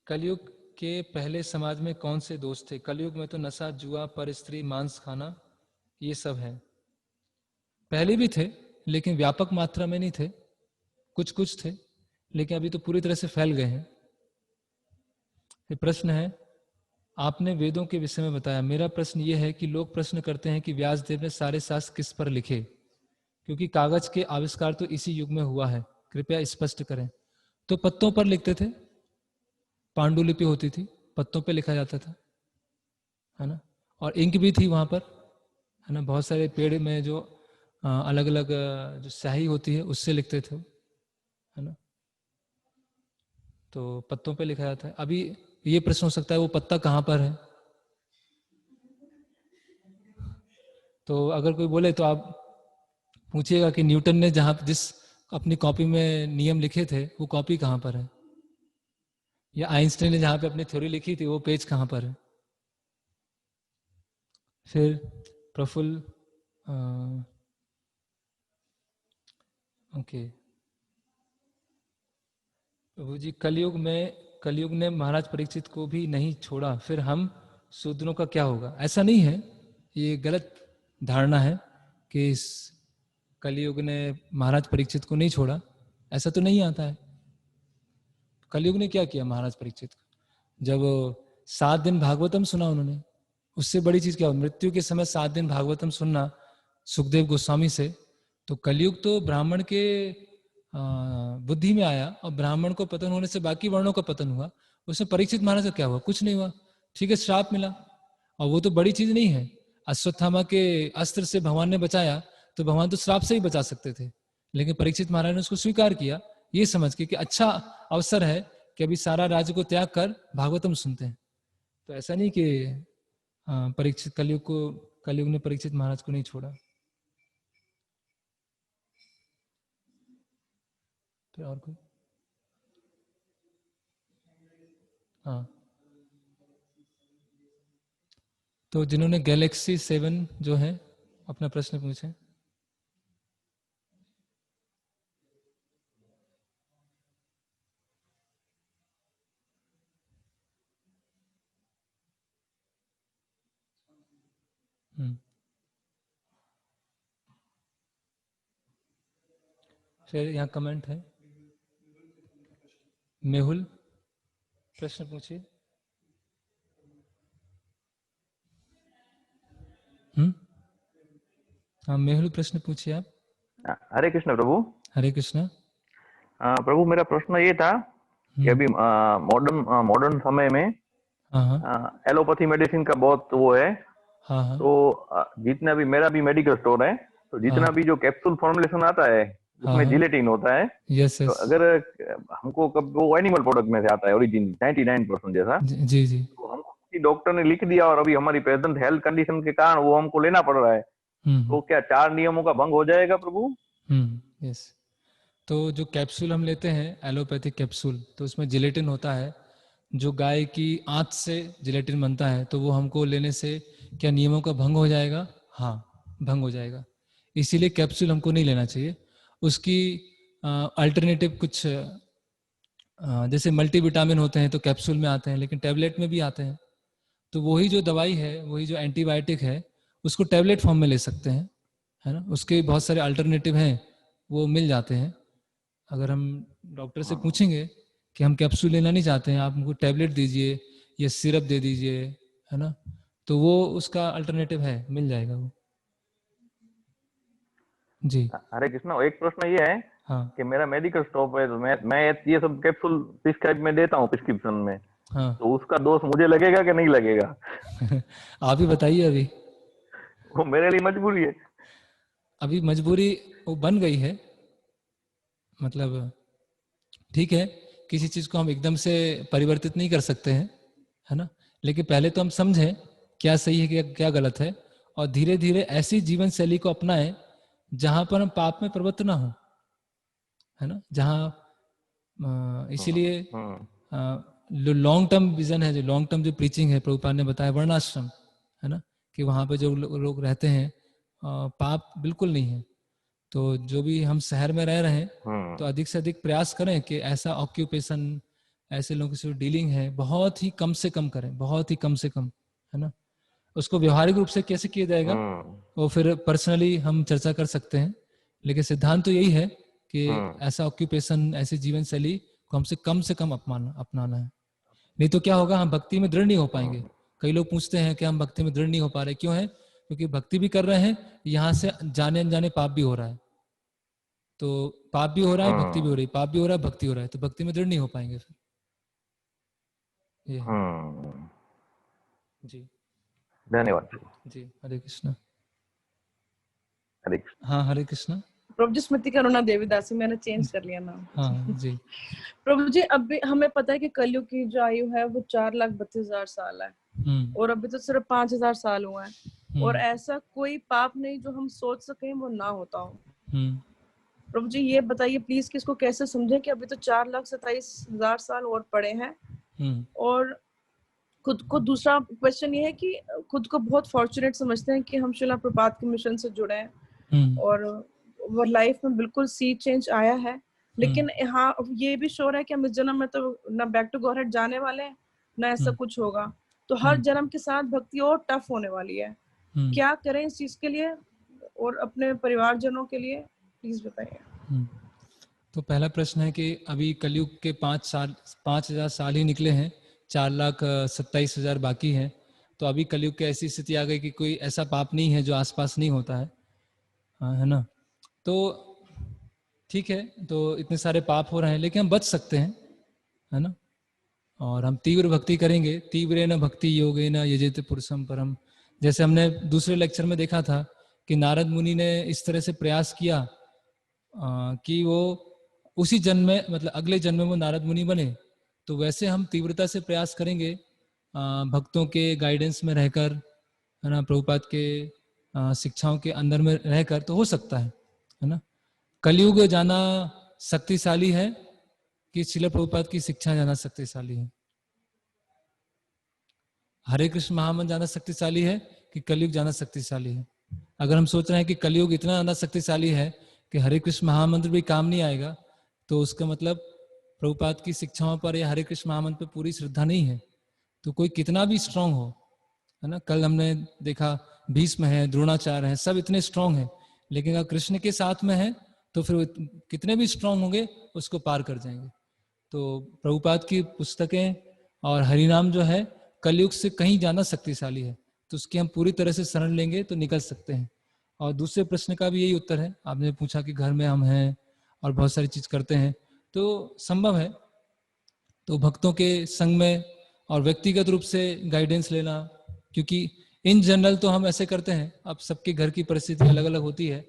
कलयुग के पहले समाज में कौन से दोष थे? कलयुग में तो नशा, जुआ, पर स्त्री, मांस खाना, ये सब है। पहले भी थे लेकिन व्यापक मात्रा में नहीं थे, कुछ कुछ थे, लेकिन अभी तो पूरी तरह से फैल गए हैं। ये प्रश्न है, आपने वेदों के विषय में बताया। मेरा प्रश्न ये है कि लोग प्रश्न करते हैं कि व्यासदेव ने सारे शास्त्र किस पर लिखे, क्योंकि कागज के आविष्कार तो इसी युग में हुआ है, कृपया स्पष्ट करें। तो पत्तों पर लिखते थे, पांडुलिपि होती थी, पत्तों पे लिखा जाता था, है ना। और इंक भी थी वहां पर, है ना। बहुत सारे पेड़ में जो अलग अलग जो स्याही होती है उससे लिखते थे, है ना। तो पत्तों पे लिखा जाता है। अभी ये प्रश्न हो सकता है वो पत्ता कहाँ पर है, तो अगर कोई बोले तो आप पूछिएगा कि न्यूटन ने जिस अपनी कॉपी में नियम लिखे थे वो कॉपी कहाँ पर है, या आइंस्टाइन ने जहां पे अपनी थ्योरी लिखी थी वो पेज कहाँ पर है। फिर प्रफुल्ल, ओके, प्रभु जी, कलयुग ने महाराज परीक्षित को भी नहीं छोड़ा, फिर हम शूद्रों का क्या होगा? ऐसा नहीं है, ये गलत धारणा है कि इस कलयुग ने महाराज परीक्षित को नहीं छोड़ा, ऐसा तो नहीं आता है। कलयुग ने क्या किया महाराज परीक्षित को? जब 7 दिन भागवतम सुना उन्होंने, उससे बड़ी चीज क्या हो? मृत्यु के समय 7 दिन भागवतम सुनना सुखदेव गोस्वामी से। तो कलयुग तो ब्राह्मण के बुद्धि में आया, और ब्राह्मण को पतन होने से बाकी वर्णों का पतन हुआ। उसमें परीक्षित महाराज का क्या हुआ? कुछ नहीं हुआ, ठीक है, श्राप मिला, और वो तो बड़ी चीज नहीं है। अश्वत्थामा के अस्त्र से भगवान ने बचाया, तो भगवान तो श्राप से ही बचा सकते थे, लेकिन परीक्षित महाराज ने उसको स्वीकार किया, ये समझ के कि अच्छा अवसर है कि अभी सारा राज्य को त्याग कर भागवतम सुनते हैं। तो ऐसा नहीं कि परीक्षित कलयुग ने परीक्षित महाराज को नहीं छोड़ा। फिर और कोई? हाँ, तो जिन्होंने गैलेक्सी 7 जो है अपना प्रश्न पूछे। फिर यहाँ कमेंट है, मेहुल प्रश्न पूछिए। हाँ, मेहुल प्रश्न पूछिए आप। हरे कृष्ण प्रभु। हरे कृष्ण। प्रभु, मेरा प्रश्न ये था कि अभी मॉडर्न समय में एलोपैथी मेडिसिन का बहुत वो है। हाँ, तो जितना भी, मेरा भी मेडिकल स्टोर है, तो जितना भी जो कैप्सूल फॉर्मुलेशन आता है उसमें जिलेटिन होता है। यस, तो अगर हमको वो एनिमल प्रोडक्ट में से आता है, ओरिजिन 99% जैसा, जी जी, तो हमको डॉक्टर ने लिख दिया और अभी हमारी प्रेजेंट हेल्थ कंडीशन के कारण वो हमको लेना पड़ रहा है, तो क्या 4 नियमों का भंग हो जाएगा प्रभु? यस। तो जो कैप्सूल हम लेते हैं एलोपैथिक कैप्सूल, तो उसमें जिलेटिन होता है। जो गाय की आंत से जिलेटिन बनता है, तो वो हमको लेने से क्या नियमों का भंग हो जाएगा? हाँ, भंग हो जाएगा। इसीलिए कैप्सूल हमको नहीं लेना चाहिए। उसकी अल्टरनेटिव कुछ जैसे मल्टीविटामिन होते हैं तो कैप्सूल में आते हैं, लेकिन टैबलेट में भी आते हैं। तो वही जो दवाई है, वही जो एंटीबायोटिक है, उसको टैबलेट फॉर्म में ले सकते हैं, है ना। उसके बहुत सारे अल्टरनेटिव हैं, वो मिल जाते हैं। अगर हम डॉक्टर से पूछेंगे कि हम कैप्सूल लेना नहीं चाहते हैं, आप हमको टैबलेट दीजिए या सिरप दे दीजिए, है ना, तो वो उसका अल्टरनेटिव है, मिल जाएगा वो। जी हरे कृष्णा, एक प्रश्न ये है हाँ कि मेरा मेडिकल स्टॉप है, तो मैं ये सब कैप्सूल प्रिस्क्राइब में देता हूँ प्रिस्क्रिप्शन में, हाँ। तो उसका दोष मुझे लगेगा कि नहीं लगेगा? आप ही बताइए अभी। वो मेरे लिए मजबूरी है। अभी मजबूरी वो बन गई है, मतलब ठीक है, किसी चीज को हम एकदम से परिवर्तित नहीं कर सकते हैं, है ना। लेकिन पहले तो हम समझें क्या सही है क्या क्या गलत है, और धीरे धीरे ऐसी जीवन शैली को अपनाएं जहां पर हम पाप में प्रवृत्त ना हो, है ना। जहां इसीलिए हम्म जो लॉन्ग टर्म विजन है, जो लॉन्ग टर्म जो प्रीचिंग है, प्रभुपाद ने बताया वर्णाश्रम, है ना, कि वहां पे जो लोग रहते हैं पाप बिल्कुल नहीं है। तो जो भी हम शहर में रह रहे हैं, तो अधिक से अधिक प्रयास करें कि ऐसा ऑक्यूपेशन, ऐसे लोगों से डीलिंग है, बहुत ही कम से कम करें, बहुत ही कम से कम, है ना। उसको व्यवहारिक रूप से कैसे किया जाएगा हम्म वो फिर पर्सनली हम चर्चा कर सकते हैं, लेकिन सिद्धांत तो यही है कि हम्म ऐसा ऑक्यूपेशन, ऐसी जीवन शैली को हमसे कम से कम अपनाना है। नहीं तो क्या होगा, हम भक्ति में दृढ़ नहीं हो पाएंगे। कई लोग पूछते हैं कि हम भक्ति में दृढ़ नहीं हो पा रहे, क्यों है? क्योंकि भक्ति भी कर रहे हैं, यहाँ से जाने अनजाने पाप भी हो रहा है। तो पाप भी हो रहा है, भक्ति भी हो रही है, पाप भी हो रहा है, भक्ति हो रहा है, तो भक्ति में दृढ़ नहीं हो पाएंगे फिर। ये है। हम्म। जी धन्यवाद। जी। हरे कृष्णा। हरे कृष्ण। हाँ हरे कृष्णा। प्रभु जी स्मृति करुणा देवीदासी, मैंने चेंज कर लिया नाम। हाँ जी। प्रभु जी अभी हमें पता है कि कलयुग की जो आयु है वो 4,32,000 साल है, और अभी तो सिर्फ 5,000 साल हुआ है, और ऐसा कोई पाप नहीं जो हम सोच सकें वो ना होता हो। प्रभु जी ये बताइए प्लीज कि इसको कैसे समझें कि अभी तो 4,27,000 साल और पड़े हैं। और खुद को, दूसरा क्वेश्चन ये है कि खुद को बहुत फॉर्चुनेट समझते हैं कि हम शिला प्रपात के मिशन से जुड़े हैं, और वो लाइफ में बिल्कुल सी चेंज आया है। लेकिन हाँ ये भी श्योर है कि हम इस जन्म में तो ना बैक टू गॉडहेड जाने वाले हैं, ना ऐसा कुछ होगा। तो हर जन्म के साथ भक्ति और टफ होने वाली है। क्या करें इस चीज के लिए और अपने परिवारजनों के लिए, प्लीज बताइए। तो पहला प्रश्न है कि अभी कलयुग के 5,000 साल ही निकले हैं, 4,27,000 बाकी हैं। तो अभी कलयुग की ऐसी स्थिति आ गई कि कोई ऐसा पाप नहीं है जो आसपास नहीं होता है, है ना। तो ठीक है, तो इतने सारे पाप हो रहे हैं, लेकिन हम बच सकते हैं, है ना। और हम तीव्र भक्ति करेंगे, तीव्र न भक्ति योगे न यजेत पुरुषम परम। जैसे हमने दूसरे लेक्चर में देखा था कि नारद मुनि ने इस तरह से प्रयास किया कि वो उसी जन्म में, मतलब अगले जन्म में वो नारद मुनि बने। तो वैसे हम तीव्रता से प्रयास करेंगे भक्तों के गाइडेंस में रहकर, है ना, प्रभुपाद के शिक्षाओं के अंदर में रहकर, तो हो सकता है ना। कलयुग जाना शक्तिशाली है कि श्रील प्रभुपाद की शिक्षा जाना शक्तिशाली है? हरे कृष्ण महामंत्र ज्यादा शक्तिशाली है कि कलयुग ज्यादा शक्तिशाली है? अगर हम सोच रहे हैं कि कलयुग इतना ज्यादा शक्तिशाली है कि हरे कृष्ण महामंत्र भी काम नहीं आएगा, तो उसका मतलब प्रभुपाद की शिक्षाओं पर या हरे कृष्ण महामंत्र पर पूरी श्रद्धा नहीं है। तो कोई कितना भी स्ट्रांग हो, है ना, कल हमने देखा भीष्म है, द्रोणाचार्य है, सब इतने स्ट्रांग है, लेकिन अगर कृष्ण के साथ में है तो फिर कितने भी स्ट्रांग होंगे उसको पार कर जाएंगे। तो प्रभुपाद की पुस्तकें और हरिनाम जो है कलयुग से कहीं ज्यादा शक्तिशाली है, तो उसकी हम पूरी तरह से शरण लेंगे तो निकल सकते हैं। और दूसरे प्रश्न का भी यही उत्तर है, आपने पूछा कि घर में हम हैं और बहुत सारी चीज करते हैं, तो संभव है। तो भक्तों के संग में और व्यक्तिगत रूप से गाइडेंस लेना, क्योंकि इन जनरल तो हम ऐसे करते हैं, अब सबके घर की परिस्थिति अलग अलग होती है,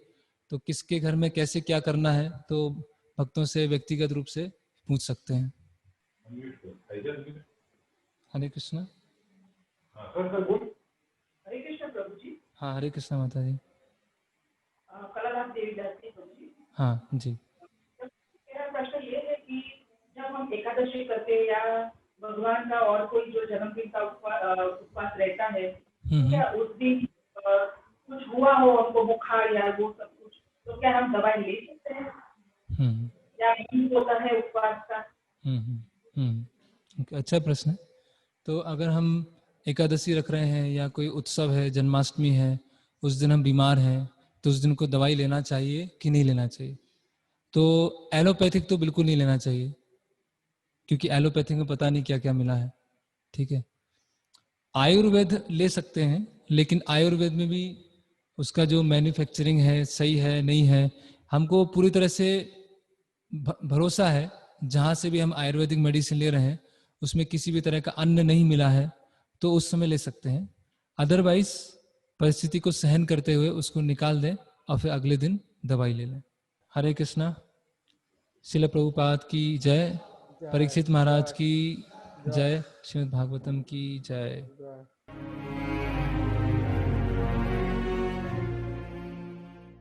तो किसके घर में कैसे क्या करना है तो भक्तों से व्यक्तिगत रूप से पूछ सकते हैं। हरे कृष्णा। हरे कृष्ण प्रभु जी। हाँ हरे कृष्णा माता जी। कलाराम देवीदासी प्रभु जी। हाँ जी। मेरा प्रश्न ये है कि जब हम एकादशी करते हैं या भगवान का और कोई जो जन्मदिन का उपवास रहता है, तो क्या उस दिन कुछ हुआ हो हमको बुखार या वो सब कुछ, तो क्या हम दवाई ले सकते हैं या नहीं होता है उपवास का? अच्छा प्रश्न है। तो अगर हम एकादशी रख रहे हैं या कोई उत्सव है, जन्माष्टमी है, उस दिन हम बीमार हैं, तो उस दिन को दवाई लेना चाहिए कि नहीं लेना चाहिए? तो एलोपैथिक तो बिल्कुल नहीं लेना चाहिए, क्योंकि एलोपैथिक में पता नहीं क्या क्या मिला है। ठीक है, आयुर्वेद ले सकते हैं, लेकिन आयुर्वेद में भी उसका जो मैन्युफैक्चरिंग है सही है नहीं है, हमको पूरी तरह से भरोसा है जहाँ से भी हम आयुर्वेदिक मेडिसिन ले रहे हैं उसमें किसी भी तरह का अन्न नहीं मिला है, तो उस समय ले सकते हैं। अदरवाइज परिस्थिति को सहन करते हुए उसको निकाल दें और फिर अगले दिन दवाई ले लें। हरे कृष्णा। शिल प्रभुपाद की जय, परीक्षित महाराज की जय, श्रीमद् भागवतम की जय।